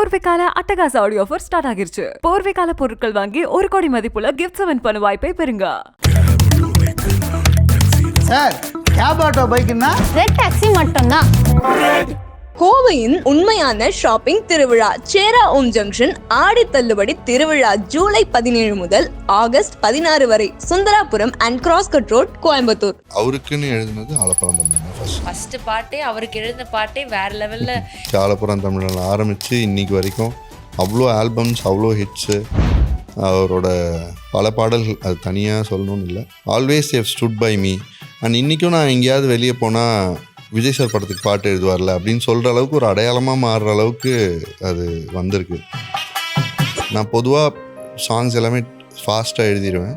போர்வைக்கால அட்டகாச audio offer start ஆகிருச்சு. போர்வைக்கால பொருட்கள் வாங்கி 1 கோடி மதிப்புள்ள கிஃப்ட்ஸ் வின் பண்ண வாய்ப்பை பெறுங்க. சார் கேப் ஆட்டோ பைக்குன்னா ரெட் டாக்ஸி மட்டும்தான். கோவையின் உண்மையான ஷாப்பிங் திருவிழா சேரா ஓம் ஜங்ஷன் ஆடி தள்ளுபடி திருவிழா ஜூலை 17 முதல் ஆகஸ்ட் 16 வரை Sundarapuram and cross cut road, Coimbatore. அவருக்குன்னு எழுதினது ஆலப்புறம் தமிழ் ஃபர்ஸ்ட் பாட்டே, அவருக்கு எழுதின பாட்டே வேற லெவல்ல. ஆலப்புறம் தமிழில் ஆரம்பித்து இன்னைக்கு வரைக்கும் அவ்வளோ ஆல்பம்ஸ், அவ்வளோ ஹிட்ஸு. அவரோட பல பாடல்கள் அது தனியாக சொல்லணும்னு இல்லை. Always have stood by me. And இன்றைக்கும் நான் எங்கேயாவது வெளியே போனால் விஜய் சார் படத்துக்கு பாட்டு எழுதுவார்ல அப்படின்னு சொல்கிற அளவுக்கு ஒரு அடையாளமாக மாறுற அளவுக்கு அது வந்திருக்கு. நான் பொதுவாக சாங்ஸ் எல்லாமே ஃபாஸ்ட்டாக எழுதிடுவேன்.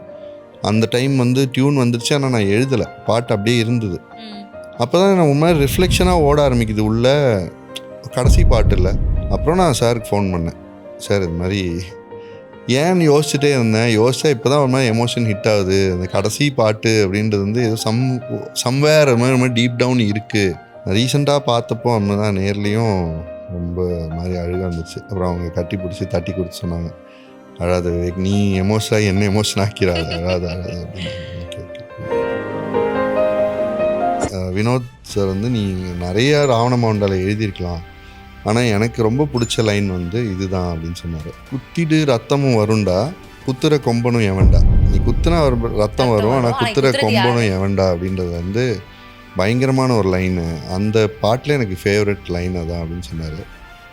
அந்த டைம் டியூன் வந்துருச்சு, ஆனால் நான் எழுதலை, பாட்டு அப்படியே இருந்தது. அப்போ தான் நான் உண்மையாக ரிஃப்ளெக்ஷனாக ஓட ஆரம்பிக்குது உள்ள கடைசி பாட்டு இல்லை. அப்புறம் நான் சாருக்கு ஃபோன் பண்ணேன், சார் இது மாதிரி ஏன்னு யோசிச்சுட்டே இருந்தேன். யோசிச்சா இப்போ தான் ஒரு மாதிரி எமோஷன் ஹிட் ஆகுது. அந்த கடைசி பாட்டு அப்படின்றது ஏதோ சம்வேர் மாதிரி டீப் டவுன் இருக்குது. ரீசெண்டாக பார்த்தப்போ அவங்க தான் நேர்லேயும் ரொம்ப மாதிரி அழுகாக இருந்துச்சு. அப்புறம் அவங்க கட்டி பிடிச்சி தட்டி கொடுத்து சொன்னாங்க, அழாத விவேக், நீ எமோஷனாக என்ன எமோஷன் ஆக்கிறாது, அழாத அப்படின்னு. வினோத் சார் நீங்கள் நிறைய ராவண மண்டலை எழுதியிருக்கலாம், ஆனால் எனக்கு ரொம்ப பிடிச்ச லைன் இதுதான் அப்படின்னு சொன்னார். குத்திடு ரத்தமும் வருண்டா, குத்துற கொம்பனும் எவன்டா. நீ குத்துனா ரத்தம் வரும், ஆனால் குத்துற கொம்பனும் எவன்டா அப்படின்றது பயங்கரமான ஒரு லைனு. அந்த பாட்டில் எனக்கு ஃபேவரட் லைன் அதான் அப்படின்னு சொன்னார்.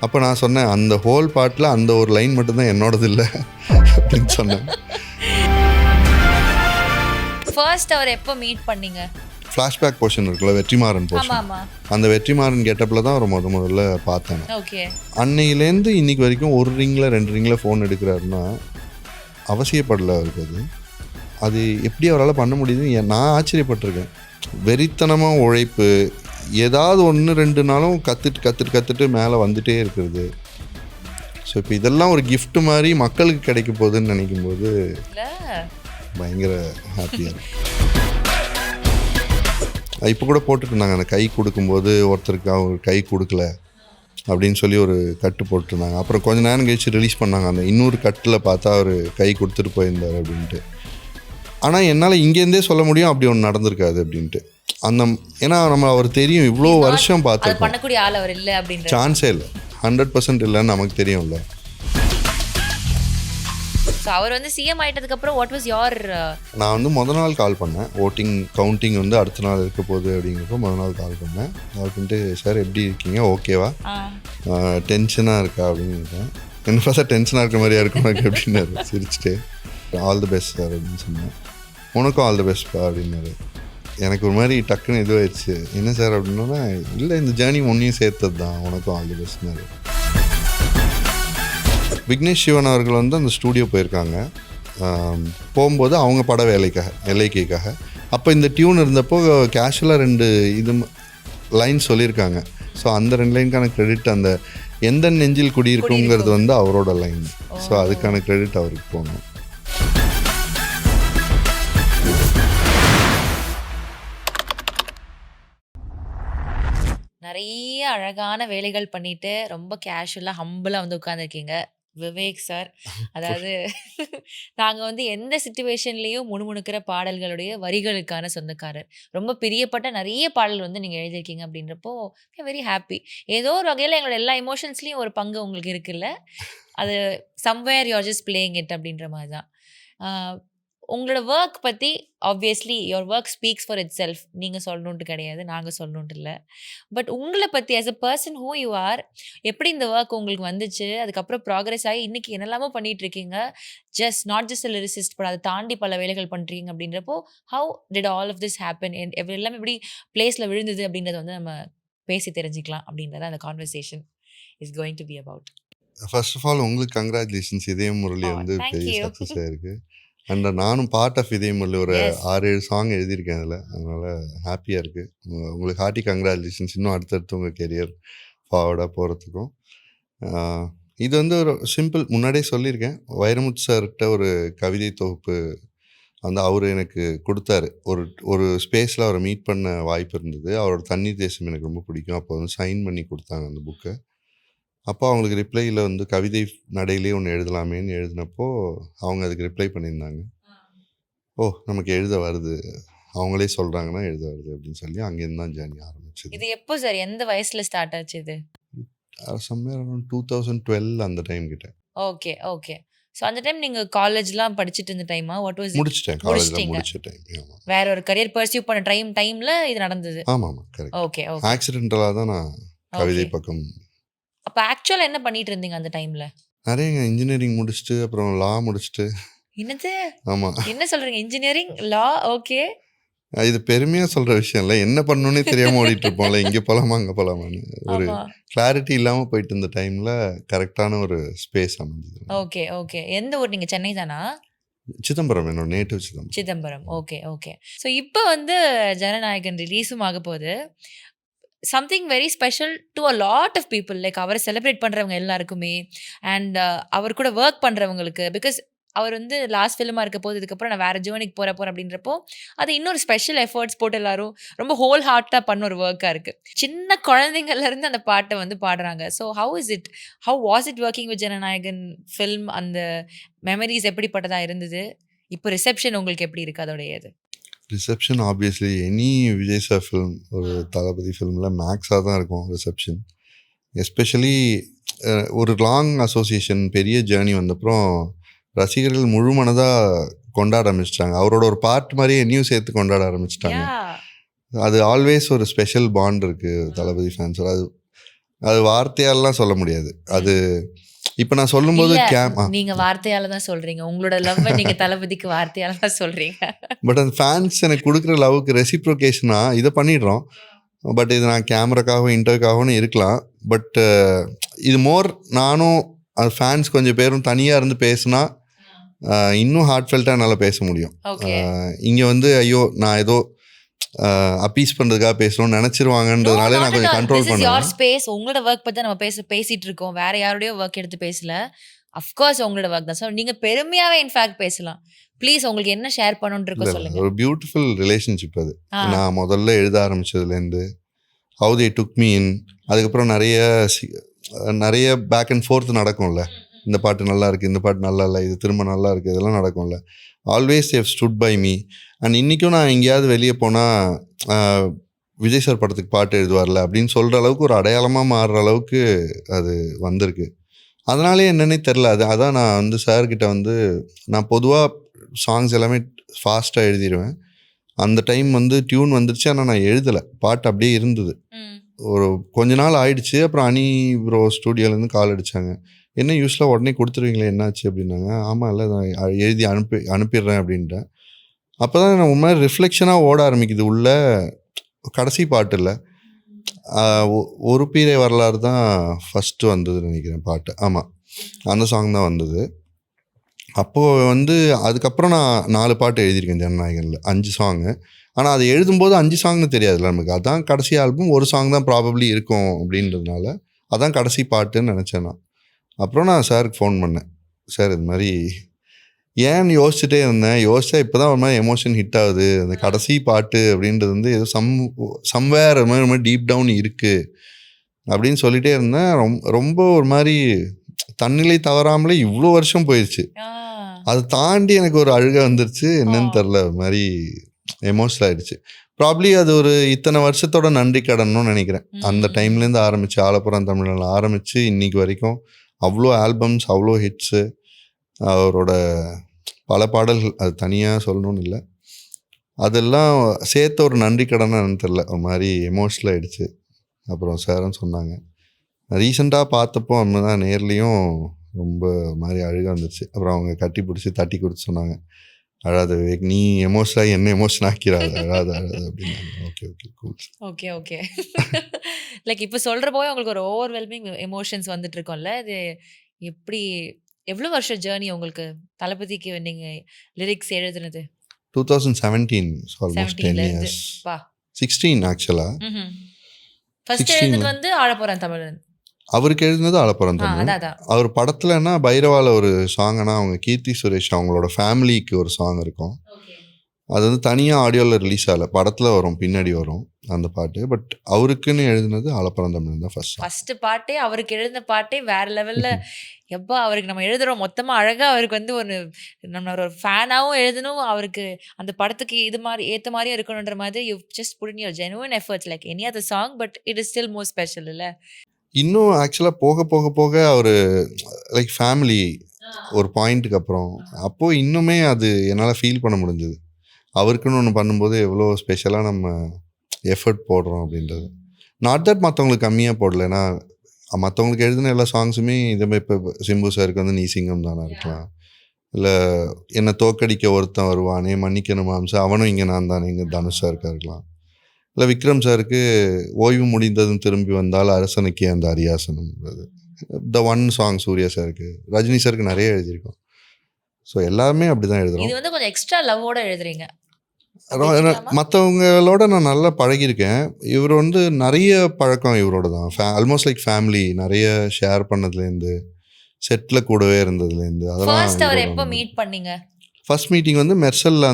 அப்போ நான் சொன்னேன், அந்த ஹோல் பாட்டில் அந்த ஒரு லைன் மட்டும்தான் என்னோடது இல்லை அப்படின்னு சொன்னேன். ஃபர்ஸ்ட் அவர் எப்போ மீட் பண்ணீங்க? ஃப்ளாஷ்பேக் போர்ஷன் இருக்குல்ல, வெற்றிமாறன் போர்ஷன், அந்த வெற்றிமாறன் கெட்டப்பில் தான் அவர் முதல்ல பார்த்தேன். அன்னையிலேருந்து இன்னைக்கு வரைக்கும் 1 ரிங்கில் 2 ரிங்கில் ஃபோன் எடுக்கிறாருன்னா அவசியப்படலை அவருக்கு. அது எப்படி அவரால் பண்ண முடியுதுன்னு நான் ஆச்சரியப்பட்டிருக்கேன். வெறித்தனமாக உழைப்பு, ஏதாவது 1-2 நாளும் கற்றுட்டு மேலே வந்துகிட்டே இருக்கிறது. ஸோ இப்போ இதெல்லாம் ஒரு கிஃப்ட் மாதிரி மக்களுக்கு கிடைக்க போகுதுன்னு நினைக்கும்போது பயங்கர ஹாப்பியாக இருக்கு. இப்போ கூட போட்டுட்டு இருந்தாங்க, அந்த கை கொடுக்கும்போது ஒருத்தருக்கு அவங்க கை கொடுக்கல அப்படின்னு சொல்லி ஒரு கட்டு போட்டுருந்தாங்க. அப்புறம் கொஞ்சம் நேரம் கழிச்சு ரிலீஸ் பண்ணாங்க, அந்த இன்னொரு கட்டில் பார்த்தா அவர் கை கொடுத்துட்டு போயிருந்தார் அப்படின்ட்டு. ஆனால் என்னால் இங்கேருந்தே சொல்ல முடியும் அப்படி ஒன்று நடந்திருக்காது அப்படின்ட்டு. ஏன்னா நம்ம அவர் தெரியும், இவ்வளோ வருஷம் பார்த்துருக்கோம், பண்ணக்கூடிய ஆள் அவர் இல்லை அப்படின்னு சான்ஸே இல்லை, 100% இல்லைன்னு நமக்கு தெரியும்ல. ஸோ அவர் சிஎம் ஆகிட்டதுக்கப்புறம் வாட் வாஸ் யோர்? நான் முதல் நாள் கால் பண்ணேன், ஓட்டிங் கவுண்டிங் அடுத்த நாள் இருக்க போகுது அப்படிங்கிறப்போ முதல் நாள் கால் பண்ணேன். கால் பண்ணிட்டு, சார் எப்படி இருக்கீங்க, ஓகேவா, டென்ஷனாக இருக்கா அப்படின்னு. என்ன பார்த்தா டென்ஷனாக இருக்க மாதிரியா இருக்கும் எனக்கு அப்படின்னாரு சிரிச்சுட்டு. ஆல் தி பெஸ்ட் சார் அப்படின்னு சொன்னேன். உனக்கும் ஆல் தி பெஸ்ட்ப்பா அப்படின்னாரு. எனக்கு ஒரு மாதிரி டக்குன்னு இதுவாயிடுச்சு. என்ன சார் அப்படின்னா, இல்லை இந்த ஜேர்னி ஒன்றையும் சேர்த்தது தான், உனக்கும் ஆல் தி பெஸ்ட்னாரு. விக்னேஷ் சிவன் அவர்கள் அந்த ஸ்டூடியோ போயிருக்காங்க. போகும்போது அவங்க பட வேலைக்காக, எல்ஐகேக்காக. அப்போ இந்த டியூன் இருந்தப்போ கேஷுவலாக 2 லைன் சொல்லியிருக்காங்க. ஸோ அந்த 2 லைனுக்கான கிரெடிட், அந்த எந்த நெஞ்சில் குடியிருக்குங்கிறது அவரோட லைன். ஸோ அதுக்கான கிரெடிட் அவருக்கு போகணும். நிறைய அழகான வேலைகள் பண்ணிட்டு ரொம்ப கேஷுவலாக ஹம்பிளாக உட்காந்துருக்கீங்க விவேக் சார். அதாவது நாங்கள் எந்த சிச்சுவேஷன்லேயும் முணுமுணுக்கிற பாடல்களுடைய வரிகளுக்கான சொந்தக்காரர். ரொம்ப பிரியப்பட்ட நிறைய பாடல் நீங்கள் எழுதியிருக்கீங்க அப்படின்றப்போ வெரி ஹாப்பி. ஏதோ ஒரு வகையில் எங்களோட எல்லா எமோஷன்ஸ்லேயும் ஒரு பங்கு உங்களுக்கு இருக்குல்ல, அது somewhere you're just playing it அப்படின்ற மாதிரி தான். உங்களோட ஒர்க் பற்றி obviously your work speaks for itself. நீங்கள் சொல்லணுன்ட்டு கிடையாது, நாங்கள் சொல்லணுன்ட்டு இல்லை. பட் உங்களை பற்றி as a person who you are, எப்படி இந்த ஒர்க் உங்களுக்கு வந்துச்சு, அதுக்கப்புறம் ப்ராக்ரெஸ் ஆகி இன்றைக்கி என்னெல்லாமோ பண்ணிகிட்டு இருக்கீங்க, not just a lyricist, but அதை தாண்டி பல வேலைகள் பண்ணுறீங்க அப்படின்றப்போ how did all of this happen, எல்லாமே எப்படி பிளேஸில் விழுந்தது அப்படின்றத நம்ம பேசி தெரிஞ்சுக்கலாம் அப்படின்றத அந்த conversation is going to be about. First of all உங்களுக்கு கங்க்ராச்சுலேஷன்ஸ். இதே முரளி பெரிய சக்ஸஸ் ஆயிருக்கு. அண்ட் நானும் பார்ட் ஆஃப் இதே முரளி ஒரு 6-7 சாங் எழுதியிருக்கேன் அதில். அதனால் ஹாப்பியாக இருக்குது. உங்களுக்கு ஹார்ட்டி கங்க்ராச்சுலேஷன்ஸ். இன்னும் அடுத்தடுத்து உங்கள் கெரியர் ஃபார்வர்டாக போகிறதுக்கும். இது ஒரு சிம்பிள், முன்னாடியே சொல்லியிருக்கேன். வைரமுத்து சார்கிட்ட ஒரு கவிதை தொகுப்பு அவர் எனக்கு கொடுத்தாரு. ஒரு ஸ்பேஸில் அவரை மீட் பண்ண வாய்ப்பு இருந்தது. அவரோட தண்ணீர் தேசம் எனக்கு ரொம்ப பிடிக்கும். அப்போ சைன் பண்ணி கொடுத்தாங்க அந்த புக்கை. அப்போ அவங்களுக்கு ரிப்ளையில் வந்து கவிதை நடையிலே ஒன்று எழுதலாமேன்னு எழுதினப்போ அவங்க அதுக்கு ரிப்ளை பண்ணியிருந்தாங்க. ஓ நமக்கு எழுத வருது, அவங்களே சொல்கிறாங்கன்னா எழுத வருது அப்படின்னு சொல்லி அங்கேருந்து தான் ஜேர்னி ஆரம்பிச்சது. இது எப்போ சார் எந்த வயசுல ஸ்டார்ட் ஆச்சு இது? சம்வேர் அரௌண்ட் 2012 அந்த டைம் கிட்ட ஓகே ஓகே. ஸோ அந்த டைம் நீங்க காலேஜ்லாம் படிச்சுட்டு இருந்த டைமா? வாட் வாஸ் முடிச்சிட்டேன், காலேஜில் முடிச்சிட்டீங்க. முடிச்ச டைம். ஆமாம் வேற ஒரு கரியர் பர்சியூ பண்ண டைம்ல இது நடந்தது. ஆமாம் கரெக்ட். ஓகே ஓகே ஆக்சிடென்டலாக தான் நான் கவிதை ஓகே. பக்கம் அப்ப ஆக்சுவலா என்ன பண்ணிட்டு இருந்தீங்க அந்த டைம்ல? நிறைய இன்ஜினியரிங் முடிச்சுட்டு அப்புறம் லா முடிச்சுட்டு. என்னது? ஆமாம், என்ன சொல்றீங்க? இன்ஜினியரிங், லா, ஓகே. இது பெருமையாக சொல்கிற விஷயம் இல்லை, என்ன பண்ணணுன்னே தெரியாமல் ஓடிட்டு இருப்போம்ல, இங்கே போகலாமா அங்கே போகலாமான்னு ஒரு ஆமா. கிளாரிட்டி இல்லாமல் போயிட்டு இருந்த டைமில் கரெக்டான ஒரு ஸ்பேஸ் அமைஞ்சது. Okay okay. எந்த ஊர் நீங்க? சென்னை தானா? சிதம்பரம், என்னோட native Chidambaram. Chidambaram. Okay okay. So இப்போ வந்து ஜனநாயகன் ரிலீஸும் ஆக போகுது. Something very special to a lot of people. Like அவரை செலிப்ரேட் பண்ணுறவங்க எல்லாருக்குமே அண்ட் அவர் கூட ஒர்க் பண்ணுறவங்களுக்கு. பிகாஸ் அவர் வந்து லாஸ்ட் ஃபிலிமாக இருக்க போது இதுக்கப்புறம் நான் வேறு ஜேர்னிக்கு போகிறேன் அப்படின்றப்போ அது இன்னொரு ஸ்பெஷல் எஃபர்ட்ஸ் போட்டு எல்லாரும் ரொம்ப ஹோல் ஹார்ட்டாக பண்ண ஒரு ஒர்க்காக இருக்குது. சின்ன குழந்தைங்கள்லேருந்து அந்த பாட்டை வந்து பாடுறாங்க. So how is it, how was it working with Jananayagan film? அந்த மெமரிஸ் எப்படிப்பட்டதாக இருந்தது? இப்போ ரிசெப்ஷன் உங்களுக்கு எப்படி இருக்குது அதோடைய இது? Reception obviously any Vijay sir film, ஒரு தளபதி ஃபிலிமில் மேக்ஸாக தான் இருக்கும் ரிசப்ஷன். எஸ்பெஷலி ஒரு லாங் அசோசியேஷன் பெரிய ஜேர்னி வந்தப்புறம் ரசிகர்கள் முழு மனதாக கொண்டாட ஆரம்பிச்சிட்டாங்க. அவரோட ஒரு பார்ட் மாதிரியே என்னையும் சேர்த்து கொண்டாட ஆரம்பிச்சிட்டாங்க. அது ஆல்வேஸ் ஒரு ஸ்பெஷல் பாண்ட் இருக்குது தளபதி ஃபேன்ஸோட. அது வார்த்தையாலலாம் சொல்ல முடியாது. அது இப்போ நான் சொல்லும்போது நீங்க வார்த்தையால தான் சொல்றீங்க, உங்களோட லவ் நீங்க தளபதிக்கு வார்த்தையால தான் சொல்றீங்க. பட் அந்த ஃபேன்ஸ் எனக்கு கொடுக்குற லவ்வுக்கு ரெசிப்ரோகேஷனாக இதை பண்ணிடுறோம். பட் இது நான் கேமராக்காகவும் இன்டர்வியூக்காகவும் இருக்கலாம். பட் இது மோர் நானும் அது ஃபேன்ஸ் கொஞ்சம் பேரும் தனியாக இருந்து பேசுனா இன்னும் ஹார்ட்ஃபெல்ட்டாக என்னால் பேச முடியும். இங்கே வந்து ஐயோ நான் ஏதோ அப்பீஸ் பண்ணுறதுக்காக பேசணும்னு நினச்சிருவாங்கன்றதுனால நான் கொஞ்சம் கண்ட்ரோல் பண்ணுவேன். ஸ்பேஸ் உங்களோட ஒர்க் பற்றி நம்ம பேசிட்டு இருக்கோம், வேற யாரோடய ஒர்க் எடுத்து பேசல. அஃப்கோர்ஸ் உங்களோட ஒர்க் தான். ஸோ நீங்கள் பெருமையாகவே இன்ஃபேக்ட் பேசலாம். ப்ளீஸ் உங்களுக்கு என்ன ஷேர் பண்ணணுன்னு சொல்லுங்க. ஒரு பியூட்டிஃபுல் ரிலேஷன்ஷிப் அது. நான் முதல்ல எழுத ஆரம்பிச்சதுலேருந்து how they took me in, அதுக்கப்புறம் நிறைய பேக் அண்ட் ஃபோர்த் நடக்கும்ல. இந்த பாட்டு நல்லா இருக்குது, இந்த பாட்டு நல்லா இல்லை, இது திரும்ப நல்லா இருக்குது, இதெல்லாம் நடக்கும்ல. Always they've stood by me. And இன்றைக்கும் நான் எங்கேயாவது வெளியே போனால் விஜய் சார் படத்துக்கு பாட்டு எழுதுவார்ல அப்படின்னு சொல்கிற அளவுக்கு ஒரு அடையாளமாக மாறுற அளவுக்கு அது வந்திருக்கு. அதனாலே என்னன்னே தெரில. அதான் நான் வந்து சார்கிட்ட வந்து நான் பொதுவாக சாங்ஸ் எல்லாமே ஃபாஸ்ட்டாக எழுதிடுவேன். அந்த டைம் வந்து டியூன் வந்துருச்சு, ஆனால் நான் எழுதலை, பாட்டு அப்படியே இருந்தது. ஒரு கொஞ்ச நாள் ஆயிடுச்சு. அப்புறம் அனி ப்ரோ ஸ்டூடியோலேருந்து கால் அடித்தாங்க, என்ன யூஸ்வலாக உடனே கொடுத்துருவீங்களே என்னாச்சு அப்படின்னாங்க. ஆமாம் இல்லை நான் எழுதி அனுப்பிடுறேன் அப்படின்ட்டேன். அப்போ தான் நான் உண்மையாக ரிஃப்ளெக்ஷனாக ஓட ஆரம்பிக்குது உள்ள. கடைசி பாட்டு இல்லை, ஒரு பீரை வரலாறு தான் ஃபஸ்ட்டு வந்ததுன்னு நினைக்கிறேன் பாட்டு. ஆமாம், அந்த சாங் தான் வந்தது. அப்போது வந்து அதுக்கப்புறம் நான் 4 பாட்டு எழுதியிருக்கேன் ஜனநாயகனில், 5 சாங்கு. ஆனால் அது எழுதும்போது 5 சாங்னு தெரியாதுல்ல நமக்கு. அதான் கடைசி ஆல்பம், ஒரு சாங் தான் ப்ராபப்ளி இருக்கும் அப்படின்றதுனால அதான் கடைசி பாட்டுன்னு நினச்சேன் நான். அப்புறம் நான் சாருக்கு ஃபோன் பண்ணேன், சார் இது மாதிரி ஏன்னு யோசிச்சுட்டே இருந்தேன். யோசிச்சா இப்போ தான் ஒரு மாதிரி எமோஷன் ஹிட் ஆகுது. அந்த கடைசி பாட்டு அப்படின்றது வந்து ஏதோ சம்வேர் ஒரு மாதிரி டீப் டவுன் இருக்குது அப்படின்னு சொல்லிகிட்டே இருந்தேன். ரொம்ப ஒரு மாதிரி தன்னிலை தவறாமலே இவ்வளோ வருஷம் போயிடுச்சு. அதை தாண்டி எனக்கு ஒரு அழுகை வந்துருச்சு, என்னன்னு தெரில, ஒரு மாதிரி எமோஷனல் ஆகிடுச்சு. ப்ராப்ளி அது ஒரு இத்தனை வருஷத்தோட நன்றி கடன்னு நினைக்கிறேன். அந்த டைம்லேருந்து ஆரம்பித்து ஆலப்புறம் தமிழில் ஆரம்பித்து இன்னைக்கு வரைக்கும் அவ்வளோ ஆல்பம்ஸ், அவ்வளோ ஹிட்ஸு, அவரோட பல பாடல்கள், அது தனியாக சொல்லணும்னு இல்லை, அதெல்லாம் சேர்த்த ஒரு நன்றி கடன்னு எனக்கு தெரில, ஒரு மாதிரி எமோஷனல் ஆகிடுச்சு. அப்புறம் சார்னு சொன்னாங்க, ரீசெண்டாக பார்த்தப்போ அவங்க தான் நேர்லேயும் ரொம்ப மாதிரி அழுக வந்துச்சு. அப்புறம் அவங்க கட்டி பிடிச்சி தட்டி கொடுத்து சொன்னாங்க, அழாத விவேக், நீ எமோஷனாகி என்ன எமோஷன் ஆக்கிறாது, அழாத அப்படின்னாங்க. Okay okay cool. Okay okay. Like இப்போ சொல்கிற போய் உங்களுக்கு ஒரு ஓவர்வெல்மிங் எமோஷன்ஸ் வந்துட்டு இருக்கோம்ல, இது எப்படி, எவ்வளோ வருஷம் ஜேர்னி உங்களுக்கு தளபதிக்கு நீங்கள் லிரிக்ஸ் எழுதுனது? 2017, ஆல்மோஸ்ட் 10 years. 16 ஆக்சுவலாக. ஃபர்ஸ்ட் எழுதுனது வந்து ஆழப்புறம் தமிழன். அவருக்கு எழுதுனது ஆலப்புறம் தமிழ். அவர் படத்துலன்னா பைரவால ஒரு சாங்னா அவங்க கீர்த்தி சுரேஷ் அவங்களோட ஃபேமிலிக்கு ஒரு சாங் இருக்கும். அது வந்து தனியாக ஆடியோவில் ரிலீஸ் ஆகலை, படத்தில் வரும், பின்னாடி வரும் அந்த பாட்டு. பட் அவருக்குன்னு எழுதினது ஆலப்பறந்தமிழன் தான் ஃபர்ஸ்ட் பாட்டே அவருக்கு எழுதின பாட்டே வேற லெவல்ல. எப்போ அவருக்கு நம்ம எழுதுறோம் மொத்தமா அழகா, அவருக்கு வந்து ஒரு நம்ம ஒரு ஃபேனாவும் எழுதணும், அவருக்கு அந்த படத்துக்கு இது மாதிரி ஏத்த மாதிரியும் இருக்கணுன்ற மாதிரி you just put in your genuine efforts like any other song, but it is still more special இல்ல? இன்னும் ஆக்சுவலாக போக போக போக அவர் லைக் ஃபேமிலி ஒரு பாயிண்ட்டுக்கு அப்புறம் அப்போது இன்னுமே அது என்னால் ஃபீல் பண்ண முடிஞ்சது. அவருக்குன்னு ஒன்று பண்ணும்போது எவ்வளோ ஸ்பெஷலாக நம்ம எஃபர்ட் போடுறோம் அப்படின்றது. நாட் தட் மற்றவங்களுக்கு கம்மியாக போடல, ஏன்னா மற்றவங்களுக்கு எழுதின எல்லா சாங்ஸுமே இதுமாதிரி இப்போ சிம்பு சாருக்கு வந்து நீ சிங்கம் தானே இருக்கலாம், இல்லை என்னை தோக்கடிக்க ஒருத்தன் வருவானே மன்னிக்கணும் மாம்சா அவனும் இங்கே நான் தானே இங்கே தனுஷா இருக்கா இருக்கலாம், இல்லை விக்ரம் சாருக்கு ஓய்வு முடிந்ததும் திரும்பி வந்தால் அரசனுக்கே அந்த அரியாசனம்ன்றது த ஒன் சாங். சூர்யா சாருக்கு, ரஜினி சாருக்கு நிறைய எழுதியிருக்கோம். ஸோ எல்லாமே அப்படி தான் எழுதுகிறோம். இது வந்து கொஞ்சம் எக்ஸ்ட்ரா லவ்வோட எழுதுறீங்க. மற்றவங்களோட நான் நல்லா பழகியிருக்கேன். இவர் வந்து நிறைய பழக்கம் இவரோட தான், ஆல்மோஸ்ட் லைக் ஃபேமிலி. நிறைய ஷேர் பண்ணதுலேருந்து, செட்டில் கூடவே இருந்ததுலேருந்து, ஃபர்ஸ்ட் அவர் எப்போ அதெல்லாம். மீட் பண்ணீங்க? ஃபர்ஸ்ட் மீட்டிங் வந்து மெர்சலில்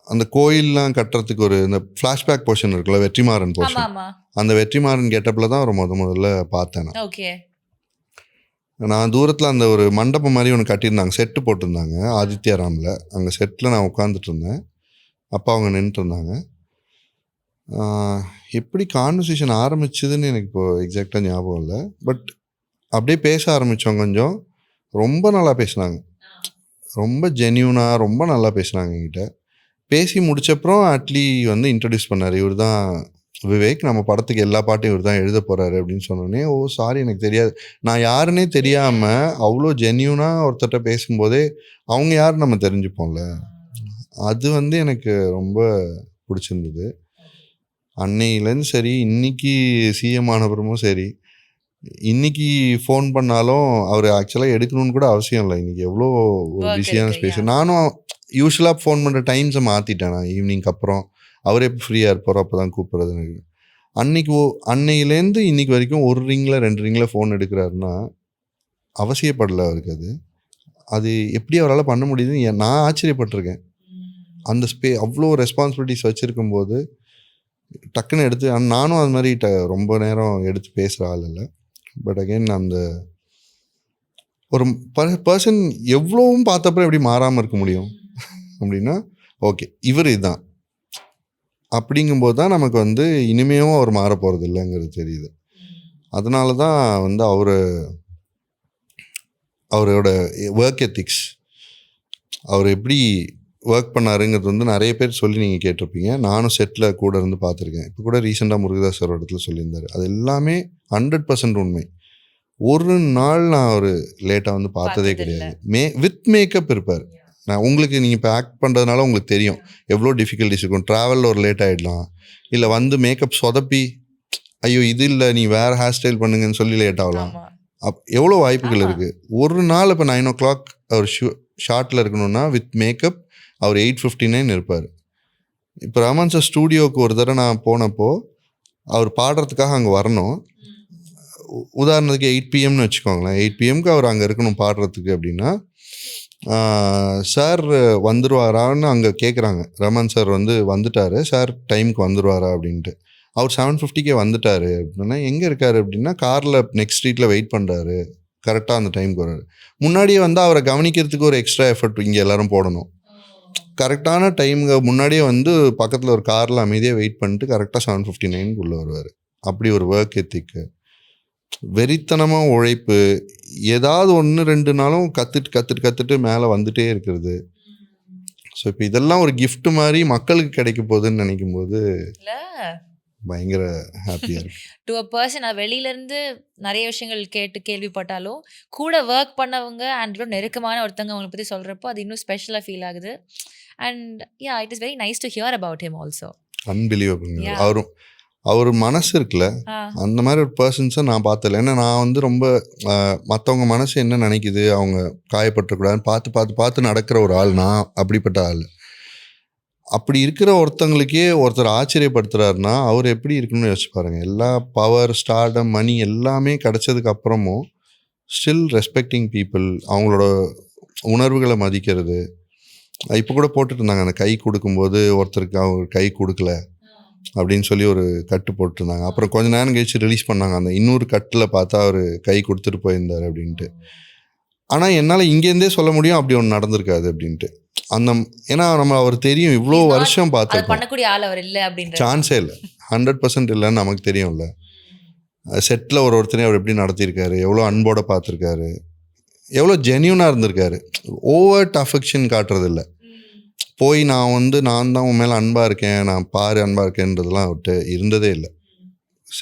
அந்த கோயிலெலாம் கட்டுறதுக்கு ஒரு இந்த ஃப்ளாஷ்பேக் போர்ஷன் இருக்குல்ல, வெற்றிமாறன் ஆமா போர்ஷன், ஆமா. அந்த வெற்றிமாறன் கெட்டப்பில் தான் ஒரு முதல்ல பார்த்தேன் நான். ஓகே. நான் தூரத்தில் அந்த ஒரு மண்டபம் மாதிரி ஒன்று கட்டியிருந்தாங்க, செட்டு போட்டிருந்தாங்க ஆதித்யா ராமில். அங்கே செட்டில் நான் உட்காந்துட்டு இருந்தேன், அப்பா அவங்க நின்றுட்டு இருந்தாங்க. எப்படி கான்வர்சேஷன் ஆரம்பிச்சதுன்னு எனக்கு இப்போது எக்ஸாக்டாக ஞாபகம் இல்லை. பட் அப்படியே பேச ஆரம்பித்தோம். கொஞ்சம் ரொம்ப நல்லா பேசினாங்க, ரொம்ப ஜென்யூனாக ரொம்ப நல்லா பேசினாங்க என்கிட்ட. பேசி முடிச்சப்புறம் அட்லி வந்து இன்ட்ரடியூஸ் பண்ணார், இவர் தான் விவேக், நம்ம படத்துக்கு எல்லா பாட்டும் இவர் தான் எழுத போகிறாரு அப்படின்னு சொன்னோடனே, ஓ சாரி எனக்கு தெரியாது, நான் யாருன்னே தெரியாமல் அவ்வளோ ஜென்யூனாக ஒருத்தர்கிட்ட பேசும்போதே அவங்க யார் நம்ம தெரிஞ்சுப்போம்ல. அது வந்து எனக்கு ரொம்ப பிடிச்சிருந்தது. அன்னையிலேருந்து சரி, இன்னைக்கு சிஎம் ஆனப்புறமும் சரி, இன்னைக்கு ஃபோன் பண்ணாலும் அவர் ஆக்சுவலாக எடுக்கணும்னு கூட அவசியம் இல்லை. இன்னைக்கு எவ்வளோ ஒரு Work பிஸியான இருக்கு, ஸ்பேஸ். yeah. நானும் யூஸ்வலாக ஃபோன் பண்ணுற டைம்ஸை மாற்றிட்டேன். நான் ஈவினிங்க்கு அப்புறம் அவர் எப்போ ஃப்ரீயாக இருப்பாரோ அப்போ தான் கூப்பிட்றது எனக்கு. அன்னையிலேருந்து இன்னைக்கு வரைக்கும் ஒரு ரிங்கில் 2 ரிங்கில் ஃபோன் எடுக்கிறாருன்னா அவசியப்படலை அவருக்கு. அது எப்படி அவரால் பண்ண முடியுதுன்னு நான் ஆச்சரியப்பட்டிருக்கேன். அந்த அவ்வளோ ரெஸ்பான்சிபிலிட்டிஸ் வச்சுருக்கும்போது டக்குன்னு எடுத்து, நானும் அது மாதிரி ரொம்ப நேரம் எடுத்து பேசுகிற ஆள் இல்லை. பட் அகெயின் அந்த ஒரு பர்சன் எவ்வளோவும் பார்த்தப்பறம் எப்படி மாறாமல் இருக்க முடியும் அப்படின்னா, ஓகே இவர் இதுதான் அப்படிங்கும்போது தான் நமக்கு வந்து இனிமேவும் அவர் மாற போகிறது இல்லைங்கிறது தெரியுது. அதனால தான் வந்து அவரோட ஒர்க் எத்திக்ஸ், அவர் எப்படி ஒர்க் பண்ணாருங்கிறது வந்து நிறைய பேர் சொல்லி நீங்கள் கேட்டிருப்பீங்க. நானும் செட்டில் கூட இருந்து பார்த்துருக்கேன். இப்போ கூட ரீசெண்டாக முருகதாஸ் சார் இடத்துல சொல்லியிருந்தார். அது எல்லாமே 100% உண்மை. ஒரு நாள் நான் அவர் லேட்டாக வந்து பார்த்ததே கிடையாது. வித் மேக்கப் இருப்பார். நான் உங்களுக்கு நீங்கள் இப்போ ஆக்ட் பண்ணுறதுனால உங்களுக்கு தெரியும் எவ்வளோ டிஃபிகல்ட்டிஸ் இருக்கும். ட்ராவலில் ஒரு லேட் ஆகிடலாம், இல்லை வந்து மேக்கப் சொதப்பி ஐயோ இது இல்லை நீ வேறு ஹேர் ஸ்டைல் பண்ணுங்கன்னு சொல்லி லேட் ஆகலாம். எவ்வளோ வாய்ப்புகள் இருக்குது. ஒரு நாள் இப்போ 9 o'clock அவர் ஷார்ட்டில் இருக்கணும்னா வித் மேக்கப் அவர் 8:59 இருப்பார். இப்போ ரமன் சார் ஸ்டூடியோவுக்கு ஒரு தடவை நான் போனப்போ அவர் பாடுறதுக்காக அங்கே வரணும். உதாரணத்துக்கு 8 PM வச்சுக்கோங்களேன். 8 PM அவர் அங்கே இருக்கணும் பாடுறதுக்கு அப்படின்னா, சார் வந்துடுவாரான்னு அங்கே கேட்குறாங்க. ரமன் சார் வந்து வந்துட்டார் சார், டைமுக்கு வந்துடுவாரா அப்படின்ட்டு. அவர் 7:50 வந்துட்டார் அப்படின்னா, எங்கே இருக்கார் அப்படின்னா காரில் நெக்ஸ்ட் ஸ்ட்ரீட்டில் வெயிட் பண்ணுறாரு, கரெக்டாக அந்த டைமுக்கு வர்றாரு. முன்னாடியே வந்து அவரை கவனிக்கிறதுக்கு ஒரு எக்ஸ்ட்ரா எஃபர்ட் இங்கே எல்லோரும் போடணும். கரெக்டான டைமுக்கு முன்னாடியே வந்து பக்கத்தில் ஒரு காரில் அமைதியாக வெயிட் பண்ணிட்டு கரெக்டாக 7:59 வருவார். அப்படி ஒரு ஒர்க் எத்திக்கு, வெறித்தனமாக உழைப்பு, ஏதாவது 1-2 நாளும் கற்றுட்டு மேலே வந்துட்டே இருக்கிறது. ஸோ இப்போ இதெல்லாம் ஒரு கிஃப்ட் மாதிரி மக்களுக்கு கிடைக்க போகுதுன்னு நினைக்கும் போது பயங்கர ஹாப்பியாக இருக்கு. டு அ பர்சன் வெளியிலேருந்து நிறைய விஷயங்கள் கேள்விப்பட்டாலும் கூட ஒர்க் பண்ணவங்க அண்ட் நெருக்கமான ஒருத்தவங்க அவங்களை பற்றி சொல்கிறப்போ அது இன்னும் ஸ்பெஷலாக ஃபீல் ஆகுது. And yeah, it is very nice to hear about him also. Unbelievable. அவர் மனசு இருக்குல்ல, அந்த மாதிரி ஒரு பர்சன்ஸை நான் பார்த்தல. ஏன்னா நான் வந்து ரொம்ப மற்றவங்க மனசு என்ன நினைக்குது, அவங்க காயப்பட்டுக்கூடாதுன்னு பார்த்து நடக்கிற ஒரு ஆள் நான். அப்படிப்பட்ட ஆள். அப்படி இருக்கிற ஒருத்தங்களுக்கே ஒருத்தர் ஆச்சரியப்படுத்துறாருன்னா அவர் எப்படி இருக்குன்னு யோசிச்சு பாருங்க. எல்லா பவர், ஸ்டார்டம், மணி எல்லாமே கிடைச்சதுக்கு அப்புறமும் ஸ்டில் ரெஸ்பெக்டிங் பீப்புள், அவங்களோட உணர்வுகளை மதிக்கிறது, இப்போ கூட போட்டுட்டு இருந்தாங்க, அந்த கை கொடுக்கும்போது ஒருத்தருக்கு அவர் கை கொடுக்கல அப்படின்னு சொல்லி ஒரு கட்டு போட்டிருந்தாங்க. அப்புறம் கொஞ்ச நேரம் கழிச்சு ரிலீஸ் பண்ணாங்க, அந்த இன்னொரு கட்டில் பார்த்தா அவர் கை கொடுத்துட்டு போயிருந்தார் அப்படின்ட்டு. ஆனால் என்னால் இங்கேருந்தே சொல்ல முடியும் அப்படி ஒன்று நடந்திருக்காது அப்படின்ட்டு. அந்த ஏன்னா நம்ம அவர் தெரியும், இவ்வளோ வருஷம் அது பார்த்துருக்கோம், பண்ணக்கூடிய ஆள் அவர் இல்லை அப்படின்ற சான்ஸே இல்லை, 100% இல்லைன்னு நமக்கு தெரியும்ல. செட்டில் ஒருத்தரையும் அவர் எப்படி நடத்தியிருக்காரு, எவ்வளோ அன்போடு பார்த்துருக்காரு, எவ்வளோ ஜென்யூனாக இருந்திருக்காரு. ஓவர்ட் அஃபெக்ஷன் காட்டுறதில்ல, போய் நான் தான் உன் மேலே அன்பாக இருக்கேன், நான் பாரு அன்பாக இருக்கேன்றதெல்லாம் விட்டு இருந்ததே இல்லை.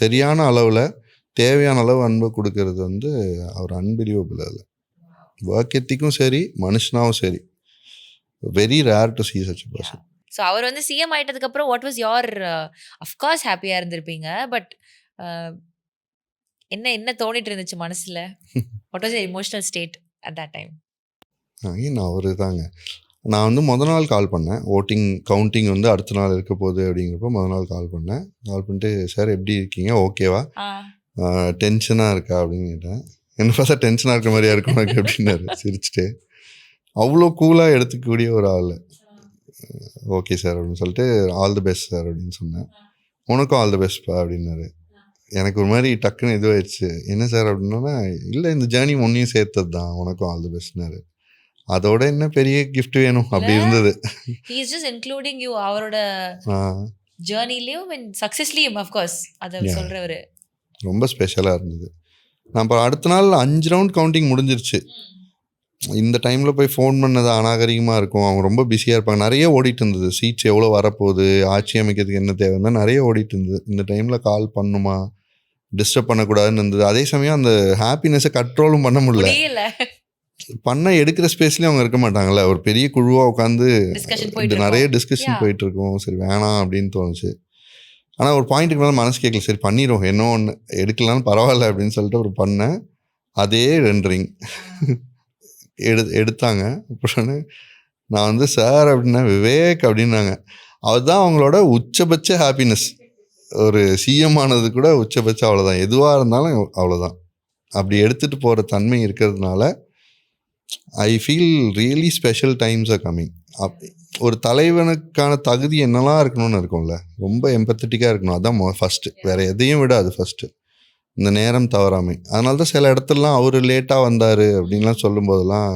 சரியான அளவில் தேவையான அளவு அன்பை கொடுக்கறது அவர் அன்பிலீவபிள். அதில் ஒர்க் எத்திக்கும் சரி, மனுஷனாவும் சரி, very rare to see such a person. So அவர் சிஎம் ஆயிட்டதுக்கு அப்புறம் வாட் வாஸ் யோர் அஃப்கோர்ஸ் ஹாப்பியாக இருந்திருப்பீங்க, பட் என்ன தோணிட்டு இருந்துச்சு மனசுல? What was emotional state at that time? அவர் தாங்க, நான் முத நாள் கால் பண்ணேன், ஓட்டிங் கவுண்டிங் அடுத்த நாள் இருக்க போகுது அப்படிங்கிறப்போ முத நாள் கால் பண்ணிட்டு, சார் எப்படி இருக்கீங்க, ஓகேவா, டென்ஷனாக இருக்கா அப்படின்னு கேட்டேன். என்ன பார்த்தா டென்ஷனாக இருக்க மாதிரியா இருக்கும் எனக்கு அப்படின்னாரு சிரிச்சுட்டு. அவ்வளோ கூலாக எடுத்துக்கக்கூடிய ஒரு ஆள். ஓகே சார் அப்படின்னு சொல்லிட்டு, ஆல் தி பெஸ்ட் சார் அப்படின்னு சொன்னேன். உனக்கும் ஆல் தி பெஸ்ட்ப்பா அப்படின்னாரு. எனக்கு ஒரு மாதிரி டக்குன்னு இதுவாயிடுச்சு. என்ன சார் அப்படின்னா, இல்லை இந்த ஜேர்னி ஒன்றையும் சேர்த்தது தான், உனக்கும் ஆல் தி பெஸ்ட்னாரு. அதோட என்ன பெரிய கிஃப்ட் வேணும் அப்படி இருந்தது. he is just including you அவரோட ஜர்னிலயும் and சக்சஸ்லயும் of course அத சொல்றவரு. ரொம்ப ஸ்பெஷலாக இருந்தது. நான் அப்புறம் அடுத்த நாள் 5 ரவுண்ட் கவுண்டிங் முடிஞ்சிருச்சு. இந்த டைமில் போய் ஃபோன் பண்ணது அநாகரிகமாக இருக்கும், அவங்க ரொம்ப பிஸியாக இருப்பாங்க, நிறைய ஓடிட்டு இருந்தது, சீட்ஸ் எவ்வளோ வரப்போகுது, ஆட்சி அமைக்கிறதுக்கு என்ன தேவைன்னா நிறைய ஓடிட்டு இருந்தது. இந்த டைமில் கால் பண்ணுமா, டிஸ்டர்ப் பண்ணக்கூடாதுன்னு இருந்தது. அதே சமயம் அந்த ஹாப்பினஸை கண்ட்ரோலும் பண்ண முடியல. பண்ண எடுக்கிற ஸ்பேஸ்லேயும் அவங்க இருக்க மாட்டாங்கல்ல, ஒரு பெரிய குழுவாக உட்காந்து நிறைய டிஸ்கஷன் போயிட்டு இருக்கும். சரி வேணாம் அப்படின்னு தோணுச்சு. ஆனால் ஒரு பாயிண்ட்டுக்கு மேலே மனசு கேட்கல, சரி பண்ணிடுவோம், என்ன ஒன்று எடுக்கலான்னு பரவாயில்ல அப்படின்னு சொல்லிட்டு ஒரு பண்ணேன். அதே 2 ரிங் எடுத்தாங்க. அப்புறம் நான் சார் அப்படின்னா விவேக் அப்படின்னாங்க. அவர் தான் அவங்களோட உச்சபட்ச ஹாப்பினஸ். ஒரு சிஎம் ஆனது கூட உச்சபட்சம் அவ்வளோதான், எதுவாக இருந்தாலும் அவ்வளோதான். அப்படி எடுத்துகிட்டு போகிற தன்மை இருக்கிறதுனால I feel really special times are coming. ஒரு தலைவனுக்கான தகுதி என்னெல்லாம் இருக்கணும்னு இருக்கும்ல, ரொம்ப எம்பத்தட்டிக்காக இருக்கணும், அதுதான் ஃபஸ்ட்டு. வேறு எதையும் விட அது ஃபஸ்ட்டு, இந்த நேரம் தவறாமை. அதனால தான் சில இடத்துலலாம் அவர் லேட்டாக வந்தார் அப்படின்லாம் சொல்லும்போதெல்லாம்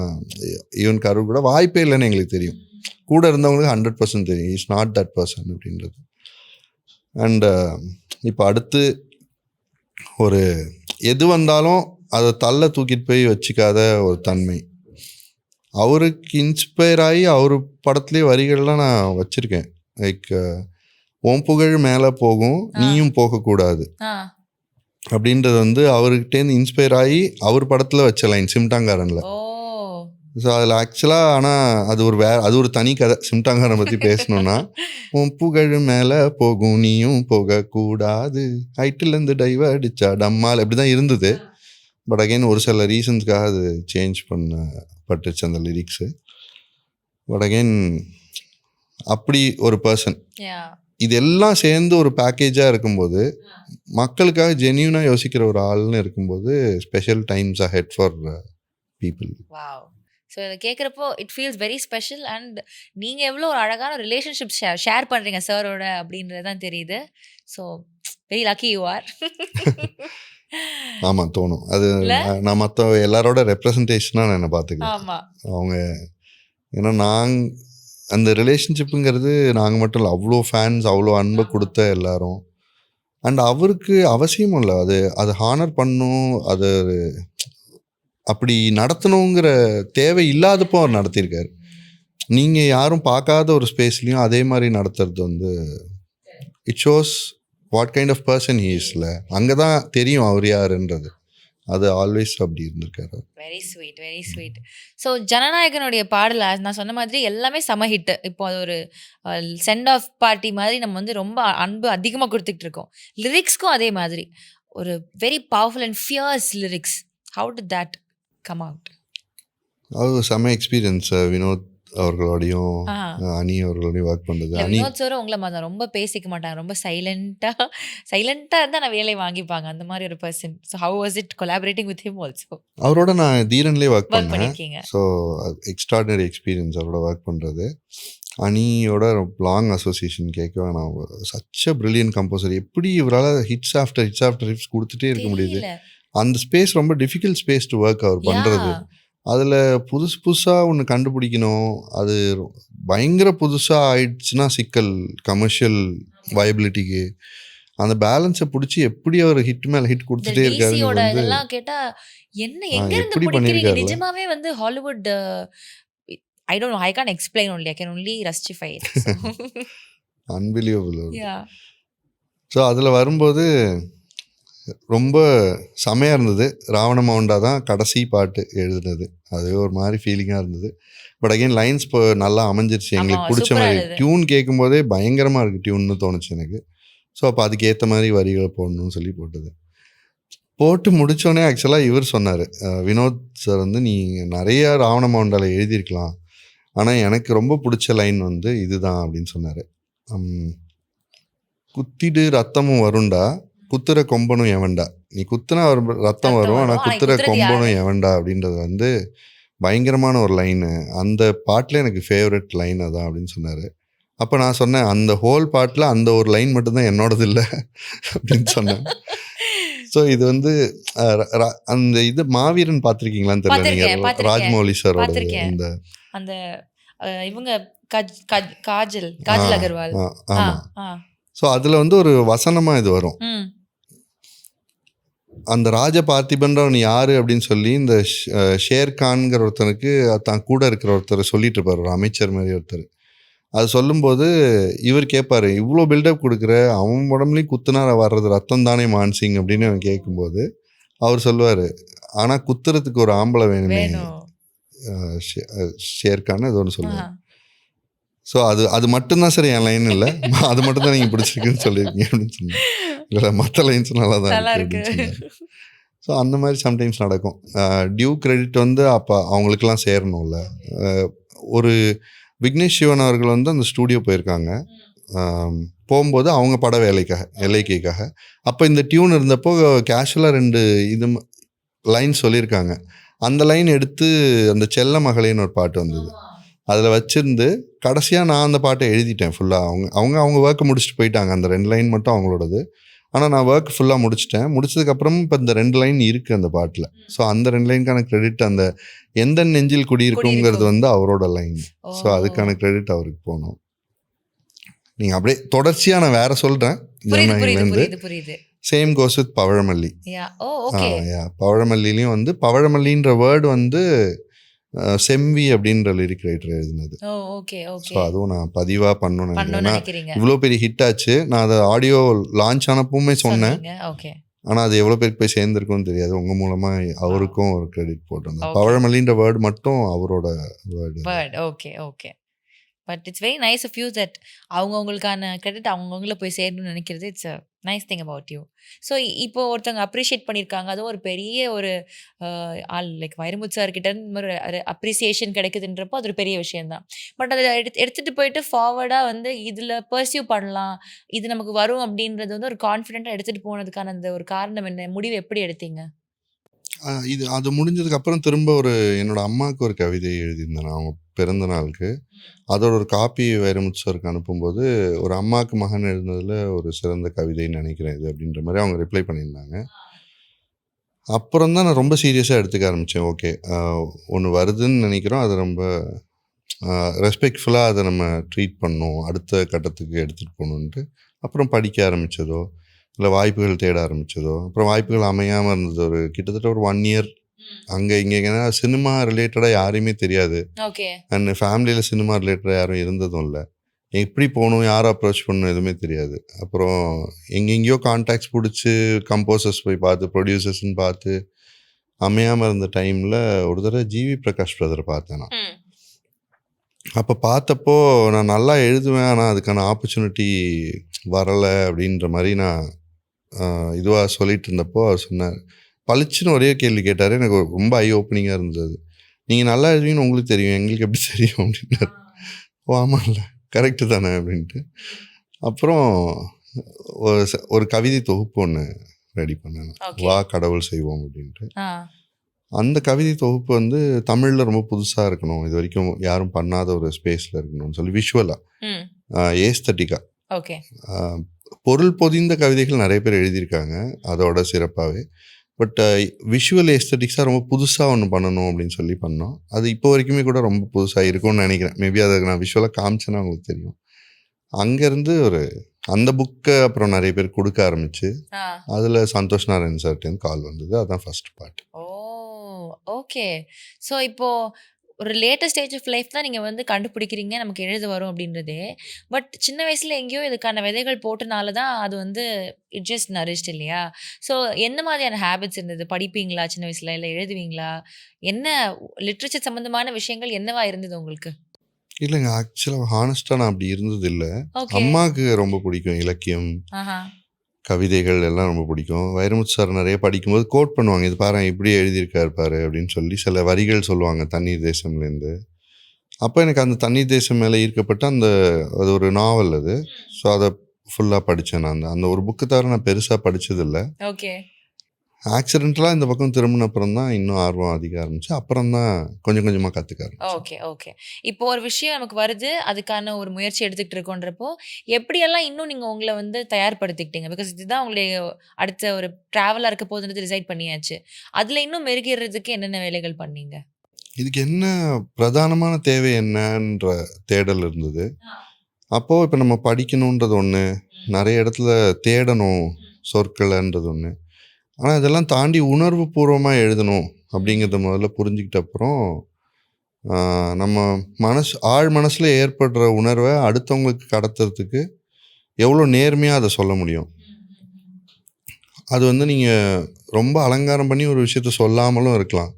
ஈவன் கரூர் கூட வாய்ப்பே இல்லைன்னு எங்களுக்கு தெரியும். கூட இருந்தவங்களுக்கு 100% தெரியும் இஸ் நாட் தட் பர்சன் அப்படின்றது. அண்டு இப்போ அடுத்து ஒரு எது வந்தாலும் அதை தள்ள தூக்கிட்டு போய் வச்சுக்காத ஒரு தன்மை. அவருக்கு இன்ஸ்பயர் ஆகி அவர் படத்துலேயே வரிகள்லாம் நான் வச்சுருக்கேன். லைக் உன் புகழ் மேலே போகும் நீயும் போகக்கூடாது அப்படின்றது அவர்கிட்டேருந்து இன்ஸ்பயர் ஆகி அவர் படத்தில் வச்ச லைன் சிம்டாங்காரனில். ஸோ அதில் ஆக்சுவலாக ஆனால் அது ஒரு தனி கதை. சிம்டாங்காரனை பற்றி பேசணுன்னா, உன் புகழ் மேலே போகும் நீயும் போகக்கூடாது, ஹைட்டிலேருந்து டைவ் அடிச்சா டம்மால் அப்படி தான் இருந்தது. பட் அகெயின் ஒரு சில ரீசன்ஸ்க்காக அது சேஞ்ச் பண்ணப்பட்டுச்சு அந்த லிரிக்ஸு. பட் அகெயின் அப்படி ஒரு பர்சன், இதெல்லாம் சேர்ந்து ஒரு பேக்கேஜாக இருக்கும்போது, மக்களுக்காக ஜென்யூனாக யோசிக்கிற ஒரு ஆள்னு இருக்கும்போது, special times are ahead for people. Wow. So இதை கேட்குறப்போ it feels very special. And நீங்கள் எவ்வளோ ஒரு அழகான ரிலேஷன்ஷிப் ஷேர் பண்ணுறீங்க சாரோட அப்படின்றது தான் தெரியுது. So very lucky you are. ஆமாம் தோணும். அது நான் மற்ற எல்லாரோட ரெப்ரசன்டேஷனாக நான் என்ன பார்த்துக்கிறேன். ஆமாம், அவங்க ஏன்னா அந்த ரிலேஷன்ஷிப்புங்கிறது நாங்கள் மட்டும் இல்லை, அவ்வளோ ஃபேன்ஸ், அவ்வளோ அன்பை கொடுத்த எல்லாரும். அண்ட் அவருக்கு அவசியமும் இல்லை, அது ஹானர் பண்ணும், அது அப்படி நடத்தணுங்கிற தேவை இல்லாதப்போ அவர் நடத்தியிருக்காரு. நீங்கள் யாரும் பார்க்காத ஒரு ஸ்பேஸ்லேயும் அதே மாதிரி நடத்துறது it shows what kind of person he இஸ்ல. அங்கே தான் தெரியும் அவர் யாருன்றது. அது ஆல்வேஸ் அப்படி இருந்திருக்காரு. Very sweet, very sweet. So ஜனநாயகனுடைய பாடல் நான் சொன்ன மாதிரி எல்லாமே செம ஹிட்டு. இப்போ அது ஒரு சென்ட் ஆஃப் பார்ட்டி மாதிரி நம்ம ரொம்ப அன்பு அதிகமாக கொடுத்துக்கிட்டு இருக்கோம். லிரிக்ஸ்க்கும் அதே மாதிரி ஒரு very powerful and fierce lyrics. How did that come out? அது செம எக்ஸ்பீரியன்ஸ் வினோத். அவர்களோடையும் ஆ. அனி அவர்களோடையும் ஒர்க் பண்ணுறது. இல்ல அனி வினோத் சாரும் உங்கள மாரி தான். ரொம்ப பேசிக்க மாட்டாங்க. ரொம்ப சைலன்ட்டா இருந்தா நான் வேலைய வாங்கிப்பாங்க. அந்த மாரி ஒரு person. So how was it collaborating with him also? அவரோட நான் தீரன்லேயே ஒர்க் ஒர்க் பண்ணேன். பண்ணியிருக்கீங்க. ஸோ எக்ஸ்ட்ராடினரி எக்ஸ்பீரியன்ஸ் அவரோட ஒர்க் பண்ணுறது. அனியோட லாங் அசோசியேஷன் கேட்கவே நான் சச் அ பிரில்லியன்ட் கம்போசர். எப்படி இவரால் ஹிட்ஸ் ஆஃப்டர் ஹிட்ஸ் கொடுத்துட்டே இருக்க முடியுது? தெரியல. அந்த ஸ்பேஸ் ரொம்ப டிஃபிகல்ட் ஸ்பேஸ் டு ஒர்க் அவர் பண்ணுறது. யா. அதில் புதுசாக ஒன்று கண்டுபிடிக்கணும். அது பயங்கர புதுசாக ஆயிடுச்சுன்னா சிக்கல், கமர்ஷியல் வயபிலிட்டிக்கு. அந்த பேலன்ஸை பிடிச்சி எப்படி அவர் ஹிட் மேலே ஹிட் இந்த கொடுத்துட்டே இருக்காருன்னு டிசியோட வந்து இதெல்லாம் கேட்டா என்ன எங்க இருந்து எப்படி பிடிக்கிறீங்க? பண்ணியிருக்காருல. நிஜமாவே வந்து Hollywood I don't know. I can't explain only. I can only justify it. Unbelievable. Yeah. So அதில் வரும்போது ரொம்ப செமையாக இருந்தது. ராவண மவுண்டா தான் கடைசி பாட்டு எழுதுனது. அது ஒரு மாதிரி ஃபீலிங்காக இருந்தது. பட் அகைன் லைன்ஸ் இப்போ நல்லா அமைஞ்சிருச்சு. ஆமா, எங்களுக்கு பிடிச்ச சூப்பரா மாதிரி இருந்தது. டியூன் கேட்கும்போதே பயங்கரமாக இருக்குது டியூன்னு தோணுச்சு எனக்கு. ஸோ அப்போ அதுக்கேற்ற மாதிரி வரிகளை போடணும்னு சொல்லி போட்டது. போட்டு முடித்தோடனே ஆக்சுவலாக இவர் சொன்னார், வினோத் சார் வந்து நீ நிறையா ராவண மவுண்டாவில் எழுதியிருக்கலாம், ஆனால் எனக்கு ரொம்ப பிடிச்ச லைன் வந்து இதுதான் அப்படின்னு சொன்னார். குத்திடு ரத்தமும் வருண்டா, குத்துற கொம்பனும் எவன்டா. நீ குத்துனா ரத்தம் ரத்தம் வரும், வரும். ஆனால் ஆனா குத்துற குத்துறது கொம்பனும் யாரு? எவன்டா அப்படின்றது வந்து பயங்கரமான ஒரு லைனு. அந்த பாட்டில் எனக்கு ஃபேவரட் லைன் அதான் அப்படின்னு சொன்னார். அப்போ நான் சொன்னேன், அந்த ஹோல் பாட்டில் அந்த ஒரு லைன் மட்டும்தான் என்னோடது இல்லை அப்படின்னு சொன்னேன். ஸோ இது வந்து அந்த இது மாவீரன் பார்த்துருக்கீங்களான்னு தெரியல. பார்த்திருக்கேன், நீங்கள் பார்த்திருக்கேன், ராஜ்மௌலி சாரோட பார்த்திருக்கேன். அந்த அந்த இவங்க காஜல் அகர்வால். ஆமாம். ஆ. ஸோ அதில் வந்து ஒரு வசனமாக இது வரும். ம். அந்த ராஜ பார்த்திபன்றவன் யாரு அப்படின்னு சொல்லி இந்த ஷேர்கான்கிற ஒருத்தனுக்கு தான் கூட இருக்கிற ஒருத்தர் சொல்லிட்டு இருப்பார், ஒரு அமைச்சர் மாதிரி ஒருத்தர். அது சொல்லும்போது இவர் கேட்பாரு, இவ்வளோ பில்டப் கொடுக்குற, அவன் உடம்புலையும் குத்துனா வர்றது ரத்தம் தானே மான்சிங் அப்படின்னு அவன் கேட்கும்போது அவர் சொல்லுவார், ஆனால் குத்துறதுக்கு ஒரு ஆம்பளை வேணுமே வேணும். ஷேர்கான் அது ஒன்று சொல்லுவார். ஆ. ஸோ அது மட்டும்தான் சார் என் லைன் இல்லை, அது மட்டும் தான் நீங்கள் பிடிச்சிருக்குன்னு சொல்லியிருக்கீங்க அப்படின்னு சொன்னேன். இல்லை மற்ற லைன்ஸ் நல்லா தான் நல்லா இருக்கு இருக்கு. அப்படின்னு சொன்னார். ஸோ அந்த மாதிரி சம்டைம்ஸ் நடக்கும். டியூ கிரெடிட் வந்து அப்போ அவங்களுக்கெல்லாம் சேரணும்ல. ஒரு விக்னேஷ் சிவன் அவர்கள் வந்து அந்த ஸ்டூடியோ போயிருக்காங்க. போகும்போது அவங்க பட வேலைக்காக எல்ஐகேக்காக. அப்போ இந்த டியூன் இருந்தப்போ கேஷுவலாக 2 இது லைன் சொல்லியிருக்காங்க. அந்த லைன் எடுத்து அந்த செல்ல மகளேன்னு ஒரு பாட்டு வந்தது, அதில் வச்சுருந்து கடைசியாக நான் அந்த பாட்டை எழுதிட்டேன் ஃபுல்லாக. அவங்க ஒர்க்கை முடிச்சுட்டு போயிட்டாங்க. அந்த 2 லைன் மட்டும் அவங்களோடது. ஆனால் நான் ஒர்க் ஃபுல்லாக முடிச்சிட்டேன். முடிச்சதுக்கப்புறம் இப்போ இந்த 2 லைன் இருக்குது அந்த பாட்டில். ஸோ அந்த 2 லைனுக்கான கிரெடிட், அந்த எந்த நெஞ்சில் குடியிருக்குங்கிறது வந்து அவரோட லைன். ஸோ அதுக்கான கிரெடிட் அவருக்கு போகணும். நீங்கள் அப்படியே தொடர்ச்சியாக நான் வேற சொல்கிறேன். புரியுது. Same goes with பவழமல்லி. பவழமல்லிலையும் வந்து பவழமல்லின்ற வேர்டு வந்து செம்வி அப்படின்ற லிரிக் ரைட்டர் எழுதினது. ஸோ அதுவும் நான் பதிவாக பண்ணணும்னு நினைக்கிறேன். இவ்வளோ பெரிய ஹிட் ஆச்சு. நான் அதை ஆடியோ லான்ச் ஆனப்பவுமே சொன்னேன். ஆனால் அது எவ்வளோ பேருக்கு போய் சேர்ந்துருக்குன்னு தெரியாது. உங்கள் மூலமாக அவருக்கும் ஒரு கிரெடிட் போட்டிருந்தேன். பவழமல்லின்ற வேர்டு மட்டும் அவரோட word. Okay. But it's very nice of you that அவங்கவுங்களுக்கான கிரெடிட் அவங்கவுங்கள போய் சேரணும்னு நினைக்கிறது. It's a nice thing about you. So இப்போ ஒருத்தவங்க அப்ரிஷியேட் பண்ணியிருக்காங்க, அதுவும் ஒரு பெரிய ஒரு ஆள் லைக் வைரமுத்து சார் கிட்ட இருந்து ஒரு அப்ரிசியேஷன் கிடைக்குதுன்றப்போ அது ஒரு பெரிய விஷயம்தான். பட் அதை எடுத்துகிட்டு போயிட்டு ஃபார்வர்டாக வந்து இதில் பர்சியூ பண்ணலாம், இது நமக்கு வரும் அப்படின்றது வந்து ஒரு கான்ஃபிடென்ட்டாக எடுத்துகிட்டு போனதுக்கான அந்த ஒரு காரணம் என்ன? முடிவு எப்படி எடுத்தீங்க? அது முடிஞ்சதுக்கப்புறம் திரும்ப என்னோட அம்மாவுக்கு ஒரு கவிதை எழுதியிருந்தேன் அவங்க பிறந்த நாளுக்கு. அதோட ஒரு காப்பி வைரமுத்து சாருக்கு அனுப்பும்போது, ஒரு அம்மாவுக்கு மகன் எழுதுனதில் ஒரு சிறந்த கவிதைன்னு நினைக்கிறேன் இது அப்படின்ற மாதிரி அவங்க ரிப்ளை பண்ணியிருந்தாங்க. அப்புறம் தான் நான் ரொம்ப சீரியஸாக எடுத்துக்க ஆரம்பித்தேன். ஓகே, ஒன்று வருதுன்னு நினைக்கிறோம், அதை ரொம்ப ரெஸ்பெக்ட்ஃபுல்லாக அதை நம்ம ட்ரீட் பண்ணணும், அடுத்த கட்டத்துக்கு எடுத்துகிட்டு போகணுன்ட்டு. அப்புறம் படிக்க ஆரம்பித்ததோ இல்லை வாய்ப்புகள் தேட ஆரம்பித்ததோ, அப்புறம் வாய்ப்புகள் அமையாமல் இருந்தது. கிட்டத்தட்ட ஒரு 1 இயர் அங்கே இங்கே. ஏன்னா சினிமா ரிலேட்டடாக யாரையுமே தெரியாது. அண்ட் ஃபேமிலியில் சினிமா ரிலேட்டடாக யாரும் இருந்ததும் இல்லை. எப்படி போகணும், யாரை அப்ரோச் பண்ணணும் எதுவுமே தெரியாது. அப்புறம் எங்கெங்கேயோ கான்டாக்ட்ஸ் பிடிச்சி கம்போசர்ஸ் போய் பார்த்து, ப்ரொடியூசர்ஸ்ன்னு பார்த்து அமையாமல் இருந்த டைமில் ஒரு தடவை ஜிவி பிரகாஷ் பிரதரை பார்த்தேன் நான். அப்போ பார்த்தப்போ நான் நல்லா எழுதுவேன், ஆனால் அதுக்கான ஆப்பர்ச்சுனிட்டி வரலை அப்படின்ற மாதிரி நான் இதுவாக சொல்லிட்டு இருந்தப்போ அவர் சொன்னார். பளிச்சுன்னு ஒரே கேள்வி கேட்டார். எனக்கு ரொம்ப ஐ ஓப்பனிங்காக இருந்தது. நீங்கள் நல்லா எழுதுவீங்கன்னு உங்களுக்கு தெரியும், எங்களுக்கு எப்படி தெரியும் அப்படின்னாரு. ஓ ஆமாம்ல, கரெக்டு தானே அப்படின்ட்டு. அப்புறம் ஒரு கவிதை தொகுப்பு ஒன்று ரெடி பண்ணேன், வா கடவுள் செய்வோம் அப்படின்ட்டு. அந்த கவிதை தொகுப்பு வந்து தமிழில் ரொம்ப புதுசாக இருக்கணும், இது வரைக்கும் யாரும் பண்ணாத ஒரு ஸ்பேஸில் இருக்கணும்னு சொல்லி விஷுவலாக ஏஸ்தட்டிக்காக ஓகே. பொருள் பொதிந்த கவிதைகள் நிறைய பேர் எழுதியிருக்காங்க அதோட சிறப்பாகவே. பட் விஷுவல் ஏஸ்தட்டிக்ஸாக ரொம்ப புதுசாக ஒன்று பண்ணணும் அப்படின்னு சொல்லி பண்ணோம். அது இப்போ வரைக்குமே கூட ரொம்ப புதுசாக இருக்கும்னு நினைக்கிறேன். மேபி அதை நான் விஷுவலாக காமிச்சேன்னா உங்களுக்கு தெரியும். அங்கேருந்து அந்த புக்கை அப்புறம் நிறைய பேர் கொடுக்க ஆரம்பிச்சு, அதில் சந்தோஷ் நாராயண் சார்ட்டேருந்து கால் வந்தது. அதுதான் ஃபர்ஸ்ட் பார்ட். ஓ ஓகே. ஸோ இப்போ ஒரு லேட்டஸ்ட் ஸ்டேஜ் ஆஃப் லைஃப் தான் நீங்கள் வந்து கண்டுபிடிக்கிறீங்க நமக்கு எழுத வரும் அப்படின்றதே. பட் சின்ன வயசில் எங்கேயோ இதுக்கான விதைகள் போட்டனால தான் அது வந்து இட் ஜஸ்ட் நரிஷ்ட் இல்லையா? ஸோ என்ன மாதிரியான ஹேபிட்ஸ் இருந்தது? படிப்பீங்களா சின்ன வயசில், இல்லை எழுதுவீங்களா? என்ன லிட்ரேச்சர் சம்மந்தமான விஷயங்கள் என்னவா இருந்தது உங்களுக்கு? இல்லைங்க, ஆக்சுவலாக ஹானஸ்ட்டாக நான் அப்படி இருந்தது இல்லை. ஓகே. அம்மாவுக்கு ரொம்ப பிடிக்கும் இலக்கியம், கவிதைகள் எல்லாம் ரொம்ப பிடிக்கும். வைரமுத்து சார் நிறைய படிக்கும்போது கோட் பண்ணுவாங்க, இது பாரு இப்படி எழுதியிருக்காரு பாரு அப்படின்னு சொல்லி சில வரிகள் சொல்லுவாங்க தண்ணீர் தேசம்லேருந்து. அப்போ எனக்கு அந்த தண்ணீர் தேசம் மேலே ஈர்க்கப்பட்ட அது ஒரு நாவல் அது. ஸோ அதை ஃபுல்லாக படித்தேன். நான் அந்த ஒரு புக்கு தவிர நான் பெருசாக படித்ததில்லை. ஓகே. ஆக்சிடென்டலாக இந்த பக்கம் திரும்பின அப்புறம் தான் இன்னும் ஆர்வம் அதிக ஆரம்பிச்சு, அப்புறம் தான் கொஞ்சம் கொஞ்சமாக கற்றுக்க ஆரம்பிச்சேன். Okay okay. இப்போ ஒரு விஷயம் நமக்கு வருது, அதுக்கான ஒரு முயற்சி எடுத்துக்கிட்டு இருக்கோன்றப்போ எப்படியெல்லாம் இன்னும் நீங்கள் உங்களை வந்து தயார்படுத்திக்கிட்டீங்க? பிகாஸ் இதுதான் உங்களுடைய அடுத்த ஒரு ட்ராவலாக இருக்க போதுன்றது டிசைட் பண்ணியாச்சு. அதில் இன்னும் மெருகிறதுக்கு என்னென்ன வேலைகள் பண்ணீங்க? இதுக்கு என்ன பிரதானமான தேவை என்னன்ற தேடல் இருந்தது. அப்போது இப்போ நம்ம படிக்கணுன்றது ஒன்று, நிறைய இடத்துல தேடணும் சொற்களைன்றது ஒன்று. ஆனால் இதெல்லாம் தாண்டி உணர்வு பூர்வமாக எழுதணும் அப்படிங்கிறத முதல்ல புரிஞ்சுக்கிட்ட அப்புறம் நம்ம ஆழ் மனசில் ஏற்படுற உணர்வை அடுத்தவங்களுக்கு கடத்துறதுக்கு எவ்வளோ நேர்மையாக அதை சொல்ல முடியும். அது வந்து நீங்கள் ரொம்ப அலங்காரம் பண்ணி ஒரு விஷயத்த சொல்லாமலும் இருக்கலாம்,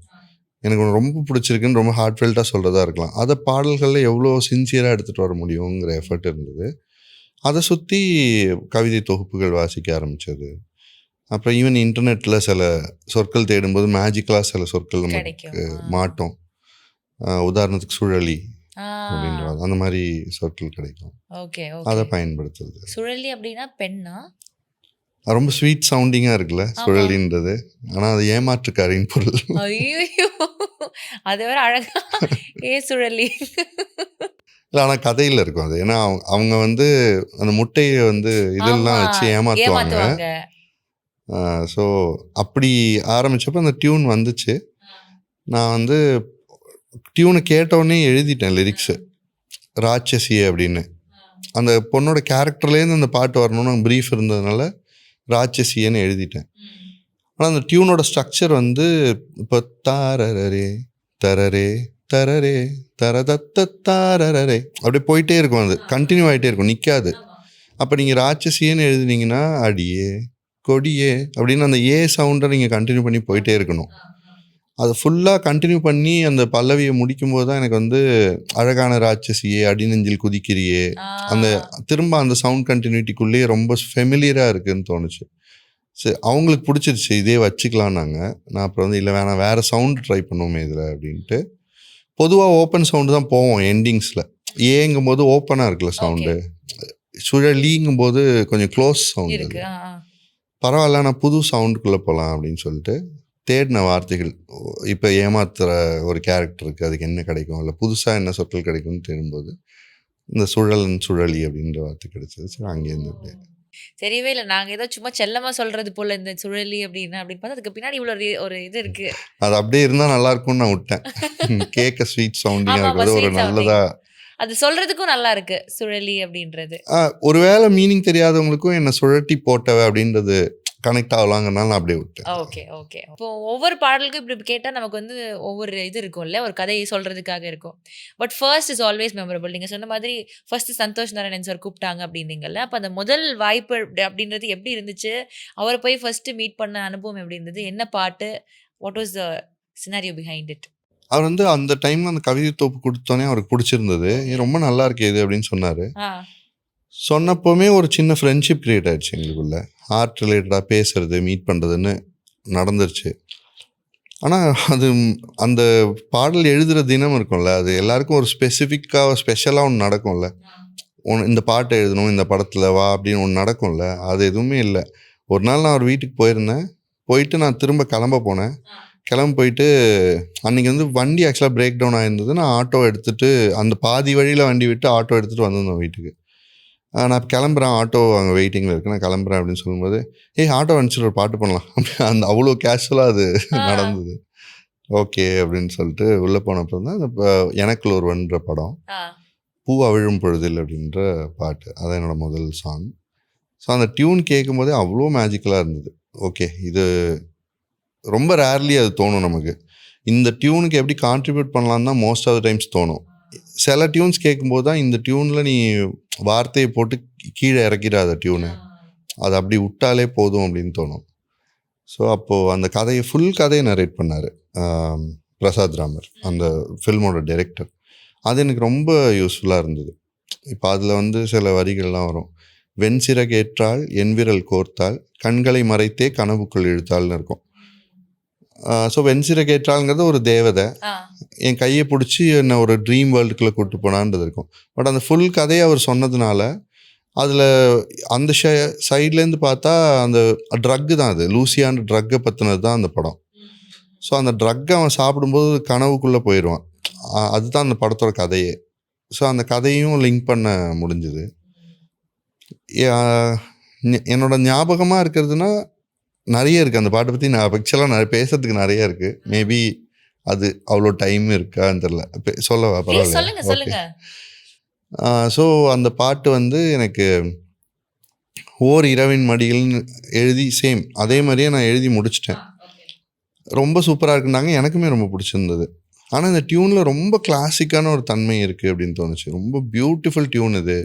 எனக்கு ரொம்ப பிடிச்சிருக்குன்னு ரொம்ப ஹார்ட்ஃபெல்ட்டாக சொல்கிறதா இருக்கலாம். அதை பாடல்களில் எவ்வளோ சின்சியராக எடுத்துகிட்டு வர முடியுங்கிற எஃபர்ட் இருந்தது. அதை சுற்றி கவிதை தொகுப்புகள் வாசிக்க ஆரம்பித்தது. அப்புறம் ஈவன் இன்டர்நெட்டில் சில சொற்கள் தேடும்போது மேஜிக்கலாக சில சொற்கள் நமக்கு மாட்டோம். உதாரணத்துக்கு சுழலி அப்படின்றது, அந்த மாதிரி சொற்கள் கிடைக்கும். ஓகே. அதை பயன்படுத்துறது. சுழலி அப்படின்னா பெண்ணா? ரொம்ப ஸ்வீட் சவுண்டிங்காக இருக்குல்ல சுழலின்றது, ஆனால் அது ஏமாற்றுக்காரின் பொருள். ஐயோ, அது வேற அழகா சுழலி. இல்லை, ஆனால் கதையில் இருக்கும் அது. ஏன்னா அவங்க வந்து அந்த முட்டையை வந்து இதெல்லாம் வச்சு ஏமாற்றுவாங்க. ஸோ அப்படி ஆரம்பித்தப்போ அந்த டியூன் வந்துச்சு. நான் வந்து டியூனை கேட்டவுடனே எழுதிட்டேன் லிரிக்ஸு, ராட்சசியே அப்படின்னு. அந்த பொண்ணோட கேரக்டர்லேருந்து அந்த பாட்டு வரணும்னு ப்ரீஃப் இருந்ததுனால ராட்சசியன்னு எழுதிட்டேன். ஆனால் அந்த டியூனோட ஸ்ட்ரக்சர் வந்து இப்போ தாரரே தரரே தரரே தரதத்த தாரரே அப்படியே போயிட்டே இருக்கும், அது கண்டினியூ ஆகிட்டே இருக்கும், நிற்காது. அப்போ நீங்கள் ராட்சசியன்னு எழுதுனீங்கன்னா அடியே கொடியே அப்படின்னு அந்த சவுண்டை நீங்கள் கண்டினியூ பண்ணி போயிட்டே இருக்கணும். அதை ஃபுல்லாக கண்டினியூ பண்ணி அந்த பல்லவியை முடிக்கும்போது தான் எனக்கு வந்து அழகான ராட்சசியே அடிநெஞ்சில் குதிக்கிறியே அந்த திரும்ப அந்த சவுண்ட் கண்டினியூட்டிக்குள்ளேயே ரொம்ப ஃபெமிலியராக இருக்குதுன்னு தோணுச்சு. சரி, அவங்களுக்கு பிடிச்சிருச்சு, இதே வச்சுக்கலான்னாங்க. நான் அப்புறம் வந்து இல்லை வேணாம், வேறு சவுண்டு ட்ரை பண்ணுவோமே இதில் அப்படின்ட்டு. பொதுவாக ஓப்பன் சவுண்டு தான் போவோம் எண்டிங்ஸில். ஏங்கும் போது ஓப்பனாக இருக்குல்ல சவுண்டு, சுழலிங்கும் போது கொஞ்சம் க்ளோஸ் சவுண்டு. பரவாயில்ல, நான் புது சவுண்டுக்குள்ளே போகலாம் அப்படின்னு சொல்லிட்டு தேடின வார்த்தைகள். இப்போ ஏமாத்துகிற ஒரு கேரக்டருக்கு அதுக்கு என்ன கிடைக்கும், இல்லை புதுசாக என்ன சொற்கள் கிடைக்கும்னு தேடும்போது இந்த சுழலி அப்படின்ற வார்த்தை கிடைச்சது. சரி, அங்கேருந்து அப்படியே தெரியவே இல்லை. நாங்கள் ஏதோ சும்மா செல்லமாக சொல்கிறது போல் இந்த சுழலி அப்படின்னு பார்த்தா அதுக்கு பின்னாடி இவ்வளோ ஒரு இது இருக்குது. அது அப்படியே இருந்தால் நல்லா இருக்கும்னு நான் விட்டேன். கேட்க ஸ்வீட் சவுண்டிங்காக இருக்கிறது ஒரு நல்லதா, அது சொல்றதுக்கும் நல்லா இருக்கு சுழலி அப்படின்றது. ஒருவேளை மீனிங் தெரியாதவங்களுக்கும் என்ன சுழட்டி போட்டவ அப்படின்றது கனெக்ட் ஆகலாங்கிறனால நான் அப்படியே விட்டேன். Okay okay. இப்போ ஒவ்வொரு பாடலுக்கும் இப்படி கேட்டால் நமக்கு வந்து ஒவ்வொரு இது இருக்கும்ல, ஒரு கதையை சொல்றதுக்காக இருக்கும். But first is always memorable. நீங்கள் சொன்ன மாதிரி ஃபர்ஸ்ட் சந்தோஷ் நாராயணன் சார் கூப்பிட்டாங்க அப்படின்னீங்கல்ல, அப்போ அந்த முதல் வாய்ப்பு அப்படின்றது எப்படி இருந்துச்சு? அவரை போய் ஃபர்ஸ்ட் மீட் பண்ண அனுபவம் எப்படி இருந்தது? என்ன பாட்டு? What was the scenario behind it? அவர் வந்து அந்த டைமில் அந்த கவிதை தொகுப்பு கொடுத்தோன்னே அவருக்கு பிடிச்சிருந்தது. ரொம்ப நல்லா இருக்கு இது அப்படின்னு சொன்னார். சொன்னப்போவுமே ஒரு சின்ன ஃப்ரெண்ட்ஷிப் க்ரியேட் ஆகிடுச்சு எங்களுக்குள்ள. ஆர்ட் ரிலேட்டடாக பேசுறது, மீட் பண்ணுறதுன்னு நடந்துருச்சு. ஆனால் அது அந்த பாடல் எழுதுகிற தினம் இருக்கும்ல, அது எல்லாருக்கும் ஒரு ஸ்பெஷலாக ஒன்று நடக்கும்ல. இந்த பாட்டை எழுதணும், இந்த படத்தில் வா அப்படின்னு ஒன்று நடக்கும்ல, அது எதுவுமே இல்லை. ஒரு நாள் நான் ஒரு வீட்டுக்கு போயிருந்தேன். போயிட்டு நான் திரும்ப கிளம்ப போனேன். போயிட்டு அன்றைக்கி வந்து வண்டி ஆக்சுவலாக பிரேக் டவுன் ஆகிருந்தது. நான் ஆட்டோ எடுத்துகிட்டு அந்த பாதி வழியில் வண்டி விட்டு ஆட்டோ எடுத்துகிட்டு வந்திருந்தேன் வீட்டுக்கு. நான் கிளம்புறேன், ஆட்டோ அங்கே வெயிட்டிங்கில் இருக்கு, நான் கிளம்புறேன் அப்படின்னு சொல்லும்போது, ஆட்டோ வந்துச்சுட்டு ஒரு பாட்டு பண்ணலாம் அப்படி அந்த அவ்வளோ கேஷுவலாக அது நடந்தது. ஓகே அப்படின்னு சொல்லிட்டு உள்ளே போனப்போ தான் அந்த எனக்குள்ள ஒருவன்ற படம், பூ அவிழும் பொழுதில் அப்படின்ற பாட்டு, அதான் என்னோடய முதல் சாங். ஸோ அந்த டியூன் கேட்கும்போதே அவ்வளோ மேஜிக்கலாக இருந்தது. ஓகே, இது ரொம்ப ரேர்லி அது தோணும் நமக்கு. இந்த டியூனுக்கு எப்படி கான்ட்ரிபியூட் பண்ணலான்னு தான் மோஸ்ட் ஆஃப் த டைம்ஸ் தோணும். சில டியூன்ஸ் கேட்கும்போது தான் இந்த டியூனில் நீ வார்த்தையை போட்டு கீழே இறக்கிடாத டியூனு, அது அப்படி விட்டாலே போதும் அப்படின்னு தோணும். ஸோ அப்போது அந்த கதையை ஃபுல் கதையை நரேட் பண்ணார் பிரசாத் ராமர், அந்த ஃபில்மோட டைரக்டர். அது எனக்கு ரொம்ப யூஸ்ஃபுல்லாக இருந்தது. இப்போ அதில் வந்து சில வரிகள்லாம் வரும். வெண்சிறகேற்றால் என் விரல் கோர்த்தால் கண்களை மறைத்தே கனவுக்குள் இழுத்தாள்னு இருக்கும். ஸோ வெண்சிறகேற்றால்ங்கிறது ஒரு தேவதை, என் கையை பிடிச்சி என்னை ஒரு ட்ரீம் வேர்ல்டுக்குள்ளே கூப்பிட்டு போனான்றது இருக்கும். பட் அந்த ஃபுல் கதையை அவர் சொன்னதுனால அதில் அந்த சைட்லேருந்து பார்த்தா அந்த ட்ரக்கு தான், அது லூசியான்ற ட்ரக்கை பற்றினது தான் அந்த படம். ஸோ அந்த ட்ரக்கை அவன் சாப்பிடும்போது கனவுக்குள்ளே போயிடுவான். அதுதான் அந்த படத்தோட கதையே. ஸோ அந்த கதையும் லிங்க் பண்ண முடிஞ்சுது. என்னோட ஞாபகமாக இருக்கிறதுனா நிறைய இருக்குது அந்த பாட்டை பற்றி. நான் ஆக்சுவலாக நிறைய பேசுறதுக்கு நிறைய இருக்குது. மேபி அது அவ்வளோ டைம் இருக்கான்னு தெரில. சொல்லவா? பரவாயில்ல. ஸோ அந்த பாட்டு வந்து எனக்கு ஓர் இரவின் மடியில்னு எழுதி சேம் அதே மாதிரியே நான் எழுதி முடிச்சிட்டேன். ரொம்ப சூப்பராக இருக்குன்னாங்க, எனக்குமே ரொம்ப பிடிச்சிருந்தது. ஆனால் இந்த டியூனில் ரொம்ப கிளாசிக்கான ஒரு தன்மை இருக்குது அப்படின்னு தோணுச்சு. ரொம்ப பியூட்டிஃபுல் டியூன் இது.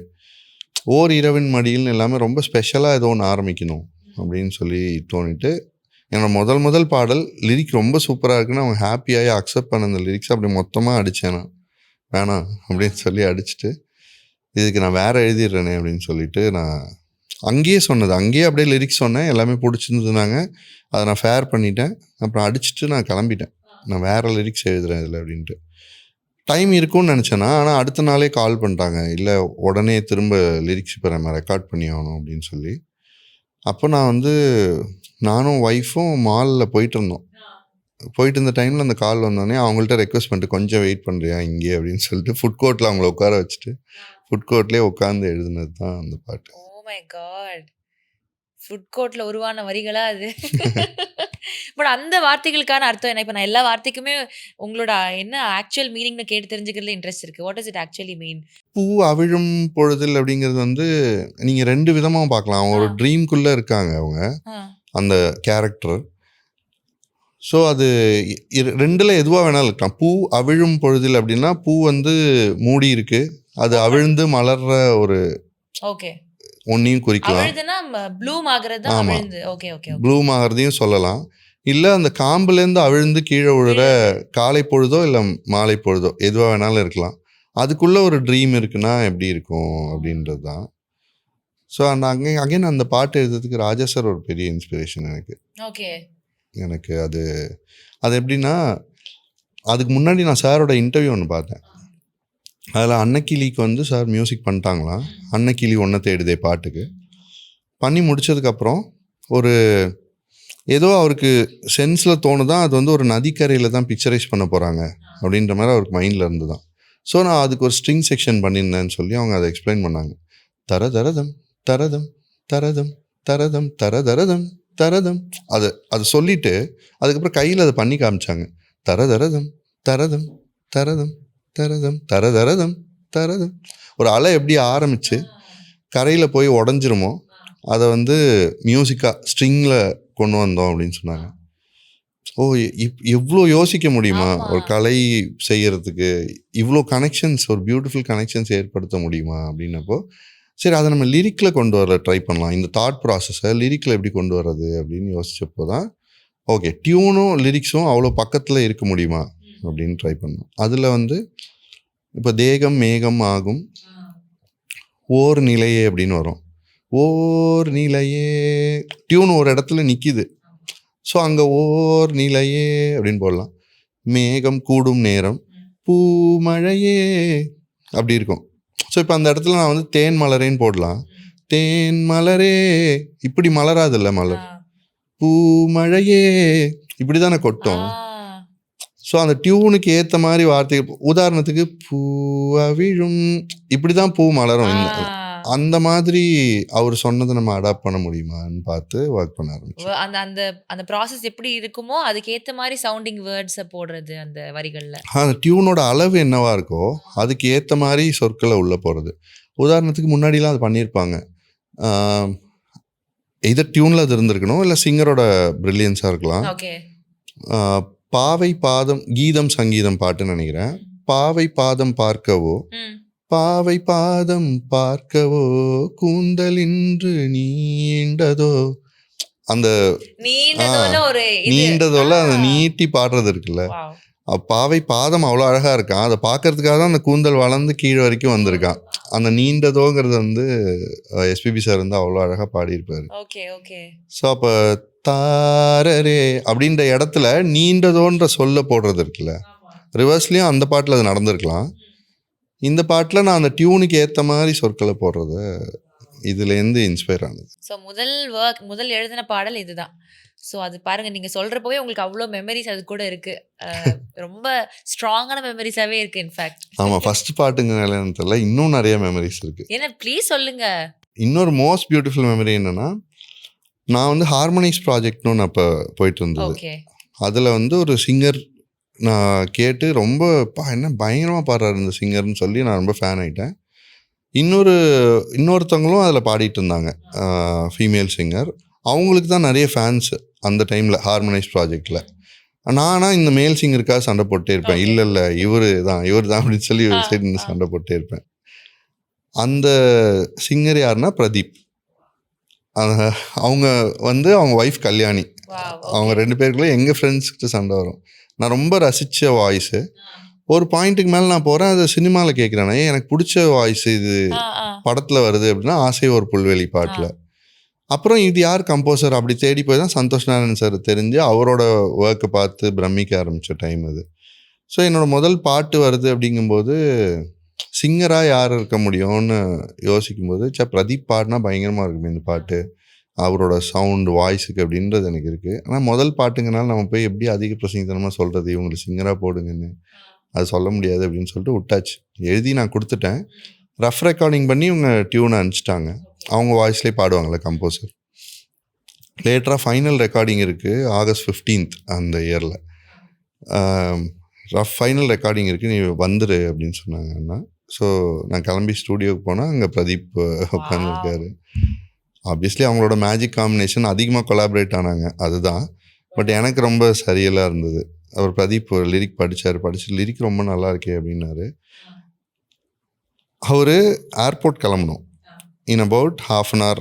ஓர் இரவின் மடியில்னு எல்லாமே ரொம்ப ஸ்பெஷலாக ஏதோ ஒன்று ஆரம்பிக்கணும் அப்படின்னு சொல்லி தோணிட்டு, என்னோட முதல் பாடல் லிரிக் ரொம்ப சூப்பராக இருக்குன்னு அவங்க ஹாப்பியாகி அக்செப்ட் பண்ண அந்த லிரிக்ஸ் அப்படி மொத்தமாக அடித்தேன். நான் வேணாம் அப்படின்னு சொல்லி அடிச்சுட்டு, இதுக்கு நான் வேறு எழுதிடுறேனே அப்படின்னு சொல்லிட்டு நான் அங்கேயே சொன்னது, அங்கேயே அப்படியே லிரிக்ஸ் சொன்னேன். எல்லாமே பிடிச்சிருந்துனாங்க, அதை நான் ஃபேர் பண்ணிட்டேன். அப்புறம் அடிச்சுட்டு நான் கிளம்பிட்டேன், நான் வேறு லிரிக்ஸ் எழுதுறேன் இதில் அப்படின்ட்டு. டைம் இருக்கும்னு நினச்சேன்னா, ஆனால் அடுத்த நாளே கால் பண்ணிட்டாங்க, இல்லை உடனே திரும்ப லிரிக்ஸ் இப்போ நம்ம ரெக்கார்ட் பண்ணி ஆகணும் அப்படின்னு சொல்லி. அப்போ நான் வந்து நானும் ஒய்ஃபும் மாலில் போயிட்டு இருந்த டைமில் அந்த கால் வந்தோடனே அவங்கள்ட்ட ரெக்வஸ்ட் பண்ணிட்டு, கொஞ்சம் வெயிட் பண்ணுறியா இங்கே அப்படின்னு சொல்லிட்டு ஃபுட் கோர்ட்டில் அவங்கள உட்கார வச்சுட்டு ஃபுட் கோர்ட்லேயே உட்காந்து எழுதுனது தான் அந்த பாட்டு. ஓ மை காட், ஃபுட் கோர்ட்டில் உருவான வரிகளா அது? பட் அந்த வார்த்தைகளுக்கான அர்த்தம் என்ன? இப்போ நான் எல்லா வார்த்தைக்குமே உங்களோட என்ன ஆக்சுவல் மீனிங்னு கேட்டு தெரிஞ்சுக்கிறதுல இன்ட்ரெஸ்ட் இருக்குது. வாட் இஸ் இட் ஆக்சுவலி மீன்? பூ அவிழும் பொழுதில் அப்படிங்கிறது வந்து நீங்கள் 2 விதமாக பார்க்கலாம். அவங்க ஒரு ட்ரீம்குள்ளே இருக்காங்க அவங்க, அந்த கேரக்டர். ஸோ அது 2ல் எதுவாக வேணாலும் இருக்கலாம். பூ அவிழும் பொழுதில் அப்படின்னா பூ வந்து மூடி இருக்கு, அது அவிழ்ந்து மலர்ற ஒரு ஓகே ஒன்றையும் குறிக்கலாம். ப்ளூம் ஆகிறது, ப்ளூம் ஆகிறதையும் சொல்லலாம். இல்லை அந்த காம்புலேருந்து அவிழ்ந்து கீழே விழுற காலை பொழுதோ இல்லை மாலை பொழுதோ எதுவாக வேணாலும் இருக்கலாம். அதுக்குள்ளே ஒரு ட்ரீம் இருக்குன்னா எப்படி இருக்கும் அப்படின்றது தான். ஸோ அந்த அகைன் அந்த பாட்டு எழுதுறதுக்கு ராஜா சார் ஒரு பெரிய இன்ஸ்பிரேஷன் எனக்கு. ஓகே, எனக்கு அது எப்படின்னா, அதுக்கு முன்னாடி நான் சாரோட இன்டர்வியூ ஒன்று பார்த்தேன். அதில் அன்னக்கிளிக்கு வந்து சார் மியூசிக் பண்ணிட்டாங்களாம். அன்னக்கிளி ஒன்றை தேடுதே பாட்டுக்கு பண்ணி முடித்ததுக்கப்புறம் ஒரு ஏதோ அவருக்கு சென்ஸில் தோணுதான், அது வந்து ஒரு நதிக்கரையில் தான் பிக்சரைஸ் பண்ண போகிறாங்க அப்படின்ற மாதிரி அவருக்கு மைண்டில் இருந்து தான். ஸோ நான் அதுக்கு ஒரு ஸ்ட்ரிங் செக்ஷன் பண்ணியிருந்தேன்னு சொல்லி அவங்க அதை எக்ஸ்பிளைன் பண்ணாங்க. தரதரதம் தரதம் தரதம் தரதம் தரதரதம் தரதம், அது சொல்லிவிட்டு அதுக்கப்புறம் கையில் அதை பண்ணி காமிச்சாங்க. தரதரதம் தரதம் தரதம் தரதம் தரதரதம் தரதம். ஒரு அலை எப்படி ஆரம்பித்து கரையில் போய் உடஞ்சிருமோ அதை வந்து மியூசிக்காக ஸ்ட்ரிங்கில் கொண்டு வந்தோம் அப்படின்னு சொன்னாங்க. ஓ, எவ்வளோ யோசிக்க முடியுமா ஒரு கலை செய்கிறதுக்கு, இவ்வளோ கனெக்ஷன்ஸ், ஒரு பியூட்டிஃபுல் கனெக்ஷன்ஸ் ஏற்படுத்த முடியுமா அப்படின்னப்போ, சரி அதை நம்ம லிரிக்கில் கொண்டு வர ட்ரை பண்ணலாம், இந்த தாட் ப்ராசஸை லிரிக்கில் எப்படி கொண்டு வர்றது அப்படின்னு யோசிச்சப்போ தான் ஓகே, டியூனும் லிரிக்ஸும் அவ்வளோ பக்கத்தில் இருக்க முடியுமா அப்படின்னு ட்ரை பண்ணோம். அதில் வந்து இப்போ தேகம் மேகம் ஆகும் ஓர் நிலையே அப்படின்னு வரும். ஓர் நிலையே டியூன் ஒரு இடத்துல நிற்கிது, ஸோ அங்கே ஓர் நிலையே அப்படின்னு போடலாம். மேகம் கூடும் நேரம் பூமழையே அப்படி இருக்கும். ஸோ இப்போ அந்த இடத்துல நான் வந்து தேன் மலரேன்னு போடலாம். தேன் மலரே இப்படி மலராதில்ல மலர், பூமழையே இப்படி தானே கொட்டும். ஸோ அந்த டியூனுக்கு ஏற்ற மாதிரி வார்த்தை, உதாரணத்துக்கு பூவிழும் இப்படி தான் பூ மலரும். அந்த மாதிரி அவர் சொன்னதை நம்ம அடாப்ட் பண்ண முடியுமான்னு பார்த்து ஒர்க் பண்ண ஆரம்பிச்சோம். அந்த அந்த அந்த ப்ராசஸ் எப்படி இருக்குமோ அதுக்கேற்ற மாதிரி சவுண்டிங் வேர்ட்ஸை போடுறது அந்த வரிகளில். அந்த டியூனோட அளவு என்னவா இருக்கோ அதுக்கு ஏற்ற மாதிரி சொற்களை உள்ளே போகிறது. உதாரணத்துக்கு முன்னாடிலாம் அது பண்ணியிருப்பாங்க. இதை டியூனில் அது இருந்திருக்கணும், இல்லை சிங்கரோட ப்ரில்லியன்ஸாக இருக்கலாம். ஓகே. பாவை பாதம் கீதம் சங்கீதம் பாட்டுன்னு நினைக்கிறேன். பாவை பாதம் பார்க்கவோ பாவை பாதம் பார்க்கவோ கூந்தலின்று நீண்டதோ, அந்த நீண்டதோல அந்த நீட்டி பாடுறது இருக்குல்ல, பாவை பாதம் அவ்வளோ அழகாக இருக்கான். அதை பார்க்கறதுக்காக தான் அந்த கூந்தல் வளர்ந்து கீழே வரைக்கும் வந்திருக்கான். அந்த நீண்டதோங்கிறது வந்து எஸ்பிபி சார் வந்து அவ்வளோ அழகாக பாடியிருப்பாரு. ஸோ அப்போ தாரரே அப்படின்ற இடத்துல நீண்டதோன்ற சொல்ல போடுறது இருக்குல்ல, ரிவர்ஸ்லேயும் அந்த பாட்டில் அது நடந்திருக்கலாம். இந்த பாட்டில் நான் அந்த டியூனுக்கு ஏற்ற மாதிரி சொற்களை போடுறது இதுலேருந்து இன்ஸ்பயர் ஆனது. ஸோ முதல் எழுதின பாடல் இதுதான். ஸோ அது பாருங்கள், நீங்கள் சொல்கிறப்பவே உங்களுக்கு அவ்வளோ மெமரிஸ் அது கூட இருக்குது. ரொம்ப ஸ்ட்ராங்கான மெமரிஸாகவே இருக்குது இன்ஃபேக்ட். ஆமாம், ஃபஸ்ட் பாட்டுங்க நிலையத்தில் இன்னும் நிறைய மெமரிஸ் இருக்குது. என்ன ப்ளீஸ் சொல்லுங்கள். இன்னொரு மோஸ்ட் பியூட்டிஃபுல் மெமரி என்னென்னா, நான் வந்து ஹார்மோனிஸ் ப்ராஜெக்ட்னு ஒன்று அப்போ போயிட்டு இருந்தது. அதில் வந்து ஒரு சிங்கர் நான் கேட்டு ரொம்ப என்ன பயங்கரமாக பாடுறாரு இந்த சிங்கர்னு சொல்லி நான் ரொம்ப ஃபேன் ஆகிட்டேன். இன்னொருத்தவங்களும் அதில் பாடிட்டு இருந்தாங்க, ஃபீமேல் சிங்கர். அவங்களுக்கு தான் நிறைய ஃபேன்ஸ் அந்த டைமில் ஹார்மோனைஸ் ப்ராஜெக்டில். நானாக இந்த மேல் சிங்கருக்காக சண்டை போட்டே இருப்பேன். இல்லை இவர் தான் அப்படின்னு சொல்லி ஒரு சைடு சண்டை போட்டே இருப்பேன். அந்த சிங்கர் யாருன்னா பிரதீப். அவங்க வந்து அவங்க ஒய்ஃப் கல்யாணி. அவங்க 2 பேருக்குள்ளே எங்கள் ஃப்ரெண்ட்ஸ்கிட்ட சண்டை வரும். நான் ரொம்ப ரசித்த வாய்ஸு. ஒரு பாயிண்ட்டுக்கு மேலே நான் போகிறேன், அது சினிமாவில் கேட்குறேன். எனக்கு பிடிச்ச வாய்ஸ் இது படத்தில் வருது அப்படின்னா ஆசை ஒரு புல்வெளி பாட்டில். அப்புறம் இது யார் கம்போசர் அப்படி தேடி போய் தான் சந்தோஷ் நாராயணன் சார் தெரிஞ்சு அவரோட ஒர்க்கை பார்த்து பிரமிக்க ஆரம்பித்த டைம் அது. ஸோ என்னோடய முதல் பாட்டு வருது அப்படிங்கும்போது சிங்கராக யார் இருக்க முடியும்னு யோசிக்கும்போது பிரதீப் பாடினா பயங்கரமாக இருக்குமே இந்த பாட்டு, அவரோட சவுண்டு வாய்ஸுக்கு அப்படின்றது எனக்கு இருக்குது. ஆனால் முதல் பாட்டுங்கனால நம்ம போய் எப்படி அதிக பிரசங்கத்தனமாக சொல்கிறது, இவங்களை சிங்கராக போடுங்கன்னு அது சொல்ல முடியாது அப்படின்னு சொல்லிட்டு விட்டாச்சு. எழுதி நான் கொடுத்துட்டேன். ரஃப் ரெக்கார்டிங் பண்ணி இவங்க டியூனை அனுப்பிச்சிட்டாங்க. அவங்க வாய்ஸ்லேயே பாடுவாங்கள்ல கம்போசர். லேட்டராக ஃபைனல் ரெக்கார்டிங் இருக்குது August 15th அந்த இயரில். ரஃப் ஃபைனல் ரெக்கார்டிங் இருக்குது, நீ வந்துரு அப்படின்னு சொன்னாங்கன்னா. ஸோ நான் கிளம்பி ஸ்டூடியோவுக்கு போனால் அங்கே பிரதீப் உட்காந்துருக்காரு. ஆப்வியஸ்லி அவங்களோட மேஜிக் காம்பினேஷன் அதிகமாக கொலாபரேட் ஆனாங்க, அதுதான். பட் எனக்கு ரொம்ப சரியலாக இருந்தது. அவர் பிரதீப் ஒரு லிரிக் படித்து லிரிக் ரொம்ப நல்லா இருக்கே அப்படின்னாரு. அவர் ஏர்போர்ட் கிளம்பணும். In about 1/2 hour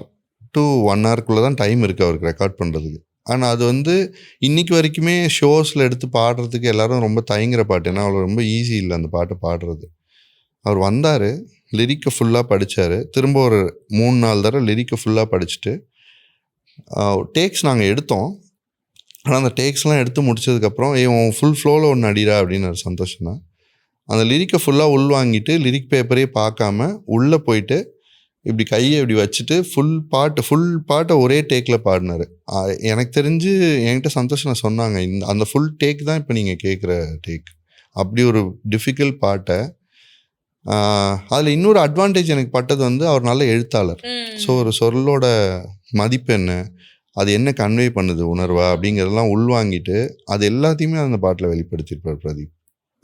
to 1 hour தான் டைம் இருக்குது அவருக்கு ரெக்கார்ட் பண்ணுறதுக்கு. ஆனால் அது வந்து இன்றைக்கி வரைக்குமே ஷோஸில் எடுத்து பாடுறதுக்கு எல்லோரும் ரொம்ப தயங்குற பாட்டு. ஏன்னா அவ்வளோ ரொம்ப ஈஸி இல்லை அந்த பாட்டை பாடுறது. அவர் வந்தார், லிரிக்கை ஃபுல்லாக படித்தார். திரும்ப ஒரு 3-4 தடவை லிரிக்கை ஃபுல்லாக படிச்சுட்டு டேக்ஸ் நாங்கள் எடுத்தோம். ஆனால் அந்த டேக்ஸ்லாம் எடுத்து முடிச்சதுக்கப்புறம் உன் ஃபுல் ஃப்ளோவில் ஒன்று அடிடா அப்படின்னு சந்தோஷம்னா அந்த லிரிக்கை ஃபுல்லாக உள்வாங்கிட்டு லிரிக் பேப்பரே பார்க்காம உள்ளே போயிட்டு இப்படி கையை இப்படி வச்சுட்டு ஃபுல் பாட்டை ஒரே டேக்கில் பாடினார். எனக்கு தெரிஞ்சு என்கிட்ட சந்தோஷம் சொன்னாங்க, அந்த ஃபுல் டேக் தான் இப்போ நீங்கள் கேட்குற டேக். அப்படி ஒரு டிஃபிகல்ட் பாட்டை. அதில் இன்னொரு அட்வான்டேஜ் எனக்கு பட்டது வந்து அவர் நல்ல எழுத்தாளர். ஸோ ஒரு சொல்லோட மதிப்பு என்ன, அது என்ன கன்வே பண்ணுது உணர்வா அப்படிங்கிறதெல்லாம் உள்வாங்கிட்டு அது எல்லாத்தையுமே அந்த பாட்டில் வெளிப்படுத்தியிருப்பார் பிரதீப்.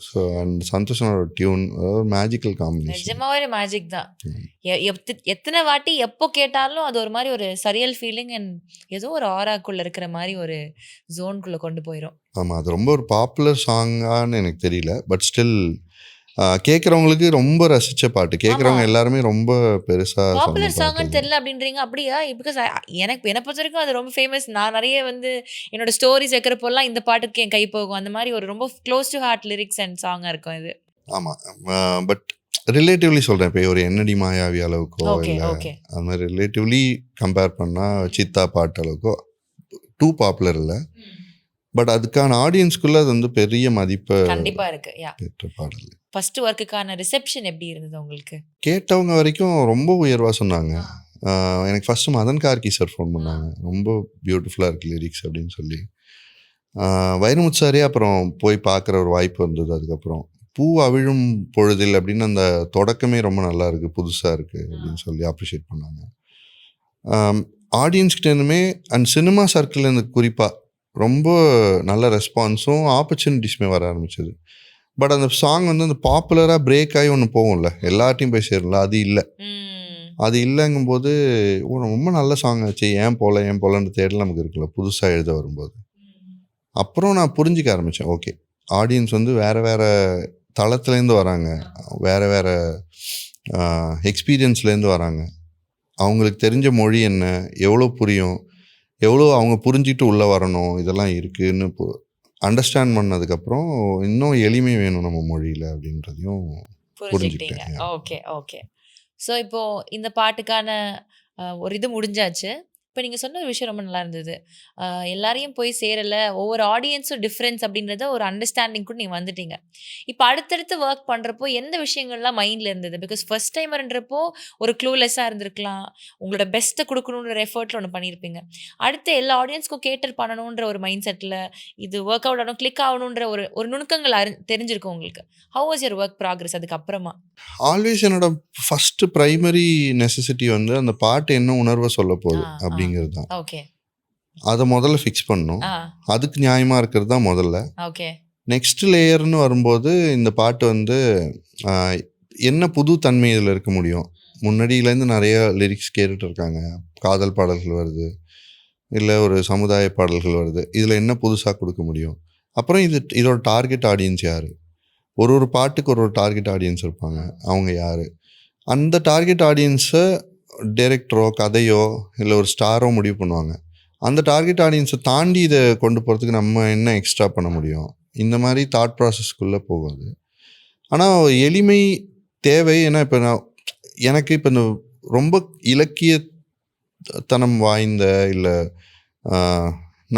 ஸோ அந்த சந்தோஷனோட டியூன் மேஜிக்கல் காம்பினேஷன். நிஜமாவே மேஜிக் தான். எத்தனை வாட்டி எப்போ கேட்டாலும் அது ஒரு மாதிரி ஒரு சரியல் ஃபீலிங் அண்ட் ஏதோ ஒரு ஆராக்குள்ளே இருக்கிற மாதிரி ஒரு ஜோனுக்குள்ளே கொண்டு போயிடும். ஆமாம், அது ரொம்ப ஒரு பாப்புலர் சாங்கான்னு எனக்கு தெரியல. பட் ஸ்டில் கேட்குறவங்களுக்கு ரொம்ப ரசித்த பாட்டு. கேட்குறவங்க எல்லாருமே ரொம்ப பெருசாக பாப்புலர் சாங்னு தெரியல அப்படின்றீங்க. அப்படியா? பிகாஸ் என்னை பொறுத்த வரைக்கும் அது ரொம்ப ஃபேமஸ். நான் நிறைய வந்து என்னோட ஸ்டோரிஸ் வைக்கிறப்போல்லாம் இந்த பாட்டுக்கு என் கை போகும். அந்த மாதிரி ஒரு ரொம்ப close to heart lyrics and சாங்காக இருக்கும் இது. ஆமாம், பட் ரிலேட்டிவ்லி சொல்கிறேன். இப்போ ஒரு என்னடி மாயாவி அளவுக்கோ இல்லை, அது மாதிரி ரிலேட்டிவ்லி கம்பேர் பண்ணால் சித்தா பாட்டு அளவுக்கோ டூ பாப்புலர் இல்லை, பட் அதுக்கான ஆடியன்ஸ்குள்ளே அது வந்து பெரிய மதிப்பை கண்டிப்பா இருக்கு. யா, பெற்ற பாடல். ஃபர்ஸ்ட் ஒர்க்குக்கான ரிசெப்ஷன் எப்படி இருந்தது உங்களுக்கு? கேட்டவங்க வரைக்கும் ரொம்ப உயர்வாக சொன்னாங்க. எனக்கு first Madhan Karky sir phone பண்ணாங்க, ரொம்ப பியூட்டிஃபுல்லாக இருக்குது லிரிக்ஸ் அப்படின்னு சொல்லி. வைரமுத்து சாரே அப்புறம் போய் பார்க்குற ஒரு வாய்ப்பு வந்தது. அதுக்கப்புறம் பூ அவிழும் பொழுதில் அப்படின்னு அந்த தொடக்கமே ரொம்ப நல்லா இருக்குது, புதுசாக இருக்குது அப்படின்னு சொல்லி அப்ரிஷியேட் பண்ணாங்க. ஆடியன்ஸ்கிட்டேருந்துமே அண்ட் சினிமா சர்க்கிள்லேருந்து குறிப்பாக ரொம்ப நல்ல ரெஸ்பான்ஸும் ஆப்பர்ச்சுனிட்டிஸுமே வர ஆரம்பிச்சது. பட் அந்த சாங் வந்து அந்த பாப்புலராக பிரேக் ஆகி ஒன்று போகும்ல, எல்லார்ட்டையும் போய் சேரல, அது இல்லை. அது இல்லைங்கும்போது ரொம்ப நல்ல சாங் ஆச்சு, ஏன் போகலன்னு தேடல நமக்கு இருக்குல்ல புதுசாக எழுத வரும்போது. அப்புறம் நான் புரிஞ்சிக்க ஆரம்பித்தேன், ஓகே ஆடியன்ஸ் வந்து வேறு வேறு தளத்துலேருந்து வராங்க, வேறு வேறு எக்ஸ்பீரியன்ஸ்லேருந்து வராங்க. அவங்களுக்கு தெரிஞ்ச மொழி என்ன, எவ்வளோ புரியும், எவ்வளோ அவங்க புரிஞ்சிட்டு உள்ளே வரணும், இதெல்லாம் இருக்குதுன்னு அண்டர்ஸ்டாண்ட் பண்ணதுக்கப்புறம் இன்னும் எளிமை வேணும் நம்ம மொழியில் அப்படின்றதையும் புரிஞ்சுக்கிட்டேன். Okay okay. ஸோ இப்போது இந்த பாட்டுக்கான ஒரு இது முடிஞ்சாச்சு. இப்போ நீங்கள் சொன்ன ஒரு விஷயம் ரொம்ப நல்லா இருந்தது. எல்லாரையும் போய் சேரலை, ஒவ்வொரு ஆடியன்ஸும் டிஃப்ரென்ஸ் அப்படின்றத ஒரு அண்டர்ஸ்டாண்டிங் கூட நீங்கள் வந்துட்டீங்க. இப்போ அடுத்தடுத்து ஒர்க் பண்ணுறப்போ எந்த விஷயங்கள்லாம் மைண்டில் இருந்தது? பிகாஸ் ஃபர்ஸ்ட் டைமர்ன்றப்போ ஒரு க்ளூலெஸ்ஸாக இருந்திருக்கலாம், உங்களோட பெஸ்ட்டை கொடுக்கணுன்ற எஃபர்ட்டில் ஒன்று பண்ணியிருப்பீங்க. அடுத்து எல்லா ஆடியன்ஸ்க்கும் கேட்டர் பண்ணணுன்ற ஒரு மைண்ட் செட்டில் இது ஒர்க் அவுட் ஆகணும், கிளிக் ஆகணுன்ற ஒரு நுணுக்கங்கள் தெரிஞ்சிருக்கும் உங்களுக்கு. How was your work progress அதுக்கப்புறமா? ஆல்வேஸ் என்னோட ஃபஸ்ட்டு ப்ரைமரி நெசசிட்டி வந்து அந்த பாட்டு என்ன உணர்வை சொல்ல போகுது அப்படிங்கிறது தான். ஓகே, அதை முதல்ல ஃபிக்ஸ் பண்ணணும், அதுக்கு நியாயமாக இருக்கிறது தான் முதல்ல. ஓகே, நெக்ஸ்ட் லேயர்னு வரும்போது இந்த பாட்டு வந்து என்ன புது தன்மை இதில் இருக்க முடியும். முன்னாடியிலேருந்து நிறைய லிரிக்ஸ் கேட்டுட்டு இருக்காங்க, காதல் பாடல்கள் வருது, இல்லை ஒரு சமுதாய பாடல்கள் வருது, இதில் என்ன புதுசாக கொடுக்க முடியும். அப்புறம் இதோட டார்கெட் ஆடியன்ஸ் யார், ஒரு பாட்டுக்கு ஒரு டார்கெட் ஆடியன்ஸ் இருப்பாங்க, அவங்க யார், அந்த டார்கெட் ஆடியன்ஸை டைரக்டரோ கதையோ இல்லை ஒரு ஸ்டாரோ முடிவு பண்ணுவாங்க. அந்த டார்கெட் ஆடியன்ஸை தாண்டி இதை கொண்டு போகிறதுக்கு நம்ம என்ன எக்ஸ்ட்ரா பண்ண முடியும், இந்த மாதிரி தாட் ப்ராசஸ்க்குள்ளே போகாது. ஆனால் எளிமை தேவை. ஏன்னா இப்போ எனக்கு இப்போ இந்த ரொம்ப இலக்கியத்தனம் வாய்ந்த இல்லை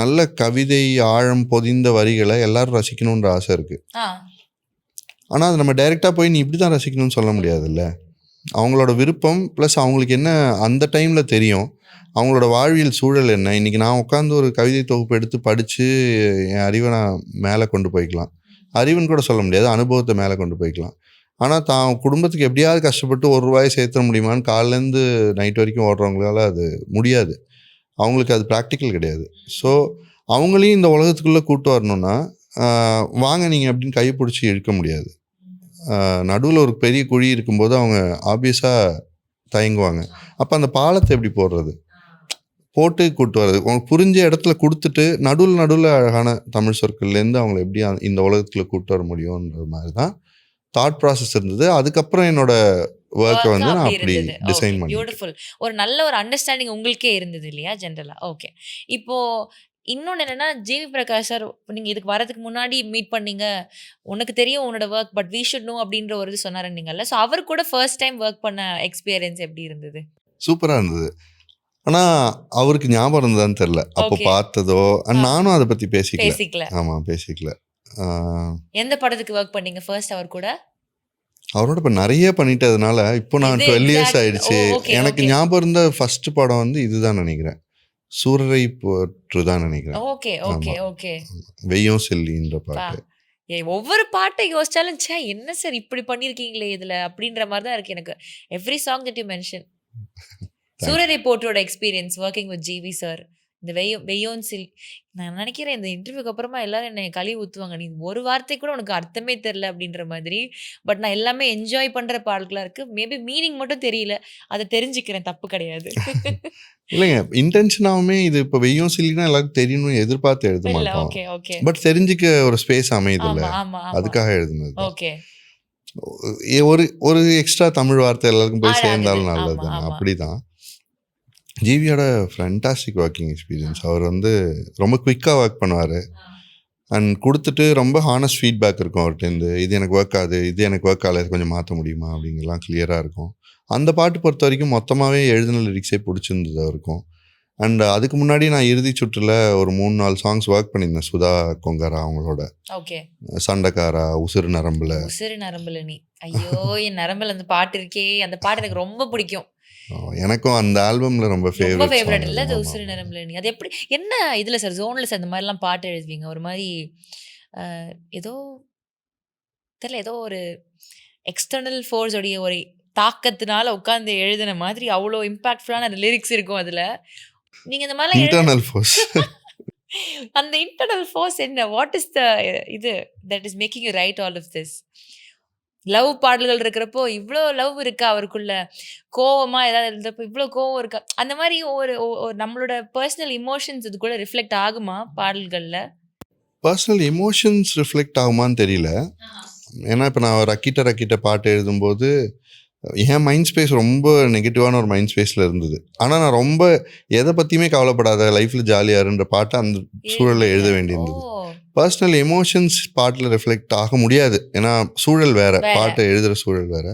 நல்ல கவிதை ஆழம் பொதிந்த வரிகளை எல்லாரும் ரசிக்கணுன்ற ஆசை இருக்குது. ஆனால் அது நம்ம டைரெக்டாக போய் நீ இப்படி தான் ரசிக்கணும்னு சொல்ல முடியாதுல்ல. அவங்களோட விருப்பம் ப்ளஸ் அவங்களுக்கு என்ன அந்த டைமில் தெரியும், அவங்களோட வாழ்வியல் சூழல் என்ன. இன்றைக்கி நான் உட்காந்து ஒரு கவிதை தொகுப்பு எடுத்து படித்து என் அறிவை நான் மேலே கொண்டு போய்க்கலாம், அறிவுன்னு கூட சொல்ல முடியாது, அனுபவத்தை மேலே கொண்டு போய்க்கலாம். ஆனால் தான் குடும்பத்துக்கு எப்படியாவது கஷ்டப்பட்டு ₹1 சேர்த்த முடியுமான்னு காலையிலேருந்து நைட் வரைக்கும் ஓடுறவங்களால அது முடியாது, அவங்களுக்கு அது ப்ராக்டிக்கல் கிடையாது. ஸோ அவங்களையும் இந்த உலகத்துக்குள்ளே கூட்டு வரணுன்னா வாங்க நீங்கள் அப்படின்னு கை பிடிச்சி இழுக்க முடியாது. நடுவில் ஒரு பெரிய குழி இருக்கும்போது அவங்க ஆப்வியஸாக தயங்குவாங்க. அப்போ அந்த பாலத்தை எப்படி போடுறது, போட்டு கூட்டு வர்றது, உங்களுக்கு புரிஞ்ச இடத்துல கொடுத்துட்டு நடுவில் அழகான தமிழ் சொற்கள்லேருந்து அவங்களை எப்படி இந்த உலகத்தில் கூட்டு வர முடியும்ன்ற மாதிரி தான் தாட் ப்ராசஸ் இருந்தது. அதுக்கப்புறம் என்னோட ஒர்க்கை வந்து நான் அப்படி டிசைன் பண்ணி. பியூட்டிஃபுல். ஒரு நல்ல ஒரு அண்டர்ஸ்டாண்டிங் உங்களுக்கே இருந்தது இல்லையா ஜென்ரலாக? ஓகே. இப்போது இன்னொன்று என்னென்னா, ஜிவி பிரகாஷ் சார் நீங்கள் இதுக்கு வரதுக்கு முன்னாடி மீட் பண்ணீங்க, உனக்கு தெரியும் உன்னோட work, but we should know அப்படின்ற ஒரு இது சொன்னாருன்னீங்கல்ல. ஸோ அவர் கூட ஃபர்ஸ்ட் டைம் ஒர்க் பண்ண எக்ஸ்பீரியன்ஸ் எப்படி இருந்தது? சூப்பராக இருந்தது. ஆனால் அவருக்கு ஞாபகம் இருந்ததான்னு தெரில, அப்போ பார்த்ததோ. நானும் அதை பற்றி பேசிக்கல. ஆமாம், பேசிக்கல. எந்த படத்துக்கு ஒர்க் பண்ணீங்க ஃபர்ஸ்ட் அவர் கூட? அவரோட இப்போ நிறைய பண்ணிட்டதுனால இப்போ நான் 12 years ஆயிடுச்சு. எனக்கு ஞாபகம் இருந்த ஃபர்ஸ்ட் படம் வந்து இதுதான் நினைக்கிறேன், சூரரை போற்று தான் நினைக்கிறேன். Okay okay okay. வெய்யோம் செல்லின்ற பாட்டு. ஒவ்வொரு பாட்டை யோசிச்சாலும் என்ன சார் இப்படி பண்ணியிருக்கீங்களே இதில் அப்படின்ற மாதிரி தான் இருக்குது எனக்கு. Every song that you mention. Soorarai போற்றோட experience working with GV sir, இந்த வெய்யோன் சில், நான் நினைக்கிறேன் இந்த இன்டர்வியூக்கு அப்புறமா எல்லாரும் என்னை கழுவி ஊற்றுவாங்க, நீ ஒரு வார்த்தை கூட உனக்கு அர்த்தமே தெரில அப்படின்ற மாதிரி. பட் நான் எல்லாமே என்ஜாய் பண்ணுற பாடல்களாக இருக்குது. மேபி மீனிங் மட்டும் தெரியல, அதை தெரிஞ்சுக்கிறேன், தப்பு கிடையாது. இல்லைங்க, இன்டென்ஷனாகவுமே இது இப்போ வெய்யோம் சில்லினா எல்லாருக்கும் தெரியணும்னு எதிர்பார்த்து எழுத மாட்டோம். Okay okay. பட் தெரிஞ்சுக்க ஒரு ஸ்பேஸ் அமையுது இல்லை, அதுக்காக எழுதுனது. ஓகே. ஒரு எக்ஸ்ட்ரா தமிழ் வார்த்தை எல்லாருக்கும் போய் சேர்ந்தாலும் நல்லது தானே, அப்படி தான். ஜிவியோட ஃபேண்டாஸ்டிக் ஒர்க்கிங் எக்ஸ்பீரியன்ஸ். அவர் வந்து ரொம்ப குயிக்காக ஒர்க் பண்ணுவார் அண்ட் கொடுத்துட்டு ரொம்ப ஹானஸ்ட் ஃபீட்பேக் இருக்கும் அவர்கிட்டருந்து. இது எனக்கு ஒர்க் ஆகுது, இது எனக்கு ஒர்க் ஆகலை, கொஞ்சம் மாற்ற முடியுமா அப்படிங்கலாம் கிளியராக இருக்கும். அந்த பாட்டு பொறுத்த வரைக்கும் மொத்தமாகவே எழுதின லிரிக்ஸே பிடிச்சிருந்தது அவருக்கும். அண்ட் அதுக்கு முன்னாடி நான் இறுதி சுற்றுல ஒரு 3-4 சாங்ஸ் ஒர்க் பண்ணியிருந்தேன் சுதா கொங்கரா அவங்களோட. ஓகே. சண்டைக்காரா, உசுறு நரம்புல. உசிறு நரம்புல நீ. ஐயோ! என் நரம்புல அந்த பாட்டு இருக்கே! அந்த பாட்டு எனக்கு ரொம்ப பிடிக்கும். எனக்கும் அந்த ஆல்பம்ல ரொம்ப ரொம்ப ஃபேவரட் ஃபேவரட் இல்ல அது சாங். உசிறு நரம்புல நீ. அது எப்படி என்ன இதுல சார் ஜோன்ல சார் இந்த மாதிரிலாம் பாட்டு எழுதுவீங்க? ஒரு மாரி அ ஏதோ தெரியல ஏதோ ஒரு எக்ஸ்டர்னல் ஃபோர்ஸ் உடைய ஒரு தாக்கத்தினால உட்கார்ந்து எழுதின மாதிரி அவ்வளோ இம்பாக்ட்ஃபுல்லான அந்த லிரிக்ஸ் இருக்கும் அதுல. நீங்க இந்த மாதிரிலாம் இன்டர்னல் ஃபோர்ஸ். அந்த இன்டர்னல் ஃபோர்ஸ் என்ன? வாட் இஸ் த இது that is making you write all of this? Love பாடல்கள் இருக்கிறப்போ இவ்ளோ லவ் இருக்கா அவருக்குள்ள? கோவமா ஏதாவது இருந்தப்போ இவ்ளோ கோவம் இருக்கா? அந்த மாரி ஒரு நம்மளோட பர்சனல் எமோஷன்ஸ் இதுக்குள்ள ரிஃப்ளெக்ட் ஆகுமா பாடல்கள்ல? பர்சனல் எமோஷன்ஸ் ரிஃப்ளெக்ட் ஆகுமான்னு தெரியல. ஏன்னா இப்போ நான் ரக்கிட்ட ரக்கிட்ட பாட்டு எழுதும்போது என் மைண்ட் ஸ்பேஸ் ரொம்ப நெகட்டிவான ஒரு மைண்ட் ஸ்பேஸில் இருந்தது. ஆனால் நான் ரொம்ப எதை பற்றியுமே கவலைப்படாத லைஃப்பில் ஜாலியாக இருன்ற பாட்டை அந்த சூழலில் எழுத வேண்டியிருந்தது. ஓ! பர்சனல் எமோஷன்ஸ் பாட்டில் ரிஃப்ளெக்ட் ஆக முடியாது. ஏன்னா சூழல் வேற, வேற. பாட்டை எழுதுகிற சூழல் வேற.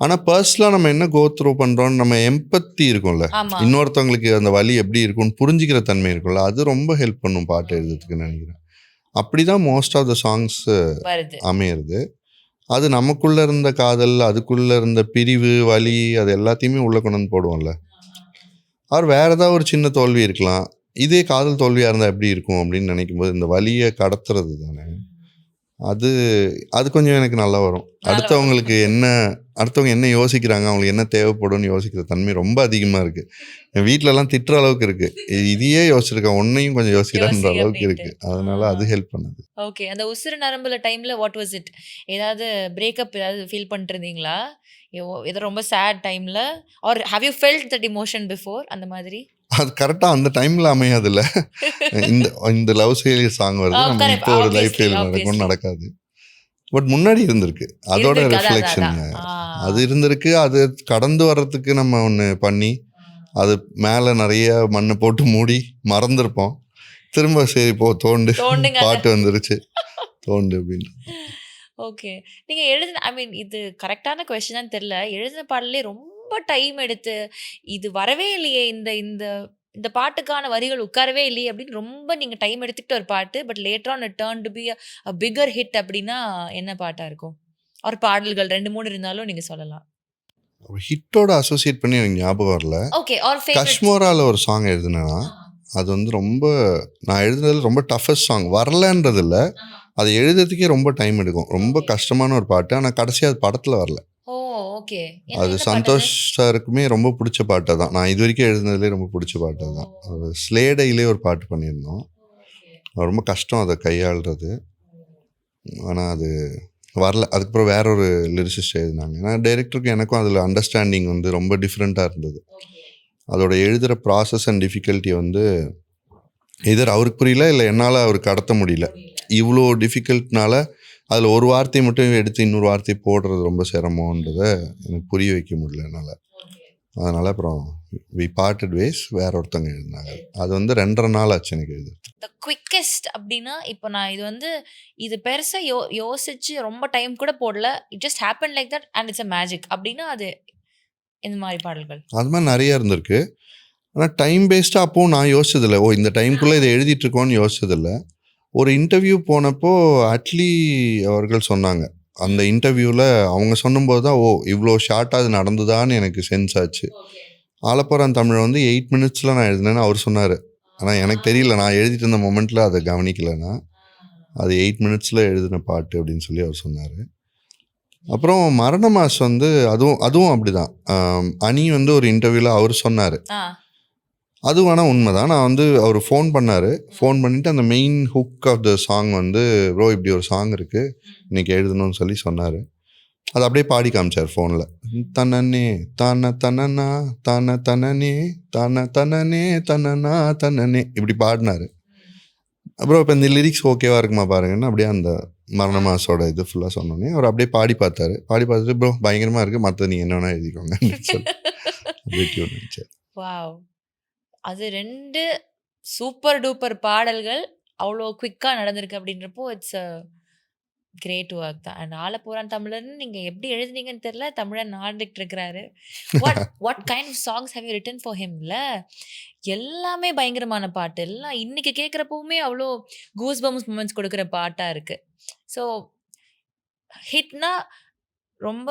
ஆனால் பர்சனலாக நம்ம என்ன கோ த்ரூ பண்ணுறோம், நம்ம எம்பத்தி இருக்கும்ல, ஆமா. இன்னொருத்தவங்களுக்கு அந்த வலி எப்படி இருக்கும்னு புரிஞ்சுக்கிற தன்மை இருக்கும்ல, அது ரொம்ப ஹெல்ப் பண்ணும் பாட்டு எழுதுறதுக்குன்னு நினைக்கிறேன். அப்படி தான் மோஸ்ட் ஆஃப் த சாங்ஸ் வருது. அமையிறது. அது நமக்குள்ள இருந்த காதல், அதுக்குள்ள இருந்த பிரிவு, வலி, அது எல்லாத்தையுமே உள்ள கொண்டு வந்து போடுவோம்ல. அவர் வேற ஏதாவது ஒரு சின்ன தோல்வி இருக்கலாம். இதே காதல் தோல்வியா இருந்தா எப்படி இருக்கும் அப்படின்னு நினைக்கும்போது இந்த வலியை கடத்துறது தானே. அது அது கொஞ்சம் எனக்கு நல்லா வரும். அடுத்தவங்களுக்கு அடுத்தவங்க என்ன யோசிக்கிறாங்க, அவங்களுக்கு என்ன தேவைப்படும்னு யோசிக்கிற தன்மை ரொம்ப அதிகமா இருக்கு. என் வீட்டிலலாம் திட்டுற அளவுக்கு இருக்கு. இதையே யோசிச்சிருக்கேன், உன்னையும் கொஞ்சம் யோசிக்கிறான்ற யோசி அளவுக்கு அப்படின்ட்டு. இருக்கு. அதனால அது ஹெல்ப் பண்ணுது. ஓகே. அந்த உசிறு நரம்புல டைம்ல வாட் வாஸ் இட்? ஏதாவது பிரேக்கப் ஏதாவது ஃபீல் பண்ணிட்டு இருந்தீங்களா? ஏதோ ரொம்ப சேட் டைம்ல or have you felt that emotion before அந்த மாதிரி? அது கரெக்டாக அந்த டைமில் அமையாதுல்ல. இந்த இந்த லவ் ஃபெயிலியர் சாங் வருது, நம்ம கரெக்ட். இப்போ ஒரு லைஃப் ஆப்வியஸ்லி, ஃபெயிலியர் நடக்கும்னு நடக்காது. பட் முன்னாடி இருந்திருக்கு, அதோட இருந்திருக்கு. அதான், ரிஃப்ளெக்ஷன் அதான், அதான். அது இருந்திருக்கு. அது கடந்து வர்றதுக்கு நம்ம ஒன்று பண்ணி அது மேலே நிறைய மண்ணை போட்டு மூடி மறந்துருப்போம். திரும்ப சரி போ தோண்டு, தோண்டுங்க அத. பாட்டு வந்துருச்சு தோண்டு அப்படின்னு. ஓகே. நீங்க எழுதின ஐ மீன் இது கரெக்டான கொஸ்டினான்னு தெரியல. எழுதின பாடலே ரொம்ப டைம் எடுத்து, இது வரவே இல்லையே இந்த இந்த இந்த பாட்டுக்கான வரிகள் உட்காரவே இல்லையே அப்படின்னு ரொம்ப நீங்க டைம் எடுத்துக்கிட்ட ஒரு பாட்டு. But later on it turn to be a bigger hit அப்படின்னா என்ன பாட்டா இருக்கும்? ஒரு பாடல்கள் 2, 3 இருந்தாலும் நீங்க சொல்லலாம். ஹிட்டோட அசோசியேட் பண்ணி எனக்கு ஞாபகம் வரல. ஓகே. R favourite. கஷ்மோரால ஒரு சாங் எழுதுனேன்னா அது வந்து ரொம்ப, நான் எழுதுனதுல ரொம்ப டஃபஸ்ட் சாங். வரலன்றது இல்லை, அது எழுதுறதுக்கே ரொம்ப டைம் எடுக்கும். ரொம்ப கஷ்டமான ஒரு பாட்டு. ஆனால் கடைசியாக அது படத்தில் வரல. ஓ! ஓகே. அது சந்தோஷ் சாருக்குமே ரொம்ப பிடிச்ச பாட்டு தான். நான் இது வரைக்கும் எழுதுனதுலேயே ரொம்ப பிடிச்ச பாட்டு தான். ஒரு ஸ்லேடையிலே ஒரு பாட்டு பண்ணியிருந்தோம். அது ரொம்ப கஷ்டம் அதை கையாளுறது. ஆனால் அது வரல. அதுக்கப்புறம் வேற ஒரு லிரிசிஸ்ட் எழுதினாங்க. ஏன்னா டைரக்டருக்கு எனக்கும் அதில் அண்டர்ஸ்டாண்டிங் வந்து ரொம்ப டிஃப்ரெண்ட்டாக இருந்தது. அதோட எழுதுகிற ப்ராசஸ் அண்ட் டிஃபிகல்ட்டி வந்து எதர் அவருக்கு புரியல, இல்லை என்னால் அவருக்கு கடத்த முடியல. இவ்வளோ டிஃபிகல்ட்னால அதில் ஒரு வார்த்தையை மட்டும் எடுத்து இன்னொரு வார்த்தையை போடுறது ரொம்ப சிரமன்றதை எனக்கு புரிய வைக்க முடியல என்னால். அதனால் அப்புறம் வி பார்ட்டட் வேஸ், வேற ஒருத்தவங்க எழுதினாங்க. அது வந்து 2.5 நாள் ஆச்சு எனக்கு எழுது. த குவிக்கெஸ்ட் அப்படின்னா இப்போ நான் இது பெருசா யோசிச்சு ரொம்ப டைம் கூட போடல. It just happen like that and it's a magic அப்படின்னா அது இந்த மாதிரி பாடல்கள். அது மாதிரி நிறைய இருந்திருக்கு. ஆனால் டைம் பேஸ்டாக அப்போவும் நான் யோசிச்சதில்லை, ஓ இந்த டைம்குள்ளே இதை எழுதிட்டு இருக்கோன்னு யோசிச்சதில்லை. ஒரு இன்டர்வியூ போனப்போ அட்லி அவர்கள் சொன்னாங்க. அந்த இன்டர்வியூவில் அவங்க சொன்னும்போது தான், ஓ இவ்வளோ ஷார்ட்டாக அது நடந்துதான்னு எனக்கு சென்ஸ் ஆச்சு. ஆலப்புறம் தமிழ் வந்து 8 மினிட்ஸில் நான் எழுதினேன்னு அவர் சொன்னார். ஆனால் எனக்கு தெரியல, நான் எழுதிட்டு இருந்த மொமெண்ட்டில் அதை கவனிக்கலைன்னா அது 8 மினிட்ஸில் எழுதின பாட்டு அப்படின்னு சொல்லி அவர் சொன்னார். அப்புறம் மரண மாஸ் வந்து அதுவும் அப்படி தான். அனி வந்து ஒரு இன்டர்வியூவில் அவர் சொன்னார். அது வேணால் உண்மைதான். நான் வந்து அவர் ஃபோன் பண்ணார். ஃபோன் பண்ணிவிட்டு அந்த main hook of the song வந்து, ப்ரோ இப்படி ஒரு சாங் இருக்குது இன்றைக்கி எழுதணும்னு சொல்லி சொன்னார். அது அப்படியே பாடி காமிச்சார் ஃபோனில். தன்னே தான தனனா தான தனனே தான தனனே தனனா தனனே இப்படி பாடினார். அப்புறம் இப்போ இந்த லிரிக்ஸ் ஓகேவா இருக்குமா பாருங்கன்னு அப்படியே அந்த மரண மாசோட இது ஃபுல்லாக சொன்னோன்னே அவர் அப்படியே பாடி பார்த்தாரு. பாடி பார்த்துட்டு ப்ரோ பயங்கரமாக இருக்குது, மற்ற நீங்கள் என்ன வேணால் எழுதிக்கோங்க சொல்லி அப்படியே டியூன் அடிச்சார். வாவ்! அது 2 சூப்பர் டூப்பர் பாடல்கள் அவ்வளோ குயிக்காக நடந்திருக்கு அப்படின்றப்போ இட்ஸ் கிரேட் ஒர்க் தான். அண்ட் ஆலப்போறான் தமிழர்னு நீங்க எப்படி எழுதுனீங்கன்னு தெரியல. தமிழன் ஆடிட்டு இருக்கிறாரு. What kind of songs have you written for ஹிம்ல? எல்லாமே பயங்கரமான பாட்டு. எல்லாம் இன்னைக்கு கேட்குறப்பவுமே அவ்வளோ கூஸ் பம்ஸ் மூமெண்ட்ஸ் கொடுக்குற பாட்டா இருக்கு. ஸோ ஹிட்னா ரொம்ப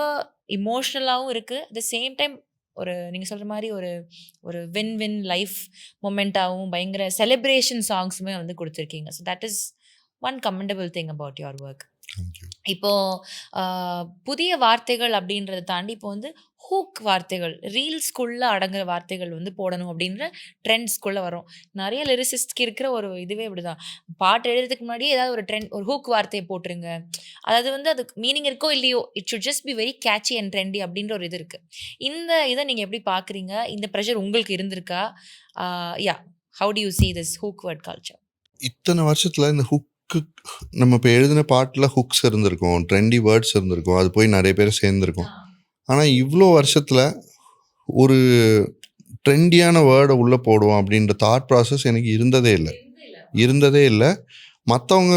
இமோஷ்னலாகவும் இருக்கு. அட் த சேம் டைம் ஒரு நீங்க சொல்ற மாரி ஒரு ஒரு வின் வின் லைஃப் மொமெண்ட்டாவும் பயங்கர செலிப்ரேஷன் சாங்ஸுமே வந்து குடுத்துருக்கீங்க. So that is one commendable thing about your work. Thank you. இப்போ புதிய வார்த்தைகள் அப்படின்றத தாண்டி இப்போ வந்து ஹூக் வார்த்தைகள், ரீல்ஸ்குள்ள அடங்குற வார்த்தைகள் வந்து போடணும் அப்படின்ற ட்ரெண்ட்ஸ்குள்ள வரும். நிறைய லிரிசிஸ்ட்க்கு இருக்கிற ஒரு இதுவே இப்படிதான். பாட்டு எழுதுறதுக்கு முன்னாடியே ஏதாவது ஒரு ட்ரெண்ட், ஒரு ஹூக் வார்த்தையை போட்டுருங்க. அதாவது வந்து அதுக்கு மீனிங் இருக்கோ இல்லையோ, it should just be very catchy and trendy அப்படின்ற ஒரு இது இருக்கு. இந்த இதை நீங்க எப்படி பாக்குறீங்க? இந்த ப்ரெஷர் உங்களுக்கு இருந்திருக்கா? Yeah, how do you see this hook word culture? இத்தனை வருஷத்தில் இந்த ஹுக்கு நம்ம இப்போ எழுதின பாட்டில் ஹுக்ஸ் இருந்திருக்கும், ட்ரெண்டி வேர்ட்ஸ் இருந்திருக்கும், அது போய் நிறைய பேர் சேர்ந்துருக்கும். ஆனால் இவ்வளோ வருஷத்தில் ஒரு ட்ரெண்டியான வேர்டை உள்ளே போடுவோம் அப்படின்ற தாட் ப்ராசஸ் எனக்கு இருந்ததே இல்லை. மற்றவங்க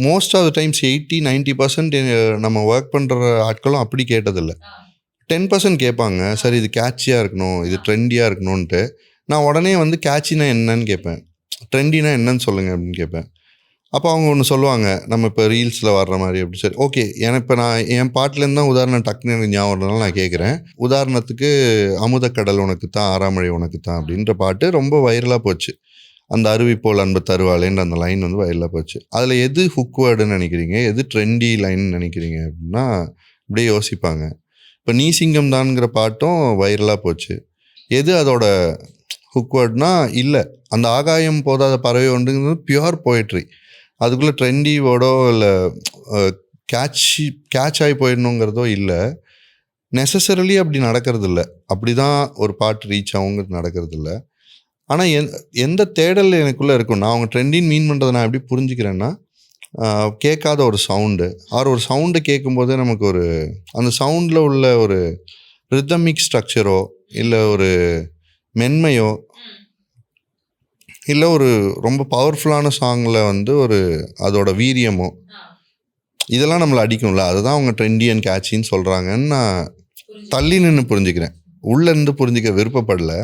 மோஸ்ட் ஆஃப் த டைம்ஸ் 80-90% நம்ம ஒர்க் பண்ணுற ஆட்களும் அப்படி கேட்டதில்லை. 10% கேட்பாங்க, சரி இது கேட்சியாக இருக்கணும், இது ட்ரெண்டியாக இருக்கணும்ன்ட்டு. நான் உடனே வந்து கேட்சினா என்னன்னு கேட்பேன், ட்ரெண்டினா என்னன்னு சொல்லுங்கள் அப்படின்னு கேட்பேன். அப்போ அவங்க ஒன்று சொல்லுவாங்க, நம்ம இப்போ ரீல்ஸில் வர்ற மாதிரி அப்படி. சரி, ஓகே, எனக்கு இப்போ நான் என் பாட்டிலேருந்து தான் உதாரணம் டக்குன்னு எனக்கு ஞாபகம் வரதுனால நான் கேட்குறேன். உதாரணத்துக்கு அமுதக்கடல் உனக்கு தான், ஆறாமழை உனக்கு தான் அப்படின்ற பாட்டு ரொம்ப வைரலாக போச்சு. அந்த அருவி போல் அன்பு தருவாளேன்ற அந்த லைன் வந்து வைரலாக போச்சு. அதில் எது ஹுக் வேர்டுன்னு நினைக்கிறீங்க, எது ட்ரெண்டி லைன்னு நினைக்கிறீங்க அப்படின்னா இப்படியே யோசிப்பாங்க. இப்போ நீ சிங்கம் தான்ங்கிற பாட்டும் வைரலாக போச்சு. எது அதோட ஹுக் வேர்ட்னா இல்லை, அந்த ஆகாயம் போதாத பறவை ஒன்றுங்கிறது பியூர் போய்ட்ரி. அதுக்குள்ளே ட்ரெண்டி வேர்டோ இல்லை கேட்ச் ஆகி போயிடணுங்கிறதோ இல்லை. நெசசரிலி அப்படி நடக்கிறது இல்லை. அப்படி தான் ஒரு பாட்டு ரீச் ஆகுங்கிறது நடக்கிறது இல்லை. ஆனால் எந்த தேடல் எனக்குள்ளே இருக்கும், நான் அவங்க ட்ரெண்டின்னு மீன் பண்ணுறதை நான் எப்படி புரிஞ்சுக்கிறேன்னா, கேட்காத ஒரு சவுண்டு ஒரு சவுண்டை கேட்கும்போது நமக்கு ஒரு அந்த சவுண்டில் உள்ள ஒரு ரிதமிக் ஸ்ட்ரக்சரோ இல்லை ஒரு மென்மையோ இல்லை ஒரு ரொம்ப பவர்ஃபுல்லான சாங்கில் வந்து ஒரு அதோட வீரியமோ இதெல்லாம் நம்மளை அடிக்கும்ல. அதுதான் அவங்க ட்ரெண்டி அண்ட் கேட்சின்னு சொல்கிறாங்கன்னு நான் தள்ளி நின்று புரிஞ்சுக்கிறேன், உள்ளேருந்து புரிஞ்சிக்க விருப்பப்படலை.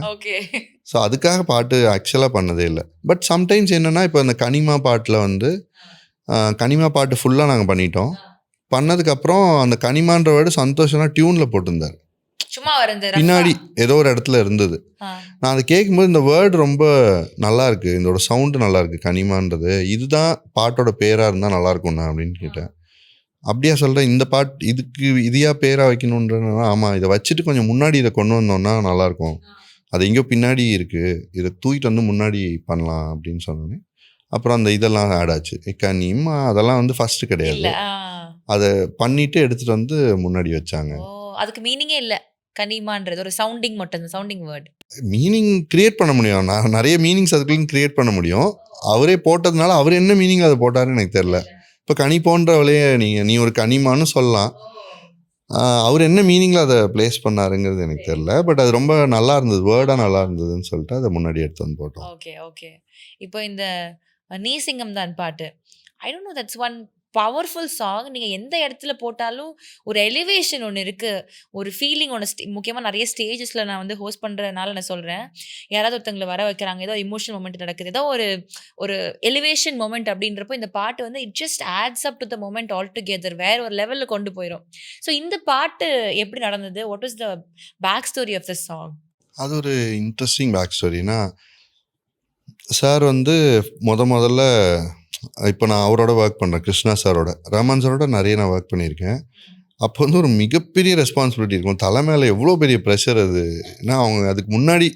ஸோ அதுக்காக பாட்டு ஆக்சுவலாக பண்ணதே இல்லை. பட் சம்டைம்ஸ் என்னென்னா, இப்போ அந்த கனிமா பாட்டில் வந்து கனிமா பாட்டு ஃபுல்லாக நாங்கள் பண்ணிட்டோம். பண்ணதுக்கப்புறம் அந்த கனிமான்ற வேர்டு சந்தோஷம்னா டியூனில் போட்டிருந்தார், சும்மா பின்னாடி ஏதோ ஒரு இடத்துல இருந்தது. நான் அதை கேட்கும்போது இந்த வேர்டு ரொம்ப நல்லா இருக்கு, இதோட சவுண்டு நல்லா இருக்கு, கனிமான்றது இதுதான் பாட்டோட பேராக இருந்தால் நல்லா இருக்கும்ண்ணா அப்படின்னு கேட்டேன். அப்படியா சொல்கிறேன், இந்த பாட்டு இதுக்கு இதையா பேராக வைக்கணுன்றனா, ஆமாம் இதை வச்சுட்டு கொஞ்சம் முன்னாடி இதை கொண்டு வந்தோம்னா நல்லாயிருக்கும், அது எங்கேயோ பின்னாடி இருக்குது, இதை தூக்கிட்டு வந்து முன்னாடி பண்ணலாம் அப்படின்னு சொன்னோன்னே அப்புறம் அந்த இதெல்லாம் ஆட் ஆச்சு. கனிமா அதெல்லாம் வந்து ஃபர்ஸ்ட் கிடையாது, அதை பண்ணிட்டு எடுத்துகிட்டு வந்து முன்னாடி வச்சாங்க. அதுக்கு மீனிங்கே இல்லை, கனிமான்றது ஒரு சவுண்டிங் மட்டும், சவுண்டிங் வேர்ட். மீனிங் கிரியேட் பண்ண முடியும், நான் நிறைய மீனிங்ஸ் அதுக்குள்ளே கிரியேட் பண்ண முடியும். அவரே போட்டதுனால அவர் என்ன மீனிங் அதை போட்டாருன்னு எனக்கு தெரில. இப்போ கனி போன்றவளே நீ ஒரு கனிமான்னு சொல்லலாம், அவர் என்ன மீனிங்கில் அதை பிளேஸ் பண்ணாருங்கிறது எனக்கு தெரில. பட் அது ரொம்ப நல்லா இருந்தது, வேர்டாக நல்லா இருந்ததுன்னு சொல்லிட்டு அதை முன்னாடி எடுத்து வந்து போட்டோம். ஓகே. இப்போ இந்த நீ சிங்கம் தான் பாட்டு, ஐ don't no, that's one powerful song. நீங்கள் எந்த இடத்துல போட்டாலும் ஒரு எலிவேஷன் ஒன்று இருக்குது, ஒரு ஃபீலிங் ஒன்று. முக்கியமாக நிறைய ஸ்டேஜஸில் நான் வந்து ஹோஸ்ட் பண்ணுறதுனால நான் சொல்கிறேன், யாராவது ஒருத்தங்களை வர வைக்கிறாங்க, ஏதோ இமோஷனல் மொமெண்ட் நடக்குது, ஏதோ ஒரு எலிவேஷன் மொமெண்ட் அப்படின்றப்போ இந்த பாட்டு வந்து it just adds up to the moment all together, வேற ஒரு லெவலில் கொண்டு போயிடும். ஸோ இந்த பாட்டு எப்படி நடந்தது? What is the back story of the song? அது ஒரு இன்ட்ரெஸ்டிங் பேக் ஸ்டோரினா, சார் வந்து முதல்ல இப்போ நான் அவரோட ஒர்க் பண்ணுறேன், கிருஷ்ணா சாரோட, ரமன் சாரோட நிறைய நான் ஒர்க் பண்ணியிருக்கேன். அப்போ வந்து ஒரு மிகப்பெரிய ரெஸ்பான்சிபிலிட்டி இருக்கும், தலை மேலே எவ்வளோ பெரிய ப்ரெஷர் அது. ஏன்னா அவங்க அதுக்கு முன்னாடி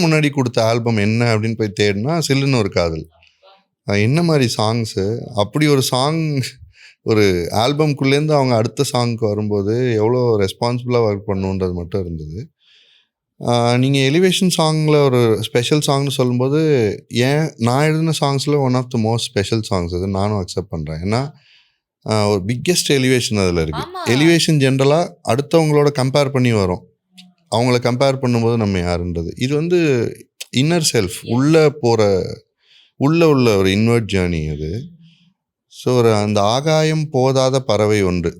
முன்னாடி கொடுத்த ஆல்பம் என்ன அப்படின்னு போய் தேடினா சில்லுன்னு ஒரு காதல், என்ன மாதிரி சாங்ஸு, அப்படி ஒரு சாங் ஒரு ஆல்பம்குள்ளேருந்து அவங்க அடுத்த சாங்க்கு வரும்போது எவ்வளோ ரெஸ்பான்சிபிளாக ஒர்க் பண்ணணுன்றது மட்டும் இருந்தது. நீங்கள் எலிவேஷன் சாங்கில் ஒரு ஸ்பெஷல் சாங்னு சொல்லும்போது, நான் எழுதின சாங்ஸில் one of the most special songs அது, நானும் அக்செப்ட் பண்ணுறேன். ஏன்னா ஒரு பிக்கெஸ்ட் எலிவேஷன் அதில் இருக்குது. எலிவேஷன் ஜென்ரலாக அடுத்தவங்களோட கம்பேர் பண்ணி வரும், அவங்கள கம்பேர் பண்ணும்போது நம்ம யாருன்றது. இது வந்து இன்னர் செல்ஃப், உள்ள உள்ள ஒரு இன்வெர்ட் ஜேர்னி அது. ஸோ அந்த ஆகாயம் போதாத பறவை ஒன்று.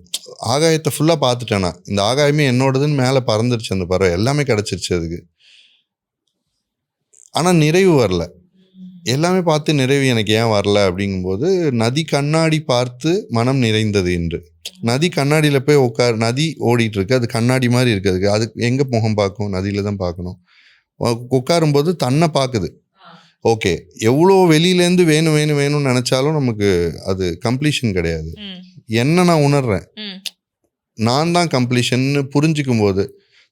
ஆகாயத்தை ஃபுல்லாக பார்த்துட்டேன்னா, இந்த ஆகாயமே என்னோடதுன்னு மேலே பறந்துருச்சு அந்த பறவை, எல்லாமே கிடச்சிருச்சு அதுக்கு. ஆனால் நிறைவு வரல. எல்லாமே பார்த்து நிறைவு எனக்கு ஏன் வரல அப்படிங்கும்போது, நதி கண்ணாடி பார்த்து மனம் நிறைந்தது என்று. நதி கண்ணாடியில் போய் நதி ஓடிட்டு இருக்கு, அது கண்ணாடி மாதிரி இருக்குது. அது எங்கே முகம் பார்க்கும்? நதியில் தான் பார்க்கணும். உட்காரும்போது தன்னை பார்க்குது. ஓகே, எவ்வளோ வெளியிலேருந்து வேணும் வேணும் வேணும்னு நினச்சாலும் நமக்கு அது கம்ப்ளீஷன் கிடையாது. என்ன நான் உணர்றேன், நான் தான் கம்ப்ளீஷன்னு புரிஞ்சிக்கும் போது,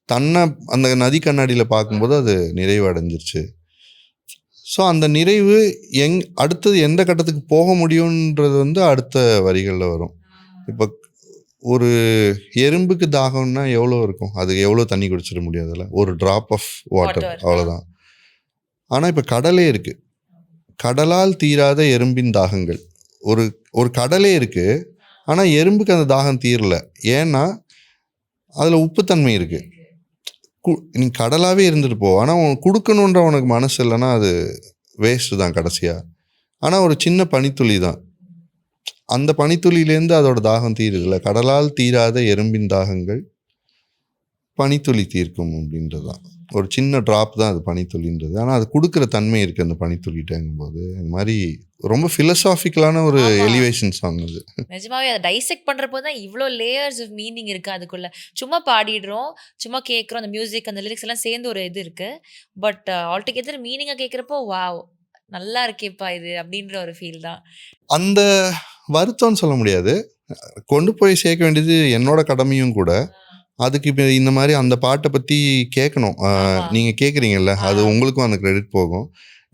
தன்னை அந்த நதி கண்ணாடியில் பார்க்கும்போது அது நிறைவு அடைஞ்சிருச்சு. ஸோ அந்த நிறைவு அடுத்தது எந்த கட்டத்துக்கு போக முடியுன்றது வந்து அடுத்த வரிகளில் வரும். இப்போ ஒரு எறும்புக்கு தாகம்னா எவ்வளோ இருக்கும், அது எவ்வளோ தண்ணி குடிச்சிட முடியாதுல்ல, ஒரு ட்ராப் ஆஃப் வாட்டர், அவ்வளோதான். ஆனால் இப்போ கடலே இருக்குது, கடலால் தீராத எறும்பின் தாகங்கள். ஒரு கடலே இருக்குது, ஆனால் எறும்புக்கு அந்த தாகம் தீரல. ஏன்னா அதில் உப்புத்தன்மை இருக்குது. நீ கடலாகவே இருந்துட்டு போ, ஆனால் உனக்கு கொடுக்கணுன்ற உனக்கு மனசு இல்லைன்னா அது வேஸ்ட்டு தான் கடைசியாக. ஆனால் ஒரு சின்ன பனித்துளி தான், அந்த பனித்துளியிலேருந்து அதோட தாகம் தீருதில்ல. கடலால் தீராத எறும்பின் தாகங்கள் பனித்துளி தீர்க்கும் அப்படின்றது தான். ஒரு சின்ன ட்ராப் தான் அது பனித்துளின்றது. ஆனால் அது கொடுக்குற தன்மை இருக்குது அந்த பனித்துளிட்டேங்கும் போது. இந்த மாதிரி ரொம்ப ஃபிலசாஃபிக்கலான ஒரு எலிவேஷன் சாங் அது. நிஜமாவே அதை டைசெக்ட் பண்ணுறப்போ தான் இவ்வளோ லேயர்ஸ் ஆஃப் மீனிங் இருக்குது அதுக்குள்ளே. சும்மா பாடிடுறோம், சும்மா கேட்குறோம், அந்த மியூசிக் அந்த லிரிக்ஸ் எல்லாம் சேர்ந்து ஒரு இது இருக்குது. பட் ஆல்டுகெதர் மீனிங்காக கேட்குறப்போ வாவ் நல்லா இருக்கேப்பா இது அப்படின்ற ஒரு ஃபீல் தான். அந்த வருத்தம்னு சொல்ல முடியாது, கொண்டு போய் சேர்க்க வேண்டியது என்னோட கடமையும் கூட. அதுக்கு இப்போ இந்த மாதிரி அந்த பாட்டை பற்றி கேட்கணும். நீங்கள் கேட்குறீங்கல்ல, அது உங்களுக்கும் அந்த கிரெடிட் போகும்.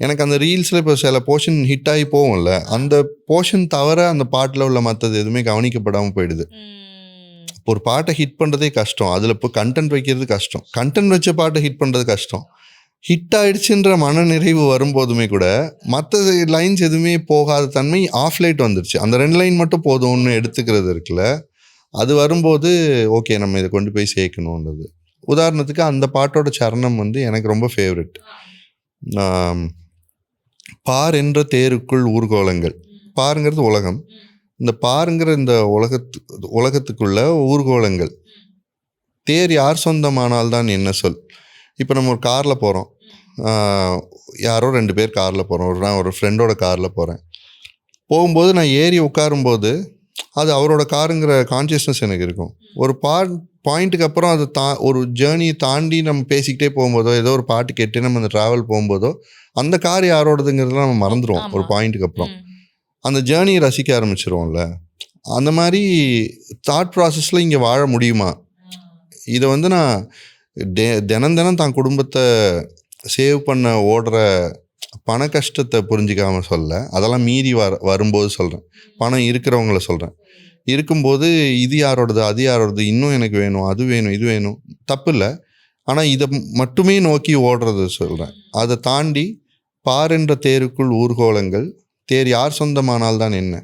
எனக்கு அந்த ரீல்ஸில் இப்போ சில போர்ஷன் ஹிட் ஆகி போகும்ல, அந்த போர்ஷன் தவிர அந்த பாட்டில் உள்ள மற்றது எதுவுமே கவனிக்கப்படாமல் போயிடுது. ஒரு பாட்டை ஹிட் பண்ணுறதே கஷ்டம், அதில் இப்போ கண்டென்ட் வைக்கிறது கஷ்டம். கண்டென்ட் வச்ச பாட்டை ஹிட் பண்ணுறது கஷ்டம். ஹிட் ஆயிடுச்சுன்ற மன நிறைவு வரும்போதுமே கூட மற்ற லைன்ஸ் எதுவுமே போகாத தன்மை ஆஃப் லைட் வந்துருச்சு. அந்த 2 லைன் மட்டும் போதும்னு எடுத்துக்கிறது இருக்குல்ல, அது வரும்போது ஓகே நம்ம இதை கொண்டு போய் சேர்க்கணுன்றது. உதாரணத்துக்கு அந்த பாட்டோட சரணம் வந்து எனக்கு ரொம்ப ஃபேவரெட். பார் என்ற தேருக்குள் ஊர்கோலங்கள். பாருங்கிறது உலகம், இந்த பாருங்கிற இந்த உலகத்துக்குள்ள ஊர்கோலங்கள். தேர் யார் சொந்தமானால்தான் என்ன சொல். இப்போ நம்ம ஒரு காரில் போகிறோம், யாரோ 2 பேர் காரில் போகிறோம், நான் ஒரு ஃப்ரெண்டோட காரில் போகிறேன். போகும்போது நான் ஏறி உட்காரும்போது அது அவரோட காருங்கிற கான்சியஸ்னஸ் எனக்கு இருக்கும். ஒரு பாயிண்ட்டுக்கு அப்புறம் அது ஒரு ஜேர்னியை தாண்டி நம்ம பேசிக்கிட்டே போகும்போதோ, ஏதோ ஒரு பாட்டு கேட்டு நம்ம அந்த ட்ராவல் போகும்போதோ அந்த கார் யாரோடதுங்கிறதுலாம் நம்ம மறந்துடுவோம். ஒரு பாயிண்ட்டுக்கு அப்புறம் அந்த ஜேர்னியை ரசிக்க ஆரம்பிச்சிருவோம்ல. அந்த மாதிரி தாட் ப்ராசஸில் இங்கே வாழ முடியுமா? இதை வந்து நான் தினம் தான் குடும்பத்தை சேவ் பண்ண ஓடுற பண கஷ்டத்தை புரிஞ்சிக்காமல் சொல்ல, அதெல்லாம் மீறி வரும்போது சொல்கிறேன். பணம் இருக்கிறவங்கள சொல்கிறேன். இருக்கும்போது இது யாரோடது, அது யாரோடது, இன்னும் எனக்கு வேணும், அது வேணும், இது வேணும், தப்பு இல்லை. ஆனால் இதை மட்டுமே நோக்கி ஓடுறது சொல்கிறேன். அதை தாண்டி பார் என்ற தேருக்குள் ஊர்கோலங்கள். தேர் யார் சொந்தமானால்தான் என்ன.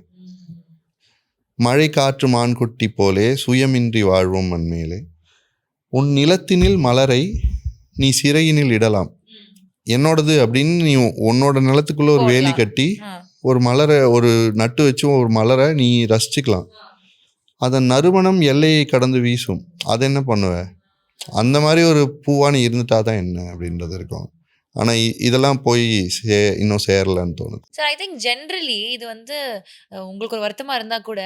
மழை காற்று மான்குட்டி போலே சுயமின்றி வாழ்வோம் மண்மேலே. உன் நிலத்தினில் மலரை நீ சிறையினில் இடலாம். என்னோடது அப்படின்னு நீ உன்னோட நிலத்துக்குள்ளே ஒரு வேலி கட்டி ஒரு மலரை ஒரு நட்டு வச்சு ஒரு மலரை நீ ரசிச்சுக்கலாம். அதன் நறுமணம் எல்லையை கடந்து வீசும். அதை என்ன பண்ணுவ? அந்த மாதிரி ஒரு பூவா நீ இருந்துட்டா தான் என்ன அப்படின்றது இருக்கும். ஆனால் இதெல்லாம் போய் இன்னும் சேரலன்னு தோணுது. சார் ஐ திங்க் ஜென்ரலி இது வந்து உங்களுக்கு ஒரு வருத்தமாக இருந்தால் கூட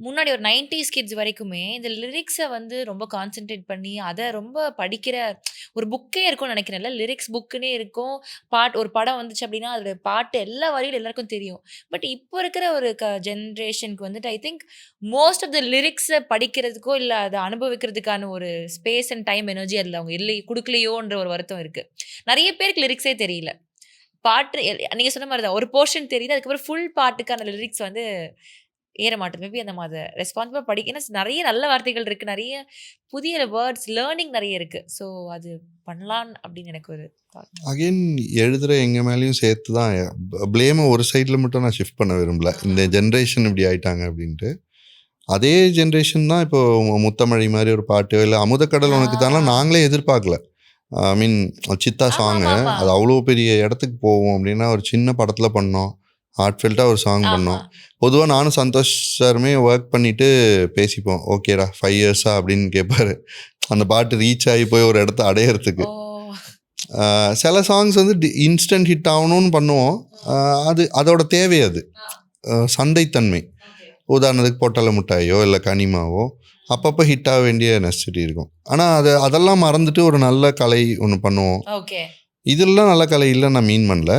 முன்னாடி ஒரு 90s கிட்ஸ் வரைக்குமே இந்த லிரிக்ஸை வந்து ரொம்ப கான்சென்ட்ரேட் பண்ணி அதை ரொம்ப படிக்கிற ஒரு புக்கே இருக்கும்னு நினைக்கிறேன்ல. லிரிக்ஸ் புக்குன்னே இருக்கும். ஒரு படம் வந்துச்சு அப்படின்னா அதோட பாட்டு எல்லா வரியும் எல்லாருக்கும் தெரியும். பட் இப்போ இருக்கிற ஒரு ஜென்ரேஷனுக்கு வந்துட்டு I think most of the லிரிக்ஸை படிக்கிறதுக்கோ இல்லை அதை அனுபவிக்கிறதுக்கான ஒரு ஸ்பேஸ் அண்ட் டைம் எனர்ஜி அதில் அவங்க இல்லை கொடுக்கலையோன்ற ஒரு வருத்தம் இருக்குது. நிறைய பேருக்கு லிரிக்ஸே தெரியல. பாட்டு நீங்கள் சொன்ன மாதிரி தான் ஒரு போர்ஷன் தெரியுது, அதுக்கப்புறம் ஃபுல் பாட்டுக்கான லிரிக்ஸ் வந்து ஏற மாட்டேன். மேபி அந்த மாதிரி ரெஸ்பான்சிபிளாக படிக்க, ஏன்னா நிறைய நல்ல வார்த்தைகள் இருக்குது, நிறைய புதிய வேர்ட்ஸ் லேர்னிங் நிறைய இருக்குது. ஸோ அது பண்ணலான் அப்படின்னு எனக்கு ஒரு அகெயின் எழுதுகிற எங்கள் மேலேயும் சேர்த்து தான் ப்ளேமை ஒரு சைடில் மட்டும் நான் ஷிஃப்ட் பண்ண விரும்பல. இந்த ஜென்ரேஷன் இப்படி ஆயிட்டாங்க அப்படின்ட்டு. அதே ஜென்ரேஷன் தான் இப்போ முத்தமழை மாதிரி ஒரு பாட்டு, இல்லை அமுதக்கடல் உனக்கு தானே நாங்களே எதிர்பார்க்கல. ஐ மீன் சித்தா சாங்கு அது அவ்வளோ பெரிய இடத்துக்கு போவோம் அப்படின்னா ஒரு சின்ன படத்தில் பண்ணோம். ஹார்ட்ஃபெல்ட்டாக ஒரு சாங் பண்ணோம். பொதுவாக நானும் சந்தோஷ் சாருமே ஒர்க் பண்ணிவிட்டு பேசிப்போம். ஓகேடா 5 இயர்ஸா அப்படின்னு கேட்பாரு. அந்த பாட்டு ரீச் ஆகி போய் ஒரு இடத்த அடையிறதுக்கு. சில சாங்ஸ் வந்து இன்ஸ்டன்ட் ஹிட் ஆகணும்னு பண்ணுவோம். அதோட தேவை அது சந்தைத்தன்மை. உதாரணத்துக்கு பொட்டலை மிட்டாயோ இல்லை கனிமாவோ அப்பப்போ ஹிட் ஆக வேண்டிய நெசசிட்டி இருக்கும். ஆனால் அதெல்லாம் மறந்துட்டு ஒரு நல்ல கலை ஒன்று பண்ணுவோம். இதெல்லாம் நல்ல கலை இல்லைன்னு நான் மீன் பண்ணல.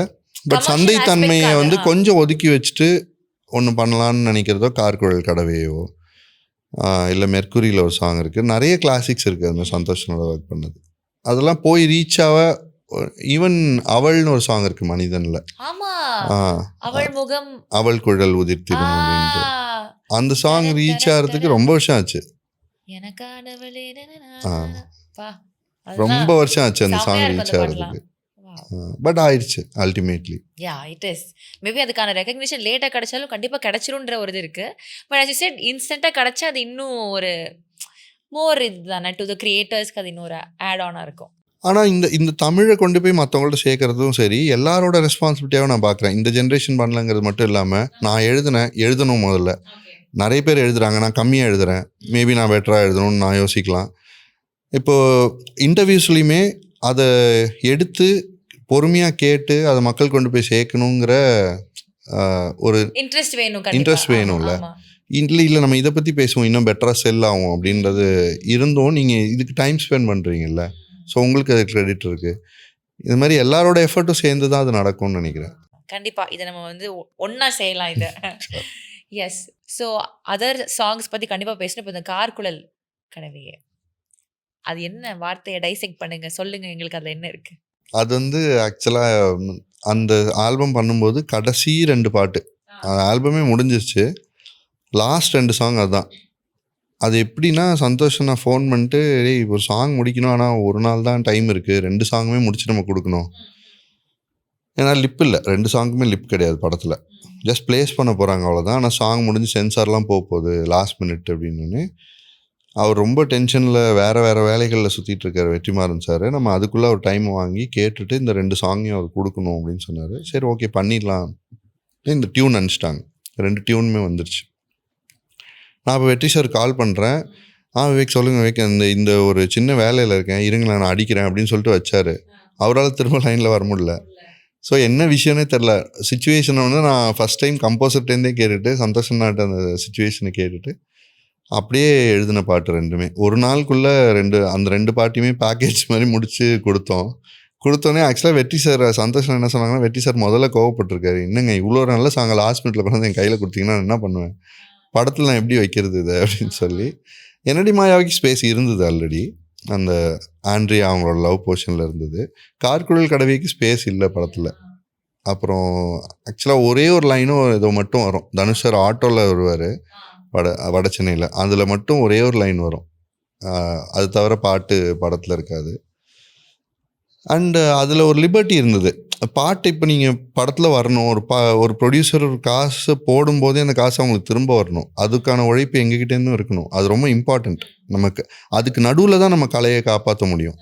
பட் சந்தைத்தன்மையை வந்து கொஞ்சம் ஒதுக்கி வச்சுட்டு ஒன்று பண்ணலான்னு நினைக்கிறதோ கார்குழல் கடவையோ இல்லை மெர்க்குரியில் ஒரு சாங் இருக்குது. நிறைய கிளாசிக்ஸ் இருக்குது அந்த சந்தோஷனோட ஒர்க் பண்ணது. அதெல்லாம் போய் ரீச் ஆக ஈவன் அவள்னு ஒரு சாங் இருக்குது மனிதனில். அவள் குழல் உதிர்த்திடும் அப்படின்ட்டு அந்த சாங் ரீச் ஆகிறதுக்கு ரொம்ப வருஷம் ஆச்சு. ரொம்ப வருஷம் ஆச்சு அந்த சாங் ரீச் ஆகிறதுக்கு. பட் ஆயிடுச்சு அல்டிமேட்லி. இட் இஸ் மேபி அதுக்கான ரெகக்னிஷன் லேட்டாக கிடைச்சாலும் கண்டிப்பாக கிடைச்சிருன்ற ஒரு இது இருக்குது. பட் as you said இன்ஸ்டண்ட்டாக கிடைச்சா அது இன்னும் ஒரு மோர் இது தானே டு த கிரியேட்டர்ஸ்க்கு அது இன்னொரு ஆட் ஆனாக இருக்கும். ஆனால் இந்த தமிழை கொண்டு போய் மற்றவங்கள்ட்ட சேர்க்கறதும் சரி எல்லாரோட ரெஸ்பான்சிபிலிட்டியாகவும் நான் பார்க்குறேன். இந்த ஜென்ரேஷன் பண்ணலங்கிறது மட்டும் இல்லாமல் நான் எழுதணும் முதல்ல. நிறைய பேர் எழுதுகிறாங்க, நான் கம்மியாக எழுதுகிறேன். மேபி நான் பெட்டராக எழுதணும்னு நான் யோசிக்கலாம். இப்போது இன்டர்வியூஸ்லையுமே அதை எடுத்து பொறுமையாக கேட்டு அதை மக்கள் கொண்டு போய் சேர்க்கணுங்கிற ஒரு இன்ட்ரெஸ்ட் வேணும்ல. இல்லை நம்ம இதை பற்றி பேசுவோம் இன்னும் பெட்டராக செல் ஆகும் அப்படின்றது இருந்தும் நீங்கள் இதுக்கு டைம் ஸ்பெண்ட் பண்ணுறீங்கல்ல. ஸோ உங்களுக்கு அது கிரெடிட் இருக்குது. இது மாதிரி எல்லாரோட எஃபர்ட்டும் சேர்ந்து தான் அது நடக்கும்னு நினைக்கிறேன். கண்டிப்பாக இதை நம்ம வந்து ஒன்றா செய்யலாம் இதை. எஸ். ஸோ அதர் சாங்ஸ் பற்றி கண்டிப்பாக பேசணும். இப்போ இந்த கார்குழல் கடவையே அது என்ன வார்த்தையை டைசெக்ட் பண்ணுங்க, சொல்லுங்கள் எங்களுக்கு அதில் என்ன இருக்குது. அது வந்து ஆக்சுவலாக அந்த ஆல்பம் பண்ணும்போது கடைசி 2 பாட்டு ஆல்பமே முடிஞ்சிருச்சு. லாஸ்ட் 2 சாங் அதுதான். அது எப்படின்னா சந்தோஷம் நான் ஃபோன் பண்ணிட்டு ஒரு சாங் முடிக்கணும், ஆனால் ஒரு நாள் தான் டைம் இருக்குது, 2 சாங்குமே முடிச்சு நம்ம கொடுக்கணும். ஏன்னா லிப் இல்லை, 2 சாங்குமே லிப் கிடையாது படத்தில். ஜஸ்ட் ப்ளேஸ் பண்ண போகிறாங்க அவ்வளோதான். ஆனால் சாங் முடிஞ்சு சென்சார்லாம் போகுது லாஸ்ட் மினிட் அப்படின்னு. அவர் ரொம்ப டென்ஷனில் வேறு வேலைகளில் சுற்றிட்டு இருக்கார் வெற்றிமாறன் சார். நம்ம அதுக்குள்ளே ஒரு டைம் வாங்கி கேட்டுட்டு இந்த 2 சாங்கையும் அவர் கொடுக்கணும் அப்படின்னு சொன்னார். சரி ஓகே பண்ணிடலாம். இந்த டியூன் அனுப்பிச்சிட்டாங்க, 2 டியூனுமே வந்துருச்சு. நான் இப்போ வெற்றி சார் கால் பண்ணுறேன். விவேக் சொல்லுங்கள் விவேக், இந்த ஒரு சின்ன வேலையில் இருக்கேன், இருங்களேன் நான் அடிக்கிறேன் அப்படின்னு சொல்லிட்டு வச்சார். அவரால் திரும்ப லைனில் வர முடியல. ஸோ என்ன விஷயம்னே தெரில. சுச்சுவேஷனை வந்து நான் ஃபஸ்ட் டைம் கம்போசர்ட்டேருந்தே கேட்டுட்டு சந்தோஷம் நாட்டு அந்த சுச்சுவேஷனை கேட்டுட்டு அப்படியே எழுதின பாட்டு 2மே ஒரு நாளுக்குள்ளே அந்த 2 பாட்டையுமே பேக்கேஜ் மாதிரி முடிச்சு கொடுத்தோன்னே ஆக்சுவலாக வெற்றி சார் சந்தோஷம் என்ன சொன்னாங்கன்னா, வெற்றி சார் முதல்ல கோவப்பட்டிருக்காரு. இன்னுங்க இவ்வளோ நல்ல சாங் லாஸ்ட் மினிட்ல கொண்டு என் கையில் கொடுத்தீங்கன்னா என்ன பண்ணுவேன், படத்தில் நான் எப்படி வைக்கிறது இதை அப்படின்னு சொல்லி. என்னடி மாயாவுக்கு ஸ்பேஸ் இருந்தது ஆல்ரெடி, அந்த ஆண்ட்ரியா அவங்களோட லவ் போர்ஷனில் இருந்தது. கார்குழல் கடவைக்கு ஸ்பேஸ் இல்லை படத்தில். அப்புறம் ஆக்சுவலாக ஒரே ஒரு லைனும் ஏதோ மட்டும் வரும். தனுஷ் சார் ஆட்டோவில் வருவார் வட சென்னையில், அதில் மட்டும் ஒரே ஒரு லைன் வரும். அது தவிர பாட்டு படத்தில் இருக்காது. அண்டு அதில் ஒரு லிபர்ட்டி இருந்தது. பாட்டு இப்போ நீங்கள் படத்தில் வரணும், ஒரு ப்ரொடியூசர் ஒரு காசு போடும்போதே அந்த காசு அவங்களுக்கு திரும்ப வரணும். அதுக்கான உழைப்பு எங்ககிட்டேருந்தும் இருக்கணும். அது ரொம்ப இம்பார்ட்டண்ட் நமக்கு. அதுக்கு நடுவில் தான் நம்ம கலையை காப்பாற்ற முடியும்.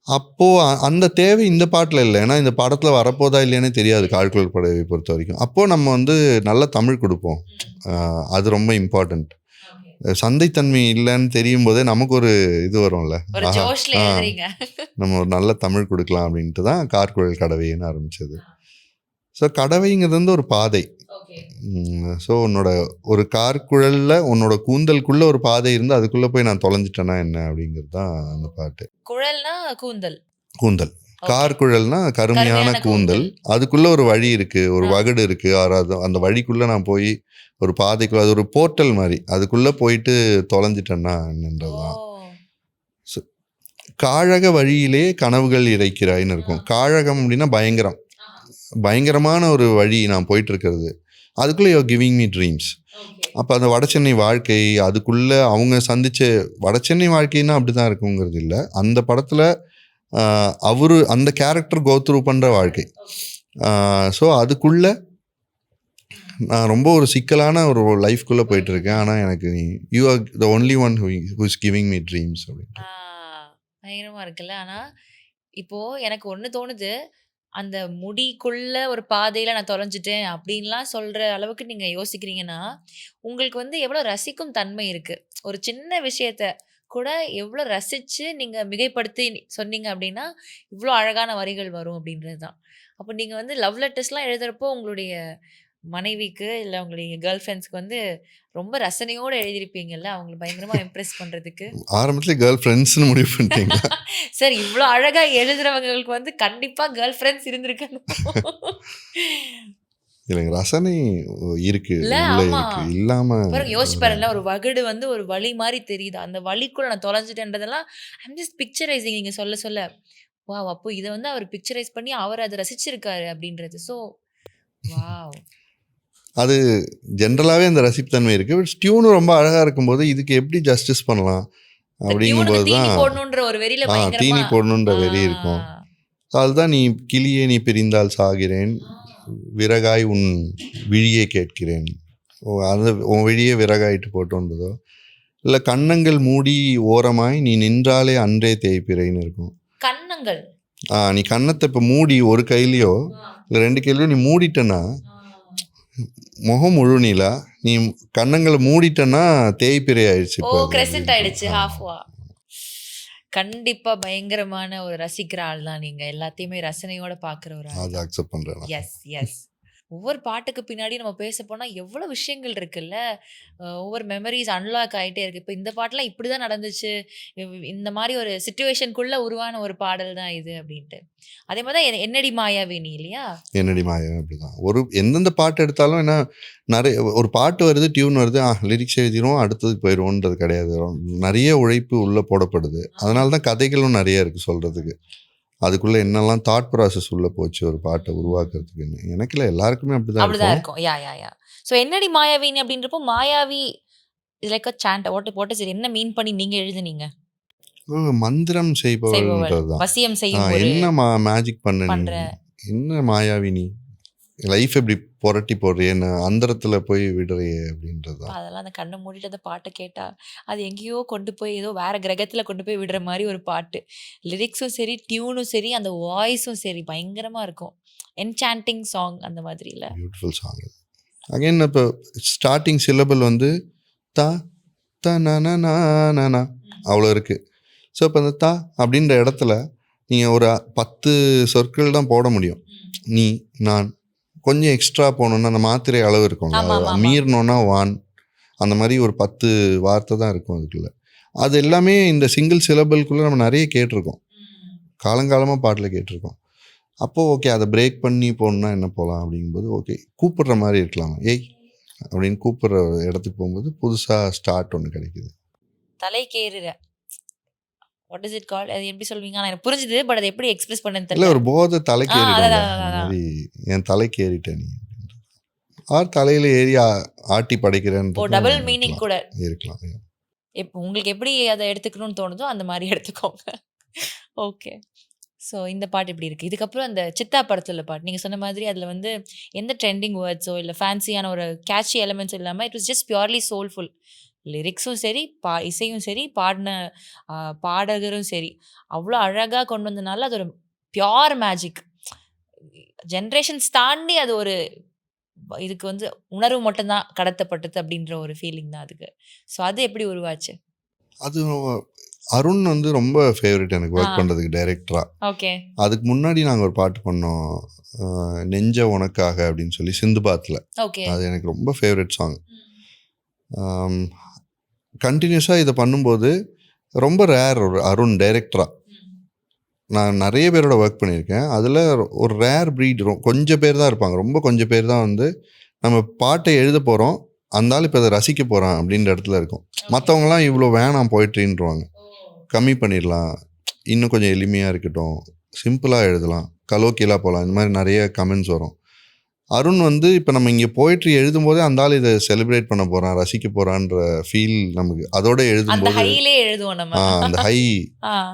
அப்போது அந்த தேவை இந்த பாட்டில் இல்லை. ஏன்னா இந்த படத்தில் வரப்போதா இல்லையானே தெரியாது கார்குழல் கடவையை பொறுத்த வரைக்கும். அப்போது நம்ம வந்து நல்ல தமிழ் கொடுப்போம். அது ரொம்ப இம்பார்ட்டண்ட். சந்தைத்தன்மை இல்லைன்னு தெரியும் போதே நமக்கு ஒரு இது வரும்ல, நம்ம ஒரு நல்ல தமிழ் கொடுக்கலாம் அப்படின்ட்டு தான் கார்குழல் கடவைன்னு ஆரம்பித்தது. ஸோ கடவைங்கிறது வந்து ஒரு பாதை. ஸோ உன்னோட ஒரு கார்குழலில் உன்னோட கூந்தலுக்குள்ளே ஒரு பாதை இருந்து அதுக்குள்ளே போய் நான் தொலைஞ்சிட்டேன்னா என்ன அப்படிங்கிறது தான் அந்த பாட்டு. குழல்னா கூந்தல், கார்குழல்னா கருமையான கூந்தல். அதுக்குள்ளே ஒரு வழி இருக்குது, ஒரு வகடு இருக்குது. அந்த வழிக்குள்ளே நான் போய் ஒரு பாதைக்குள்ள, அது ஒரு போர்ட்டல் மாதிரி, அதுக்குள்ளே போயிட்டு தொலைஞ்சிட்டேன்னா என்னன்றது தான். காழக வழியிலே கனவுகள் இறைக்கிறாயின்னு இருக்கும். காழகம் அப்படின்னா பயங்கரமான ஒரு வழி நான் போயிட்டு இருக்கிறது. அதுக்குள்ளே யூ கிவிங் மீ ட்ரீம்ஸ். அப்போ அந்த வடசென்னை வாழ்க்கை, அதுக்குள்ளே அவங்க சந்தித்த வடசென்னை வாழ்க்கைன்னா அப்படி தான் இருக்குங்கிறது இல்லை. அந்த படத்தில் அந்த கேரக்டர் கோத்ரூ பண்ணுற வாழ்க்கை. ஸோ அதுக்குள்ளே நான் ரொம்ப ஒரு சிக்கலான ஒரு லைஃப்குள்ளே போயிட்டுருக்கேன். ஆனால் எனக்கு you are the only one who is giving me dreams அப்படின்னு. பயங்கரமாக இருக்குல்ல. ஆனால் இப்போது எனக்கு ஒன்று தோணுது, அந்த முடிக்குள்ள ஒரு பாதையில நான் தொலைஞ்சுட்டேன் அப்படின்லாம் சொல்ற அளவுக்கு நீங்க யோசிக்கிறீங்கன்னா, உங்களுக்கு வந்து எவ்வளோ ரசிக்கும் தன்மை இருக்கு. ஒரு சின்ன விஷயத்த கூட எவ்வளோ ரசிச்சு நீங்க மிகைப்படுத்தி சொன்னீங்க அப்படின்னா, இவ்வளோ அழகான வரிகள் வரும் அப்படின்றது தான். அப்போ நீங்க வந்து லவ் லெட்டர்ஸ்லாம் எழுதுறப்போ உங்களுடைய மனைவிக்கு, இல்ல உங்களுடைய கேர்ள் ஃபிரெண்ட்ஸ்க்கு வந்து ரொம்ப ரசனையோட எழுதியிருப்பீங்கல்ல, அவங்கள பயங்கரமா இம்ப்ரெஸ் பண்றதுக்கு. ஆரம்பத்துல கேர்ள் ஃப்ரெண்ட்ஸ்னு முடிவு பண்ணிட்டீங்க. சார் இவ்ளோ அழகா எழுதுறவங்களுக்கு வந்து கண்டிப்பா கேர்ள் ஃபிரெண்ட்ஸ் இருந்திருக்கணும். எனக்கு ரசனை இருக்கு, இல்ல, உள்ள ஆமா. இருக்கு. இல்லாம பாருங்க யோசிச்சு பாருங்களேன், ஒரு வகுடு வந்து ஒரு வழி மாரி தெரியுது. அந்த வழிக்குள்ள நான் தொலைஞ்சுட்டேன்றதெல்லாம் ஐம் ஜஸ்ட் பிக்சரைசிங் நீங்க சொல்ல சொல்ல. வாவ்! அப்போ இத வந்து அவர் பிக்சரைஸ் பண்ணி அவர் அத ரசிச்சிருக்காரு அப்படின்றது. So wow! அது ஜென்ரலாவே அந்த ரசிப்புத்தன்மை இருக்கு. பட் டியூனும் ரொம்ப அழகா இருக்கும்போது, இதுக்கு எப்படி ஜஸ்டிஸ் பண்ணலாம் இந்த டியூனுக்கு அப்படிங்கும்போது தீனி தான் போடணுன்ற ஒரு வெறியில பயங்கரமா தீனி போடணுன்ற வெறி இருக்கும். So அதுதான் நீ கிளியே நீ பிரிந்தால் சாகிறேன், விறகாய் உன் விழியை கேட்கிறேன். அது உன் விழியை விறகாயிட்டு போட்டோன்றதோ, இல்லை கன்னங்கள் மூடி ஓரமாய் நீ நின்றாலே அன்றே தேய்பிறைன்னு இருக்கும். கன்னங்கள். நீ கன்னத்தை இப்போ மூடி ஒரு கையிலையோ இல்லை 2 கையிலையோ நீ மூடிட்டனா, முகம் முழு நீலா, நீ கன்னங்களை மூடிட்டனா தேய்பிறை ஆயிடுச்சு. ஓ இப்போ அது. கிரெசன்ட் ஆயிடுச்சு ஹாஃப்வா. கண்டிப்பா பயங்கரமான ஒரு ரசிக்கிற ஆள் தான் நீங்க. எல்லாத்தையுமே ரசனையோட பார்க்குற ஒரு ஆள். அதை அக்செப்ட் பண்ணுறேன். Yes, yes. ஒவ்வொரு பாட்டுக்கு பின்னாடி நம்ம பேச போனா எவ்வளோ விஷயங்கள் இருக்குல்ல. ஒவ்வொரு மெமரீஸ் அன்லாக் ஆயிட்டே இருக்கு. இப்போ இந்த பாட்டுலாம் இப்படிதான் நடந்துச்சு. இந்த மாரி ஒரு சிச்சுவேஷனுக்குள்ள உருவான ஒரு பாடல் தான் இது அப்படின்ட்டு. அதே மாரி தான் என்னடி மாயாவினி இல்லையா? என்னடி மாயம் அப்படிதான். ஒரு எந்தெந்த பாட்டு எடுத்தாலும் என்ன நிறைய ஒரு பாட்டு வருது, டியூன் வருது, லிரிக்ஸ் எழுதிரும், அடுத்ததுக்கு போயிடுவோன்றது கிடையாது. நிறைய உழைப்பு உள்ளே போடப்படுது. அதனால தான் கதைகளும் நிறைய இருக்குது சொல்கிறதுக்கு. அதுக்குள்ளே என்னெல்லாம் தாட் ப்ராசஸ் உள்ளே போச்சு ஒரு பாட்டை உருவாக்குறதுக்குன்னு. எனக்கு இல்லை, எல்லாருக்குமே அப்படிதான் அப்படிதான் இருக்கும். இருக்கும். யா, யா, யா. ஸோ என்னடி மாயாவினி அப்படின்றப்போ மாயாவி is like a sand. What is it? என்ன மீன் பண்ணி நீங்க எழுதுனீங்க? மந்திரம் செய்பவள், செய்பவள்ன்றது தான். வசியம் செய்யும் ஒரு என்ன மேஜிக் பண்ண நீ, பண்ற. என்ன மாயாவினி, லைஃப் எப்படி புரட்டி போடுறியே, என்ன அந்தரத்தில் போய் விடுறியே அப்படின்றது தான். அதெல்லாம் அந்த கண்ணை மூடிட்டு அந்த பாட்டை கேட்டா அது எங்கேயோ கொண்டு போய் ஏதோ வேற கிரகத்துல கொண்டு போய் விடுற மாதிரி ஒரு பாட்டு. லிரிக்ஸும் சரி, டியூனும் சரி, அந்த வாய்ஸும் சரி பயங்கரமா இருக்கும். என்சாண்டிங் சாங் அந்த மாதிரி இல்ல. Beautiful song. அகைன் இப்போ ஸ்டார்டிங் சிலபல் வந்து தா த ந அவ்வளோ இருக்குது. ஸோ இப்போ அந்த தா அப்படின்ற இடத்துல நீங்கள் ஒரு 10 சொற்கள் தான் போட முடியும். நீ, நான், கொஞ்சம் எக்ஸ்ட்ரா போகணுன்னா அந்த மாத்திரை அளவு இருக்கும்ல, ஆமா, ஆமா, ஆமா. மீறினோன்னா வான், அந்த மாதிரி ஒரு 10 வார்த்தை தான் இருக்கும் அதுக்குள்ளே. அது எல்லாமே இந்த சிங்கிள் சிலபல்குள்ளே நம்ம நிறைய கேட்டிருக்கோம், காலங்காலமாக பாட்டில் கேட்டிருக்கோம். அப்போது ஓகே, அதை பிரேக் பண்ணி போகணுன்னா என்ன போகலாம் அப்படிங்கும்போது, ஓகே கூப்பிடுற மாதிரி இருக்கலாம், ஏய் அப்படின்னு கூப்பிடுற இடத்துக்கு போகும்போது புதுசாக ஸ்டார்ட் ஒன்று கிடைக்குது. தலைக்கேறுற வாட் இஸ் இட் கால்? அது எப்படி சொல்வீங்க? ஆனால் எனக்கு புரிஞ்சுது, பட் அதை எப்படி எக்ஸ்பிரஸ் பண்ணேன்னு இல்லை, தெரியல. ஒரு போதை தலைக்கேறிடும். அதான், அந்த அதான். மாதிரி என் தலைக்கேறிட்ட நீ தலையில் ஏறி ஆட்டி படைக்கிறேன்னு ஓ டபுள் மீனிங் கூட இருக்கலாம். உங்களுக்கு எப்படி அதை எடுத்துக்கணும்னு தோணுதோ அந்த மாதிரி எடுத்துக்கோங்க. ஓகே. ஸோ இந்த பாட்டு இப்படி இருக்குது. இதுக்கப்புறம் அந்த சித்தா படத்தில் பாட்டு நீங்கள் சொன்ன மாதிரி அதில் வந்து எந்த ட்ரெண்டிங் வேர்ட்ஸோ இல்லை ஃபேன்சியான ஒரு கேட்சி எலமெண்ட்ஸும் இல்லாமல் it was just purely soulful. லிரிக்ஸும் சரி, இசையும் சரி, பாடின பாடகரும் சரி, அவ்வளோ அழகாக கொண்டு வந்தனால அது ஒரு பியோர் மேஜிக். ஜென்ரேஷன்ஸ் தாண்டி அது ஒரு இதுக்கு வந்து உணர்வு மட்டும்தான் கடத்தப்பட்டது அப்படின்ற ஒரு ஃபீலிங் தான் அதுக்கு. ஸோ அது எப்படி உருவாச்சு? அது அருண் வந்து ரொம்ப ஃபேவரட் எனக்கு ஒர்க் பண்ணுறதுக்கு டைரக்டராக. ஓகே. அதுக்கு முன்னாடி நாங்கள் ஒரு பாட்டு பண்ணோம், நெஞ்ச உனக்காக அப்படின்னு சொல்லி, சிந்துபாத்தில். ஓகே. அது எனக்கு ரொம்ப ஃபேவரட் சாங். கண்டினியூஸாக இதை பண்ணும்போது ரொம்ப ரேர் ஒரு அருண் டைரக்டராக. நான் நிறைய பேரோட ஒர்க் பண்ணியிருக்கேன். அதில் ஒரு ரேர் ப்ரீட், கொஞ்சம் பேர் தான் இருப்பாங்க, ரொம்ப கொஞ்சம் பேர் தான் வந்து நம்ம பாட்டை எழுத போகிறோம், அந்த ஆள் இப்போ அதை ரசிக்க போகிறான் அப்படின்ற இடத்துல இருக்கும். மற்றவங்களாம் இவ்வளோ வேணாம் போய்ட்ரின்றாங்க, கம்மி பண்ணிடலாம், இன்னும் கொஞ்சம் எளிமையாக இருக்கட்டும், சிம்பிளாக எழுதலாம், கலோக்கியலாக போகலாம், இந்த மாதிரி நிறைய கமெண்ட்ஸ் வரும். அருண் வந்து இப்போ நம்ம இங்கே போய்ட்ரி எழுதும்போதே அந்த ஆள் இதை செலிப்ரேட் பண்ண போகிறான், ரசிக்க போகிறான்ற ஃபீல் நமக்கு அதோட எழுதும்போது அந்த ஹை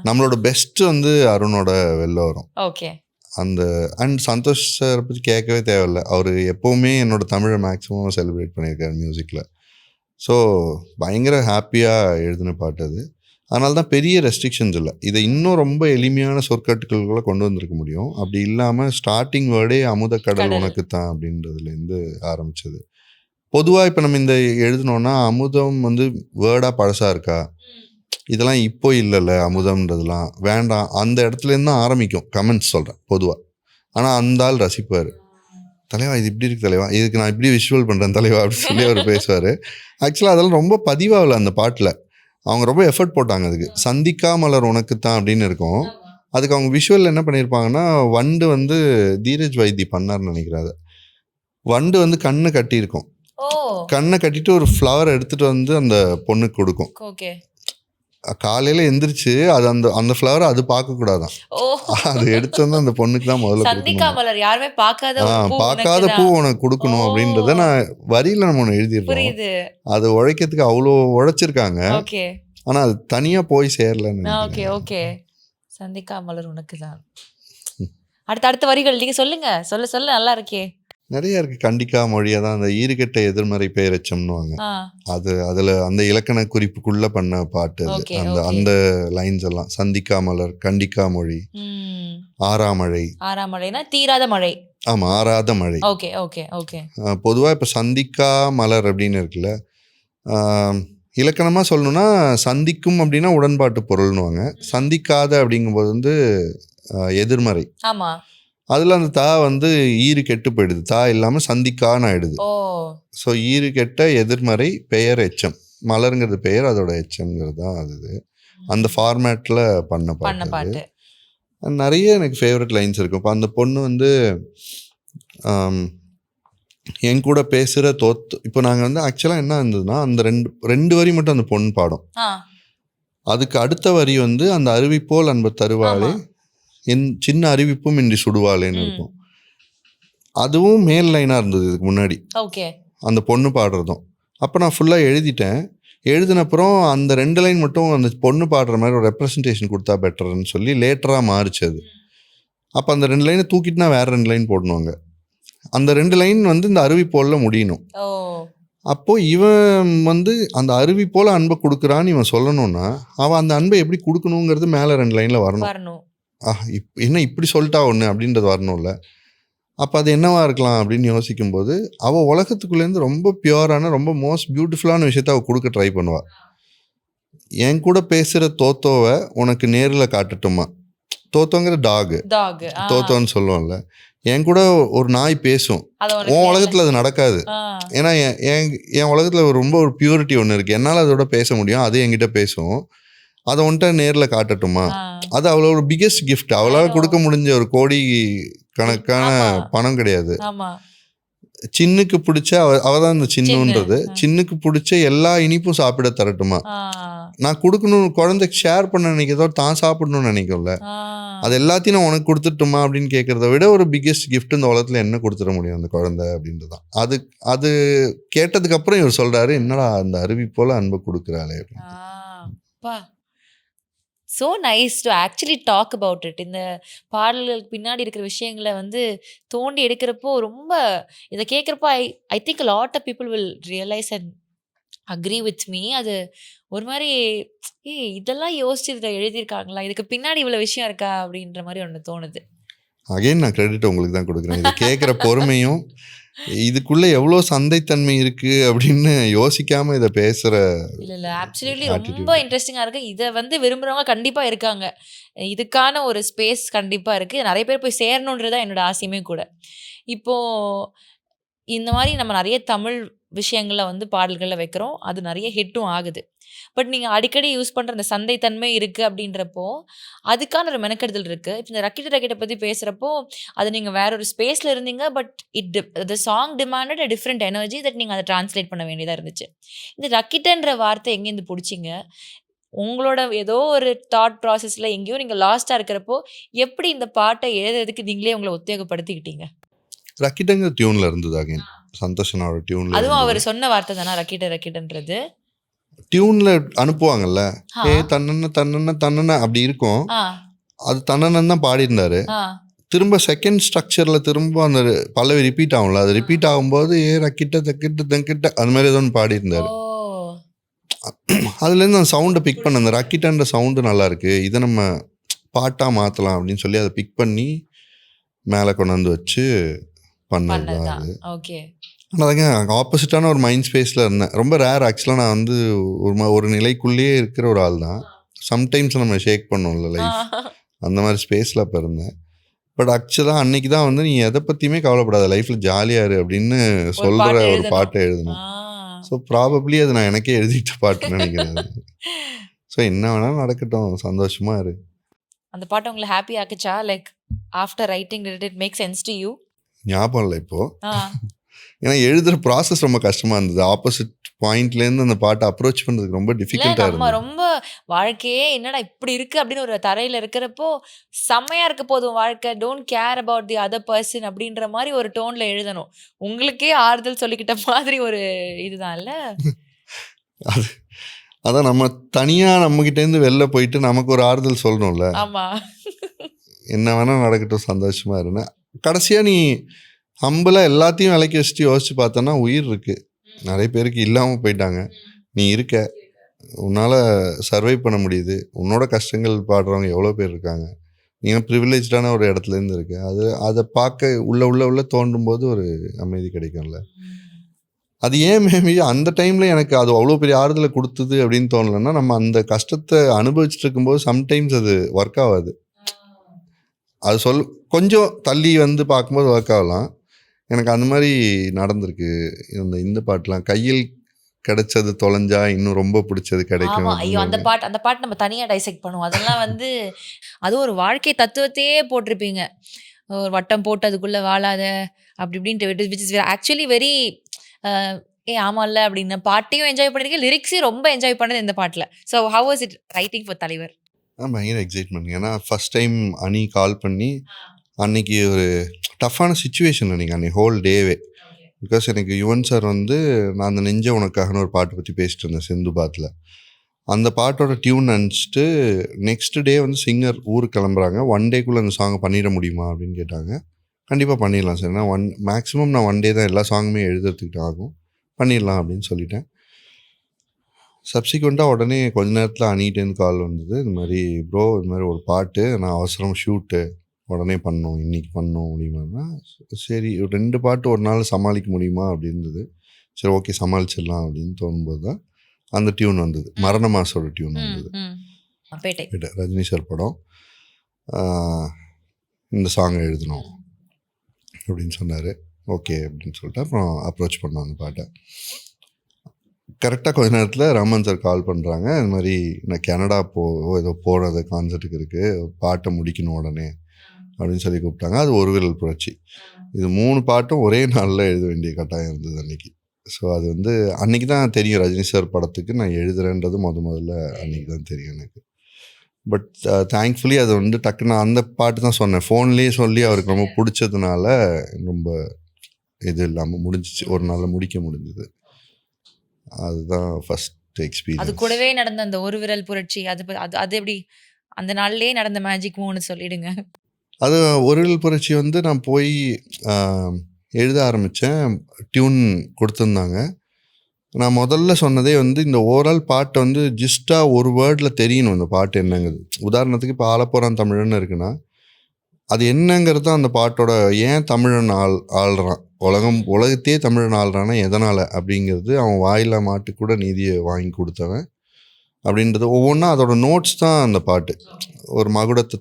நம்மளோட பெஸ்ட் வந்து அருணோட வெளில வரும். ஓகே. அந்த அண்ட் சந்தோஷ் சார் பற்றி கேட்கவே தேவையில்லை, அவர் எப்போவுமே என்னோட தமிழை மேக்ஸிமம் செலிப்ரேட் பண்ணியிருக்காரு மியூசிக்கில். ஸோ பயங்கர ஹாப்பியாக எழுதின பாட்டு அது. அதனால தான் பெரிய ரெஸ்ட்ரிக்ஷன்ஸ் இல்லை. இதை இன்னும் ரொம்ப எளிமையான சொற்கட்டுக்களை கொண்டு வந்திருக்க முடியும். அப்படி இல்லாமல் ஸ்டார்டிங் வேர்டே அமுத கடல் உனக்கு தான் அப்படின்றதுலேருந்து ஆரம்பிச்சது. பொதுவாக இப்போ நம்ம இந்த எழுதினோன்னா அமுதம் வந்து வேர்டாக பழசாக இருக்கா, இதெல்லாம் இப்போ இல்லைல்ல அமுதம்ன்றதுலாம் வேண்டாம், அந்த இடத்துலேருந்து தான் ஆரம்பிக்கும் கமெண்ட்ஸ் சொல்கிறேன் பொதுவாக. ஆனால் அந்த ஆள் ரசிப்பார், தலைவா இது இப்படி இருக்கு தலைவா, இதுக்கு நான் இப்படி விஷுவல் பண்ணுறேன் தலைவா அப்படின்னு சொல்லி அவர் பேசுவார். ஆக்சுவலாக அதெல்லாம் ரொம்ப பதிவாகல அந்த பாட்டில், அவங்க ரொம்ப எஃபர்ட் போட்டாங்க அதுக்கு. சந்திக்கா மலர் உனக்கு தான் அப்படின்னு இருக்கும். அதுக்கு அவங்க விஷுவல் என்ன பண்ணியிருப்பாங்கன்னா, வண்டு வந்து தீரஜ் வைத்தி பண்ணார்னு நினைக்கிறாரு. வண்டு வந்து கண்ணை கட்டியிருக்கும், கண்ணை கட்டிட்டு ஒரு ஃப்ளவர் எடுத்துகிட்டு வந்து அந்த பொண்ணுக்கு கொடுக்கும். ஓகே. காலையில் எந்திரிச்சு அது அந்த ஃப்ளவரை அது பார்க்கக்கூடாதான், அது எடுத்து வந்து அந்த பொண்ணுக்கு தான் முதல்ல சந்திக்காமலர் யாருமே பார்க்காத பூ உனக்கு கொடுக்கணும் அப்படின்றத நான் வரியில் நம்ம ஒன்று எழுதியிருக்கோம். அது உழைக்கிறதுக்கு அவ்வளோ உழைச்சிருக்காங்க, ஆனால் அது தனியாக போய் சேரலன்னு. Okay okay. சந்திக்காமலர் உனக்கு தான். அடுத்த வரிகள் நீங்கள் சொல்லுங்க, சொல்ல நல்லா இருக்கே. நிறைய இருக்கு. கண்டிக்கா மொழியை தான் அந்த ஈறுகெட்ட எதிர்மறை பெயரச்சம்னுவாங்க. அதில் அந்த இலக்கண குறிப்புக்குள்ள பண்ண பாட்டு அது. அந்த லைன்ஸ் எல்லாம் சந்திக்கா மலர், கண்டிக்கா மொழி, ஆறாமழை. ஆறாமழைனா தீராத மழை. ஆமாம், ஆறாத மழை. Okay okay okay. பொதுவாக இப்போ சந்திக்கா மலர் அப்படின்னு இருக்குல்ல, இலக்கணமாக சொல்லணும்னா சந்திக்கும் அப்படின்னா உடன்பாட்டு பொருள்னுவாங்க. சந்திக்காத அப்படிங்கும்போது வந்து எதிர்மறை. ஆமாம். அதில் அந்த தா வந்து ஈறு கெட்டு போயிடுது, தா இல்லாமல் சந்திக்கான்னு ஆயிடுது. ஸோ ஈறு கெட்ட எதிர்மறை பெயர் எச்சம், மலருங்கிறது பெயர், அதோட எச்சம்ங்கிறது தான் அது. அந்த ஃபார்மேட்டில் பண்ண பாட்டு. நிறைய எனக்கு ஃபேவரட் லைன்ஸ் இருக்கும். இப்போ அந்த பொண்ணு வந்து என் கூட பேசுகிற இப்போ நாங்கள் வந்து ஆக்சுவலாக என்ன இருந்ததுன்னா, அந்த ரெண்டு வரி மட்டும் அந்த பொண்ணு பாடும். அதுக்கு அடுத்த வரி வந்து அந்த அருவி போல் அன்பு தருவாளே என் சின்ன அறிவிப்பும் இன்றி சுடுவாளேன்னு இருக்கும். அதுவும் மேல் லைனாக இருந்தது இதுக்கு முன்னாடி, அந்த பொண்ணு பாடுறதும். அப்போ நான் ஃபுல்லாக எழுதிட்டேன். எழுதினப்புறம் அந்த 2 லைன் மட்டும் அந்த பொண்ணு பாடுற மாதிரி ஒரு ரெப்ரசன்டேஷன் கொடுத்தா பெட்டர்ன்னு சொல்லி லேட்டராக மாறிச்சு அது. அப்போ அந்த 2 லைனை தூக்கிட்டு நான் வேறு 2 லைன் போடணுங்க. அந்த 2 லைன் வந்து இந்த அருவி போலில் முடியணும். அப்போது இவன் வந்து அந்த அருவி போல் அன்பை கொடுக்குறான்னு இவன் சொல்லணும்னா, அவன் அந்த அன்பை எப்படி கொடுக்கணுங்கிறது மேலே 2 லைனில் வரணும். என்ன இப்படி சொல்லிட்டா ஒன்று அப்படின்றது வரணும்ல. அப்போ அது என்னவா இருக்கலாம் அப்படின்னு யோசிக்கும்போது, அவள் உலகத்துக்குள்ளேருந்து ரொம்ப பியூரான ரொம்ப மோஸ்ட் பியூட்டிஃபுல்லான விஷயத்த அவள் கொடுக்க ட்ரை பண்ணுவாள். என் கூட பேசுகிற தோத்தோவை உனக்கு நேரில் காட்டட்டுமா, தோத்தோங்கிற டாகு தோத்தோன்னு சொல்லுவோம்ல, என் கூட ஒரு நாய் பேசும், உன் உலகத்தில் அது நடக்காது. ஏன்னா என் உலகத்தில் ரொம்ப ஒரு பியூரிட்டி ஒன்று இருக்குது, என்னால் அதோட பேச முடியும், அது என்கிட்ட பேசும், அதை ஒன்ட்ட நேரில் காட்டட்டுமா. அது அவளோட பிக்கெஸ்ட் கிஃப்ட். அவளால் கொடுக்க முடிஞ்ச ஒரு கோடி கணக்கான பணம் கிடையாது. சின்னுக்கு பிடிச்ச அவதான் இந்த சின்னுன்றது, சின்னுக்கு பிடிச்ச எல்லா இனிப்பும் சாப்பிட தரட்டுமா. நான் கொடுக்கணும், குழந்தைக்கு ஷேர் பண்ண நினைக்கிறதோ தான் சாப்பிடணும்னு நினைக்கும்ல, அது எல்லாத்தையும் நான் உனக்கு கொடுத்துட்டுமா அப்படின்னு கேட்கறத விட ஒரு பிக்கெஸ்ட் கிஃப்ட் இந்த உலகத்தில் என்ன கொடுத்துட முடியும் அந்த குழந்தை அப்படின்றதான். அது கேட்டதுக்கு அப்புறம் இவர் சொல்றாரு, என்னடா அந்த அருவி போல அன்பை கொடுக்குறாளே அப்படின்னு. So nice to actually talk about it. இந்த பாடல்களுக்கு பின்னாடி இருக்கிற விஷயங்களை வந்து தோண்டி எடுக்கிறப்போ ரொம்ப இதை கேட்குறப்போ I think lot of people will realise and agree with me. அது ஒரு மாதிரி இதெல்லாம் யோசிச்சு இதை எழுதியிருக்காங்களா, இதுக்கு பின்னாடி இவ்வளோ விஷயம் இருக்கா அப்படின்ற மாதிரி ஒன்று தோணுது. அகைன் நான் கிரெடிட் உங்களுக்கு தான் கொடுக்குறேன். இதை கேட்குற பொறுமையும் இதுக்குள்ள எவ்வளோ சந்தைத்தன்மை இருக்கு அப்படின்னு யோசிக்காம இதை பேசுற. இல்லை அப்சல்யூட்லி ரொம்ப இன்ட்ரெஸ்டிங்காக இருக்கு. இதை வந்து விரும்புகிறவங்க கண்டிப்பாக இருக்காங்க, இதுக்கான ஒரு ஸ்பேஸ் கண்டிப்பாக இருக்குது. நிறைய பேர் போய் சேரணுன்றதான் என்னோட ஆசையுமே கூட. இப்போது இந்த மாதிரி நம்ம நிறைய தமிழ் விஷயங்களை வந்து பாடல்களில் வைக்கிறோம், அது நிறைய ஹிட்டும் ஆகுது. பட் நீங்கள் அடிக்கடி யூஸ் பண்ணுற அந்த சந்தைத்தன்மை இருக்குது அப்படின்றப்போ அதுக்கான ஒரு மெனக்கெடுதல் இருக்குது. இப்போ இந்த ரக்கிட்டை பற்றி பேசுகிறப்போ அது நீங்கள் வேற ஒரு ஸ்பேஸில் இருந்தீங்க, but the song demanded a different energy that நீங்கள் அதை டிரான்ஸ்லேட் பண்ண வேண்டியதாக இருந்துச்சு. இந்த ரக்கிட்டன்ற வார்த்தை எங்கேருந்து பிடிச்சிங்க, உங்களோட ஏதோ ஒரு தாட் ப்ராசஸில் எங்கேயோ நீங்கள் லாஸ்ட்டாக இருக்கிறப்போ எப்படி இந்த பாட்டை எழுதுறதுக்கு நீங்களே உங்களை உத்வேகப்படுத்திக்கிட்டீங்க? ரக்கிட்டங்க டியூனில் இருந்தது, அகைன் சந்தோஷனோட டியூனில். அதுவும் அவர் சொன்ன வார்த்தை தானே ரக்கிட்டன்றது? டியூனில் அனுப்புவாங்கல்ல, தன்னன அப்படி இருக்கும், அது தன்னன்னு தான் பாடியிருந்தாரு. திரும்ப செகண்ட் ஸ்ட்ரக்சரில் திரும்ப அந்த பல்லவி ரிப்பீட் ஆகும்ல, அது ரிப்பீட் ஆகும்போது ரக்கிட்ட தக்கிட்ட தங்கிட்ட அது மாதிரி ஏதோ ஒன்று பாடியிருந்தாரு. அதுலேருந்து அந்த சவுண்டை பிக் பண்ண அந்த ரக்கிட்டன்ற சவுண்டு நல்லாயிருக்கு, இதை நம்ம பாட்டாக மாற்றலாம் அப்படின்னு சொல்லி அதை பிக் பண்ணி மேலே கொண்டு வந்து வச்சு பண்ணது தான் பண்ணதுதான். அது. ஓகே. ஆனால் அதுங்க ஆப்போசிட்டான ஒரு மைண்ட் ஸ்பேஸில் இருந்தேன். ரொம்ப ரேர் ஆக்சுவலாக. நான் வந்து ஒரு நிலைக்குள்ளேயே இருக்கிற ஒரு ஆள் தான். சம்டைம்ஸ் நம்ம ஷேக் பண்ணுவோம்ல லைஃப், அந்த மாதிரி ஸ்பேஸில் அப்போ இருந்தேன். பட் ஆக்சுவலாக அன்னைக்கு தான் வந்து நீ எதை பற்றியுமே கவலைப்படாத, லைஃப்பில் ஜாலியாக இரு அப்படின்னு சொல்கிற பாட்டு ஒரு எழுதணும். பாட்டை எழுதணும். ஆ. ஸோ ப்ராபப்ளி அது நான் எனக்கே எழுதிட்ட பாட்டுன்னு நினைக்கிறேன். ஸோ என்ன வேணாலும் நடக்கட்டும், சந்தோஷமா இரு. அந்த பாட்டு உங்களை ஹாப்பி ஆக்குச்சா? Like after writing did it make sense to you? ஞாபகம் இல்லை இப்போ, ஆ. ஏன்னா எழுதுகிற ப்ராசஸ் ரொம்ப கஷ்டமாக இருந்தது. ஆப்போசிட் பாயிண்ட்லேருந்து அந்த பாட்டை அப்ரோச் பண்ணுறதுக்கு ரொம்ப இல்ல டிஃபிகல்ட்டாக நம்ம இருந்தது. ரொம்ப வாழ்க்கையே என்னடா இப்படி இருக்கு அப்படின்னு ஒரு தரையில இருக்கிறப்போ செம்மையா இருக்க போதும் வாழ்க்கை, don't care about the other person அப்படின்ற மாதிரி ஒரு டோன்ல எழுதணும். உங்களுக்கே ஆறுதல் சொல்லிக்கிட்ட மாதிரி ஒரு இதுதான் இல்ல? அது அதான் நம்ம தனியாக நம்மகிட்டேருந்து வெளில போயிட்டு நமக்கு ஒரு ஆறுதல் சொல்லணும்ல. ஆமா. என்ன வேணால் நடக்கட்டும், சந்தோஷமா இருன்னு. கடைசியாக நீ ஹம்பிளாக எல்லாத்தையும் விலைக்கு வச்சுட்டு யோசிச்சு பார்த்தோன்னா உயிர் இருக்குது. நிறைய பேருக்கு இல்லாமல் போயிட்டாங்க. நீ இருக்க, உன்னால் சர்வை பண்ண முடியுது. உன்னோட கஷ்டங்கள் பாடுறவங்க எவ்வளோ பேர் இருக்காங்க. நீங்கள் ப்ரிவிலேஜான ஒரு இடத்துலேருந்து இருக்கு. அதை பார்க்க உள்ள தோண்டும் போது ஒரு அமைதி கிடைக்கும்ல. அது ஏன் மேபி அந்த டைமில் எனக்கு அது அவ்வளோ பெரிய ஆறுதலை கொடுத்தது அப்படின்னு தோணலைன்னா, நம்ம அந்த கஷ்டத்தை அனுபவிச்சுட்டு இருக்கும்போது சம்டைம்ஸ் அது ஒர்க் ஆகாது. அது கொஞ்சம் தள்ளி வந்து பார்க்கும்போது ஒர்க் ஆகலாம். எனக்கு அந்த மாதிரி நடந்திருக்கு. இந்த பாட்டுலாம் கையில் கிடைச்சது தொலைஞ்சா இன்னும் ரொம்ப பிடிச்சது கிடைக்கும் ஆமா. ஐயோ அந்த அப்படின்னு. பாட்டு நம்ம தனியா டைசெக்ட் பண்ணுவோம். அதெல்லாம் வந்து அது ஒரு வாழ்க்கை தத்துவத்தையே போட்டிருப்பீங்க. ஒரு வட்டம் போட்டு அதுக்குள்ள வாழாத அப்படி இப்படின்ட்டு விச் இஸ் ஆக்சுவலி வெரி ஆமால்ல அப்படின்னு பாட்டையும் என்ஜாய் பண்ணிருக்கேன், லிரிக்ஸையும் ரொம்ப என்ஜாய் பண்ணது இந்த பாட்டுல. So how was it writing for தலைவர்? பயங்கர எக்ஸைட்மெண்ட். ஏன்னா ஃபர்ஸ்ட் டைம் அனி கால் பண்ணி அன்னைக்கு ஒரு டஃப்பான சுச்சுவேஷன் அன்றைக்கி, அன்றைக்கி ஹோல் டேவே. பிகாஸ் எனக்கு யுவன் சார் வந்து நான் அந்த நெஞ்ச உனக்காகன்னு ஒரு பாட்டு பற்றி பேசிட்டு இருந்தேன் சிந்து பாத்தில். அந்த பாட்டோட டியூன் நினச்சிட்டு நெக்ஸ்ட் டே வந்து சிங்கர் ஊருக்கு கிளம்புறாங்க. 1 டேக்குள்ளே அந்த சாங்கை பண்ணிட முடியுமா அப்படின்னு கேட்டாங்க. கண்டிப்பாக பண்ணிடலாம் சார், நான் மேக்ஸிமம் நான் 1 டே தான் எல்லா சாங்குமே எழுதுறதுக்கிட்ட ஆகும், பண்ணிடலாம் அப்படின்னு சொல்லிட்டேன். சப்சிக்வெண்ட்டாக உடனே கொஞ்ச நேரத்தில் அனிட்டேன்னு கால் வந்தது. இது மாதிரி ப்ரோ, இது மாதிரி ஒரு பாட்டு, நான் அவசரம் ஷூட்டு உடனே பண்ணோம், இன்றைக்கி பண்ணோம் முடியுமான்னா. சரி 2 பாட்டு ஒரு நாள் சமாளிக்க முடியுமா அப்படின்றது. சரி ஓகே சமாளிச்சிடலாம் அப்படின்னு தோணும்போது தான் அந்த டியூன் வந்தது. மரண மாசோட டியூன் வந்தது. பேட்டை ரஜினி சார் படம். இந்த சாங்கை எழுதணும் அப்படின்னு சொன்னார். ஓகே அப்படின்னு சொல்லிட்டு அப்புறம் அப்ரோச் பண்ணோம் அந்த பாட்டை. கரெக்டாக கொஞ்ச நேரத்தில் ராமன் சார் கால் பண்ணுறாங்க. இது மாதிரி நான் கனடா ஏதோ போகிறது கான்சர்ட்டுக்கு இருக்குது, பாட்டை முடிக்கணும் உடனே அப்படின்னு சொல்லி கூப்பிட்டாங்க. அது ஒரு விரல் புரட்சி. இது 3 பாட்டும் ஒரே நாளில் எழுத வேண்டிய கட்டாயம் இருந்தது அன்றைக்கி. ஸோ அது வந்து அன்றைக்கி தான் தெரியும் ரஜினி சார் படத்துக்கு நான் எழுதுறேன்றது முதல்ல அன்றைக்கி தான் தெரியும் எனக்கு. பட் தேங்க்ஃபுல்லி அது வந்து டக்குன்னு அந்த பாட்டு தான் சொன்னேன், ஃபோன்லேயே சொல்லி அவருக்கு ரொம்ப பிடிச்சதுனால ரொம்ப இது இல்லாமல் முடிஞ்சிச்சு, ஒரு நாளில் முடிக்க முடிஞ்சது. அதுதான் ஃபஸ்ட் எக்ஸ்பீரியன்ஸ். அது கூடவே நடந்த அந்த ஒரு விரல் புரட்சி, அது எப்படி அந்த நாள்லயே நடந்த மேஜிக் மூவ்னு சொல்லிடுங்க. அது ஒரு விரல் புரட்சி வந்து நான் போய் எழுத ஆரம்பித்தேன். டியூன் கொடுத்துருந்தாங்க. நான் முதல்ல சொன்னதே வந்து இந்த ஓவரால் பாட்டை வந்து ஜிஸ்டாக ஒரு வேர்டில் தெரியணும் இந்த பாட்டு என்னங்கிறது. உதாரணத்துக்கு இப்போ ஆலப்போறான் தமிழன் இருக்குன்னா அது என்னங்கிறது தான் அந்த பாட்டோட. ஏன் தமிழன் ஆள்றான், உலகத்தையே தமிழன் ஆள்றான்னா எதனால் அப்படிங்கிறது அவன் வாயில மாட்டு கூட நீதியை வாங்கி கொடுத்தவன் அப்படின்றது ஒவ்வொன்றா அதோட நோட்ஸ் தான் அந்த பாட்டு. ஒரு மகுடத்தை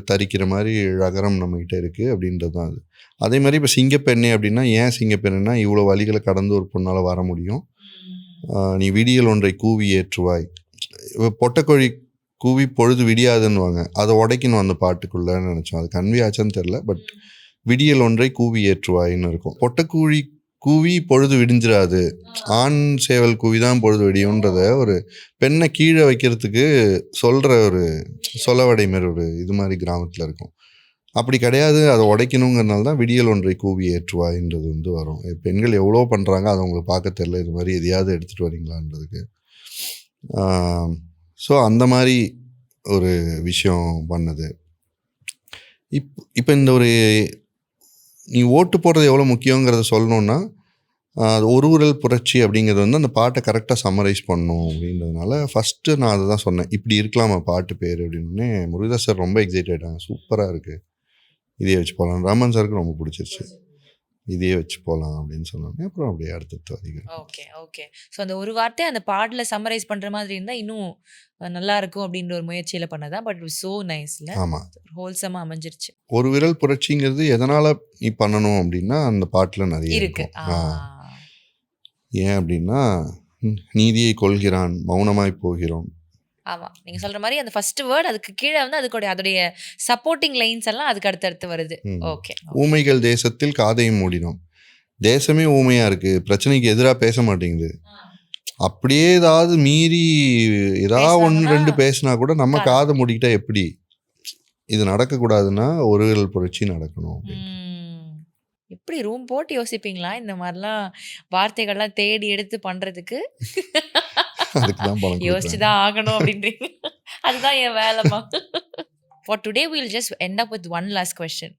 தரிக்கிற மாதிரி அகரம் நம்மகிட்ட இருக்குது அப்படின்றது தான் அது. அதே மாதிரி இப்போ சிங்கப்பெண்ணே அப்படின்னா ஏன் சிங்கப்பெண்ணுன்னா இவ்வளோ வழிகளை கடந்து ஒரு பொண்ணால் வர முடியும். நீ விடியல் ஒன்றை கூவி ஏற்றுவாய், பொட்டக்கோழி கூவி பொழுது விடியாதுன்னுவாங்க, அதை உடைக்கணும் அந்த பாட்டுக்குள்ளேன்னு நினச்சோம். அது கன்வே ஆச்சுன்னு தெரில. பட் விடியல் ஒன்றை கூவி ஏற்றுவாயின்னு இருக்கும். பொட்டக்கூழி கூவி பொழுது விடிஞ்சிடாது, ஆண் சேவல் கூவி தான் பொழுது விடியுன்றத ஒரு பெண்ணை கீழே வைக்கிறதுக்கு சொல்கிற ஒரு சொலவடை மாரி ஒரு இது மாதிரி கிராமத்தில் இருக்கும். அப்படி கிடையாது, அதை உடைக்கணுங்கிறனால தான் விடியல் ஒன்றை கூவி ஏற்றுவாயின்றது வந்து வரும். பெண்கள் எவ்வளோ பண்ணுறாங்க, அதை உங்களுக்கு பார்க்க தெரில, இது மாதிரி எதையாவது எடுத்துகிட்டு வரீங்களான்றதுக்கு. ஸோ அந்த மாதிரி ஒரு விஷயம் பண்ணது. இப்போ இந்த ஒரு நீ ஓட்டு போடுறது எவ்வளோ முக்கியங்கிறத சொல்லணுன்னா ஒரு விரல் புரட்சி அப்படிங்கிறது வந்து அந்த பாட்டை கரெக்டாக சம்மரைஸ் பண்ணும் அப்படின்றதுனால ஃபஸ்ட்டு நான் அதை தான் சொன்னேன், இப்படி இருக்கலாமா பாட்டு பேர் அப்படின்னு. முருகதாஸ் சார் ரொம்ப எக்ஸைட் ஆகிட்டாங்க, சூப்பராக இருக்குது, இதே வச்சு போகலாம். ராமன் சாருக்கு ரொம்ப பிடிச்சிருச்சு, இதே வச்சு போகலாம் அப்படின்னு சொன்னாங்க. அப்புறம் அப்படியே அடுத்தடுத்து வரிகள். Okay okay. ஸோ அந்த ஒரு வார்த்தை அந்த பாடல சம்மரைஸ் பண்ற மாதிரி இருந்தா இன்னும் நல்லா இருக்கும் அப்படின்ற ஒரு முயற்சியில பண்ணதா. பட் சோ நைஸ்ல, ஆமாம், ஹோல்சமா அமைஞ்சிருச்சு. ஒரு விரல் புரட்சிங்கிறது எதனால் நீ பண்ணணும் அப்படின்னா அந்த பாட்டில் நிறைய இருக்கு. இருக்கும். ஏன் அப்படின்னா, நீதியை கொள்கிறான் மௌனமாய் போகிறோம். ஆமா, நீங்க சொல்ற மாதிரி அந்த ஃபர்ஸ்ட் வேர்ட், அதுக்கு கீழே வந்து அதோடைய சப்போர்ட்டிங் லைன்ஸ் எல்லாம் அதுக்கு அடுத்தடுத்து வருது. ஓகே. ஊமைகள் தேசத்தில் காதையும் மூடினோம். தேசமே ஊமையா இருக்கு, பிரச்சனைக்கு எதிராக பேச மாட்டேங்குது. அப்படியே ஏதாவது மீறி ஏதாவது ஒன்று ரெண்டு பேசினா கூட நம்ம காதை மூடிக்கிட்டா எப்படி? இது நடக்கக்கூடாதுன்னா ஒரு விரல் புரட்சி நடக்கணும். எப்படி ரூம் போட்டு யோசிப்பீங்களா இந்த மாதிரிலாம் வார்த்தைகள்லாம் தேடி எடுத்து பண்றதுக்கு? அதுக்கு தான் பணம் யோசிச்சுதான் ஆகணும் அப்படின்றீங்க. அதுதான் என் வேலைமா. For today we'll just end up with one last question.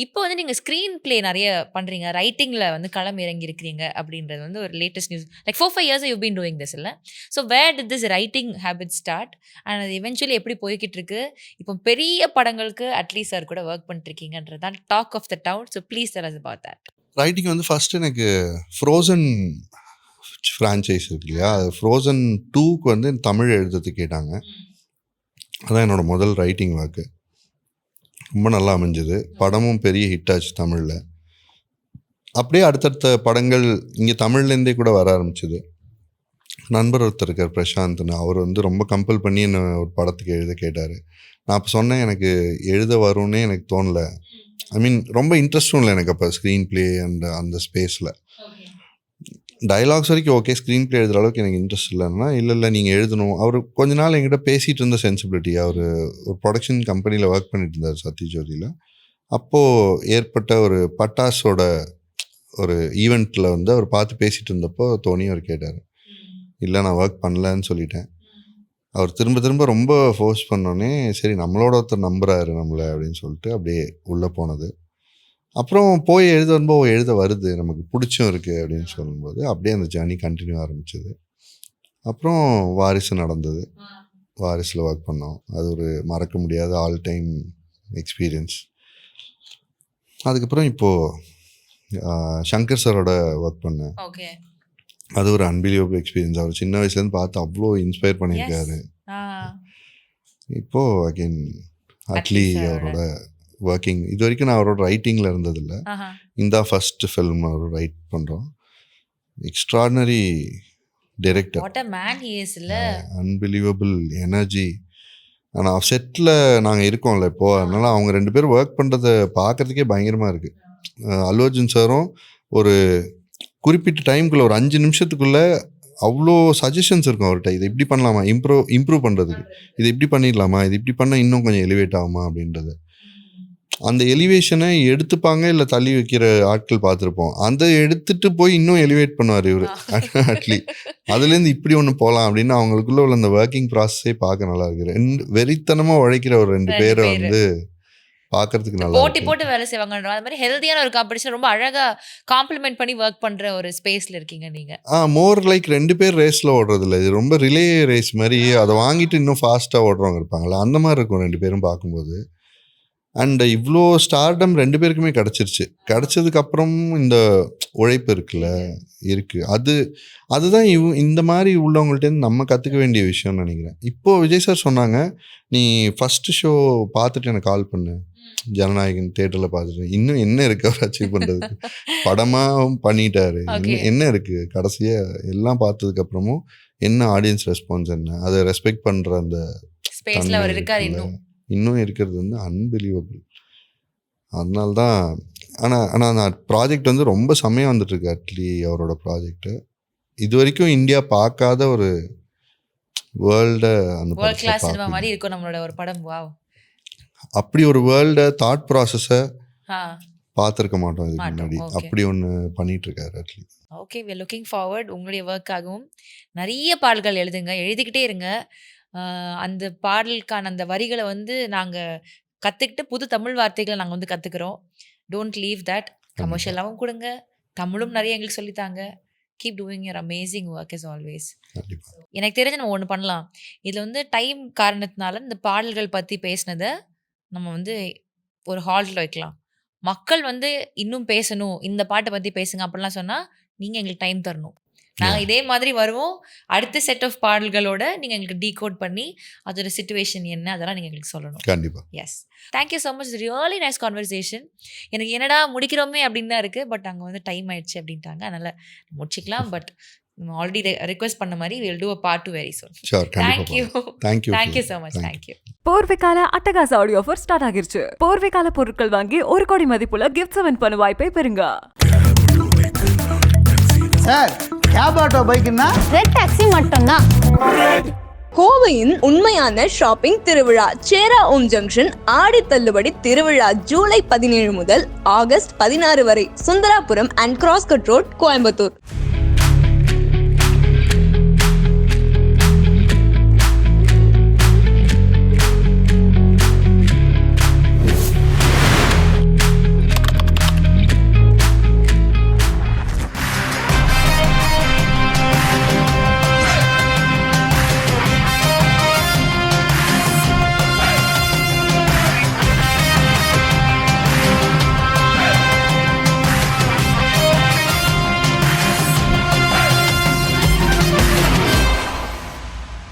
இப்போ வந்து நீங்க ஸ்க்ரீன் பிளே நிறைய பண்றீங்க, ரைட்டிங்ல வந்து களம் இறங்கி இருக்கிறீங்க அப்படின்றது வந்து ஒரு latest news. Like 4-5 years you've been doing this, இல்ல? So where did this writing habit start and அது எவென்ச்சுவலி எப்படி போய்கிட்டு இருக்கு? இப்போ பெரிய படங்களுக்கு அட்லீஸ்ட் சார் கூட ஒர்க் பண்ணிட்டு இருக்கீங்கன்றது தான் talk of the town. So please tell us about that. Writing வந்து ஃபர்ஸ்ட் எனக்கு ஃப்ரோசன் ஃப்ரான்ச்சைஸ் இருக்கு இல்லையா, ஃப்ரோசன் 2க்கு வந்து தமிழ் எழுதுறதுக்கு கேட்டாங்க. அதான் என்னோட முதல் ரைட்டிங் ஒர்க்கு. ரொம்ப நல்லா அமைஞ்சது, படமும் பெரிய ஹிட் ஆச்சு தமிழில். அப்படியே அடுத்தடுத்த படங்கள் இங்கே தமிழ்லேருந்தே கூட வர ஆரம்பிச்சிது. நண்பர் ஒருத்தர் இருக்கார் பிரசாந்த்னு, அவர் வந்து ரொம்ப கம்பல் பண்ணி என்னை ஒரு படத்துக்கு எழுத கேட்டார். நான் அப்போ சொன்னேன் எனக்கு எழுத வரும்னே எனக்கு தோணலை. ஐ மீன் ரொம்ப இன்ட்ரெஸ்ட்டும் இல்லை எனக்கு அப்போ ஸ்க்ரீன் பிளே அந்த ஸ்பேஸில். டயலாக்ஸ் வரைக்கும் ஓகே, ஸ்க்ரீன் பிளே எழுதுகிற அளவுக்கு எனக்கு இன்ட்ரெஸ்ட் இல்லைன்னா, இல்லை நீங்கள் எழுதணும். அவர் கொஞ்ச நாள் என்கிட்ட பேசிகிட்டு இருந்த சென்சிபிலிட்டி. அவர் ஒரு ப்ரொடக்ஷன் கம்பெனியில் ஒர்க் பண்ணிட்டு இருந்தார் சத்யஜோதியில். அப்போது ஏற்பட்ட ஒரு பட்டாஸோட ஒரு ஈவெண்ட்டில் வந்து அவர் பார்த்து பேசிகிட்டு இருந்தப்போ தோனி அவர் கேட்டார். இல்லை நான் ஒர்க் பண்ணலன்னு சொல்லிட்டேன். அவர் திரும்ப திரும்ப ரொம்ப ஃபோர்ஸ் பண்ணோன்னே சரி நம்மளோட ஒருத்தர் நம்புறாரு நம்மளை அப்படின்னு சொல்லிட்டு அப்படியே உள்ளே போனது. அப்புறம் போய் எழுத வரும்போது எழுத வருது, நமக்கு பிடிச்சும் இருக்குது அப்படின்னு சொல்லும்போது அப்படியே அந்த ஜேர்னி கண்டினியூ ஆரம்பிச்சது. அப்புறம் வாரிசு நடந்தது, வாரிசில் ஒர்க் பண்ணோம். அது ஒரு மறக்க முடியாத ஆல் டைம் எக்ஸ்பீரியன்ஸ். அதுக்கப்புறம் இப்போது சங்கர் சாரோட ஒர்க் பண்ணேன். ஓகே. அது ஒரு அன்பிலியபிள் எக்ஸ்பீரியன்ஸ். அவர் சின்ன வயசுலேருந்து பார்த்து அவ்வளோ இன்ஸ்பயர் பண்ணியிருக்காரு. இப்போது அகெயின் அட்லி அவரோட ஒர்க்கிங். இது வரைக்கும் நான் அவரோட ரைட்டிங்கில் இருந்ததில்லை. இந்த ஃபர்ஸ்ட் ஃபில்ம் அவர் ரைட் பண்ணுறோம். Extraordinary director, what a man he is, இல்ல? Unbelievable energy. ஆனால் செட்டில் நாங்கள் இருக்கோம்ல இப்போது, அதனால் அவங்க ரெண்டு பேரும் ஒர்க் பண்ணுறதை பார்க்குறதுக்கே பயங்கரமாக இருக்குது. அல்லு அர்ஜுன் சாரும் ஒரு குறிப்பிட்ட டைமுக்குள்ளே ஒரு 5 நிமிஷத்துக்குள்ளே அவ்வளோ சஜஷன்ஸ் இருக்கும் அவர்கிட்ட. இது இப்படி பண்ணலாமா, இம்ப்ரூவ் பண்ணுறதுக்கு, இது இப்படி பண்ணிடலாமா, இது இப்படி பண்ணால் இன்னும் கொஞ்சம் எலிவேட் ஆகுமா அப்படின்றது. அந்த எலிவேஷனை எடுத்துப்பாங்க இல்லை தள்ளி வைக்கிற ஆட்கள் பார்த்துருப்போம். அதை எடுத்துகிட்டு போய் இன்னும் எலிவேட் பண்ணுவார் இவர் அட்லி. அதுலேருந்து இப்படி ஒன்று போகலாம் அப்படின்னு அவங்களுக்குள்ள உள்ள அந்த ஒர்க்கிங் ப்ராசஸே பார்க்க நல்லா இருக்கு. வெறித்தனமாக உழைக்கிற ஒரு 2 பேரை வந்து பார்க்கறதுக்கு நல்லா போட்டி போட்டு வேலை செய்வாங்க. அது மாதிரி ஹெல்தியான ஒரு காம்படிஷன், ரொம்ப அழகா காம்ப்ளிமெண்ட் பண்ணி ஒர்க் பண்ற ஒரு ஸ்பேஸ்ல இருக்கீங்க நீங்க. மோர் லைக் 2 பேர் ரேஸில் ஓடுறது இல்லை, இது ரொம்ப ரிலே ரேஸ் மாதிரி. அதை வாங்கிட்டு இன்னும் ஃபாஸ்ட்டாக ஓடுறவங்க இருப்பாங்களா, அந்த மாதிரி இருக்கும் 2 பேரும் பார்க்கும்போது. அண்ட் இவ்வளோ ஸ்டார்டம் 2 பேருக்குமே கிடச்சிருச்சு. கிடச்சதுக்கப்புறம் இந்த உழைப்பு இருக்குல்ல இருக்குது. அதுதான் இந்த மாதிரி உள்ளவங்கள்ட்டேருந்து நம்ம கற்றுக்க வேண்டிய விஷயம்னு நினைக்கிறேன். இப்போது விஜய் சார் சொன்னாங்க, நீ ஃபஸ்ட்டு ஷோ பார்த்துட்டு எனக்கு கால் பண்ணு, ஜனநாயகன் தேட்டரில் பார்த்துட்டு. இன்னும் என்ன இருக்குது அவர் அச்சீவ் பண்ணுறதுக்கு? படமாக பண்ணிட்டாரு, என்ன இருக்குது கடைசியாக எல்லாம் பார்த்ததுக்கப்புறமும் என்ன ஆடியன்ஸ் ரெஸ்பான்ஸ், என்ன அதை ரெஸ்பெக்ட் பண்ணுற அந்த ஸ்பேஸ்ல அவர் இருக்கார் இன்னும் இருக்கிறது வந்து அன்பிலீவபிள். அதனால்தான். ஆனால் அந்த ப்ராஜெக்ட் வந்து ரொம்ப செம்மையாக வந்துட்டுருக்கு. அட்லி அவரோட ப்ராஜெக்ட்டு இது வரைக்கும் இந்தியா பார்க்காத ஒரு வேர்ல்டை அந்த வேர்ல்ட் கிளாஸ் சினிமா மாதிரி இருக்கும் நம்மளோட ஒரு படம். வாவ், அப்படி ஒரு வேர்ல்டை தாட் ப்ராசஸை பார்த்துருக்க மாட்டோம் இதுக்கு முன்னாடி. அப்படி ஒன்று பண்ணிட்டு இருக்காரு Atlee. Okay, we are looking forward. உங்களுடைய ஒர்க்காகவும் நிறைய பாடல்கள் எழுதுங்க, எழுதிக்கிட்டே இருங்க. அந்த பாடலுக்கான அந்த வரிகளை வந்து நாங்கள் கற்றுக்கிட்டு புது தமிழ் வார்த்தைகளை நாங்கள் வந்து கற்றுக்குறோம். Don't leave that. கமர்ஷியலாகவும் கொடுங்க, தமிழும் நிறைய எங்களுக்கு சொல்லித்தாங்க. Keep doing your amazing work is always. கண்டிப்பா. எனக்கு தெரிஞ்சு நம்ம ஒன்று பண்ணலாம். இதில் வந்து டைம் காரணத்தினால இந்த பாடல்கள் பற்றி பேசினதை நம்ம வந்து ஒரு ஹால்ட்டில் வைக்கலாம். மக்கள் வந்து இன்னும் பேசணும், இந்த பாட்டை பற்றி பேசுங்க அப்படிலாம் சொன்னால் நீங்கள் எங்களுக்கு டைம் தரணும். நாங்கள் இதே மாதிரி வருவோம். அடுத்த செட் ஆஃப் பாடல்களோட நீங்கள் எங்களுக்கு டீகோட் பண்ணி அதோட சிச்சுவேஷன் என்ன அதெல்லாம் நீங்கள் எங்களுக்கு சொல்லணும். கண்டிப்பா. Yes, thank you so much. Really nice conversation. எனக்கு என்னடா முடிக்கிறோமே அப்படின்னு தான் இருக்குது. பட் அங்கே வந்து டைம் ஆயிடுச்சு அப்படின்ட்டாங்க. அதனால் முடிச்சிக்கலாம். பட் ஆல்ரெடி ரிக்வெஸ்ட் பண்ண மாதிரி will do a part 2 very soon. Sure. Thank you thank you. Thank you so much. Thank you. போர்வைக்கால அட்டகாச ஆடியோ ஆஃபர் ஸ்டார்ட் ஆகிருச்சு. போர்வைக்கால பொருட்கள் வாங்கி 1 கோடி மதிப்புள்ள கிஃப்ட்ஸ் வின் பண்ண வாய்ப்பை பெறுங்க. சார் கேப் ஆட்டோ பைக்குன்னா ரெட் டாக்ஸி மட்டும்தான். கோவையின் உண்மையான ஷாப்பிங் திருவிழா சேரா ஓம் ஜங்ஷன் ஆடி தள்ளுபடி திருவிழா ஜூலை 17 முதல் ஆகஸ்ட் 16 வரை Sundarapuram and cross cut road, Coimbatore.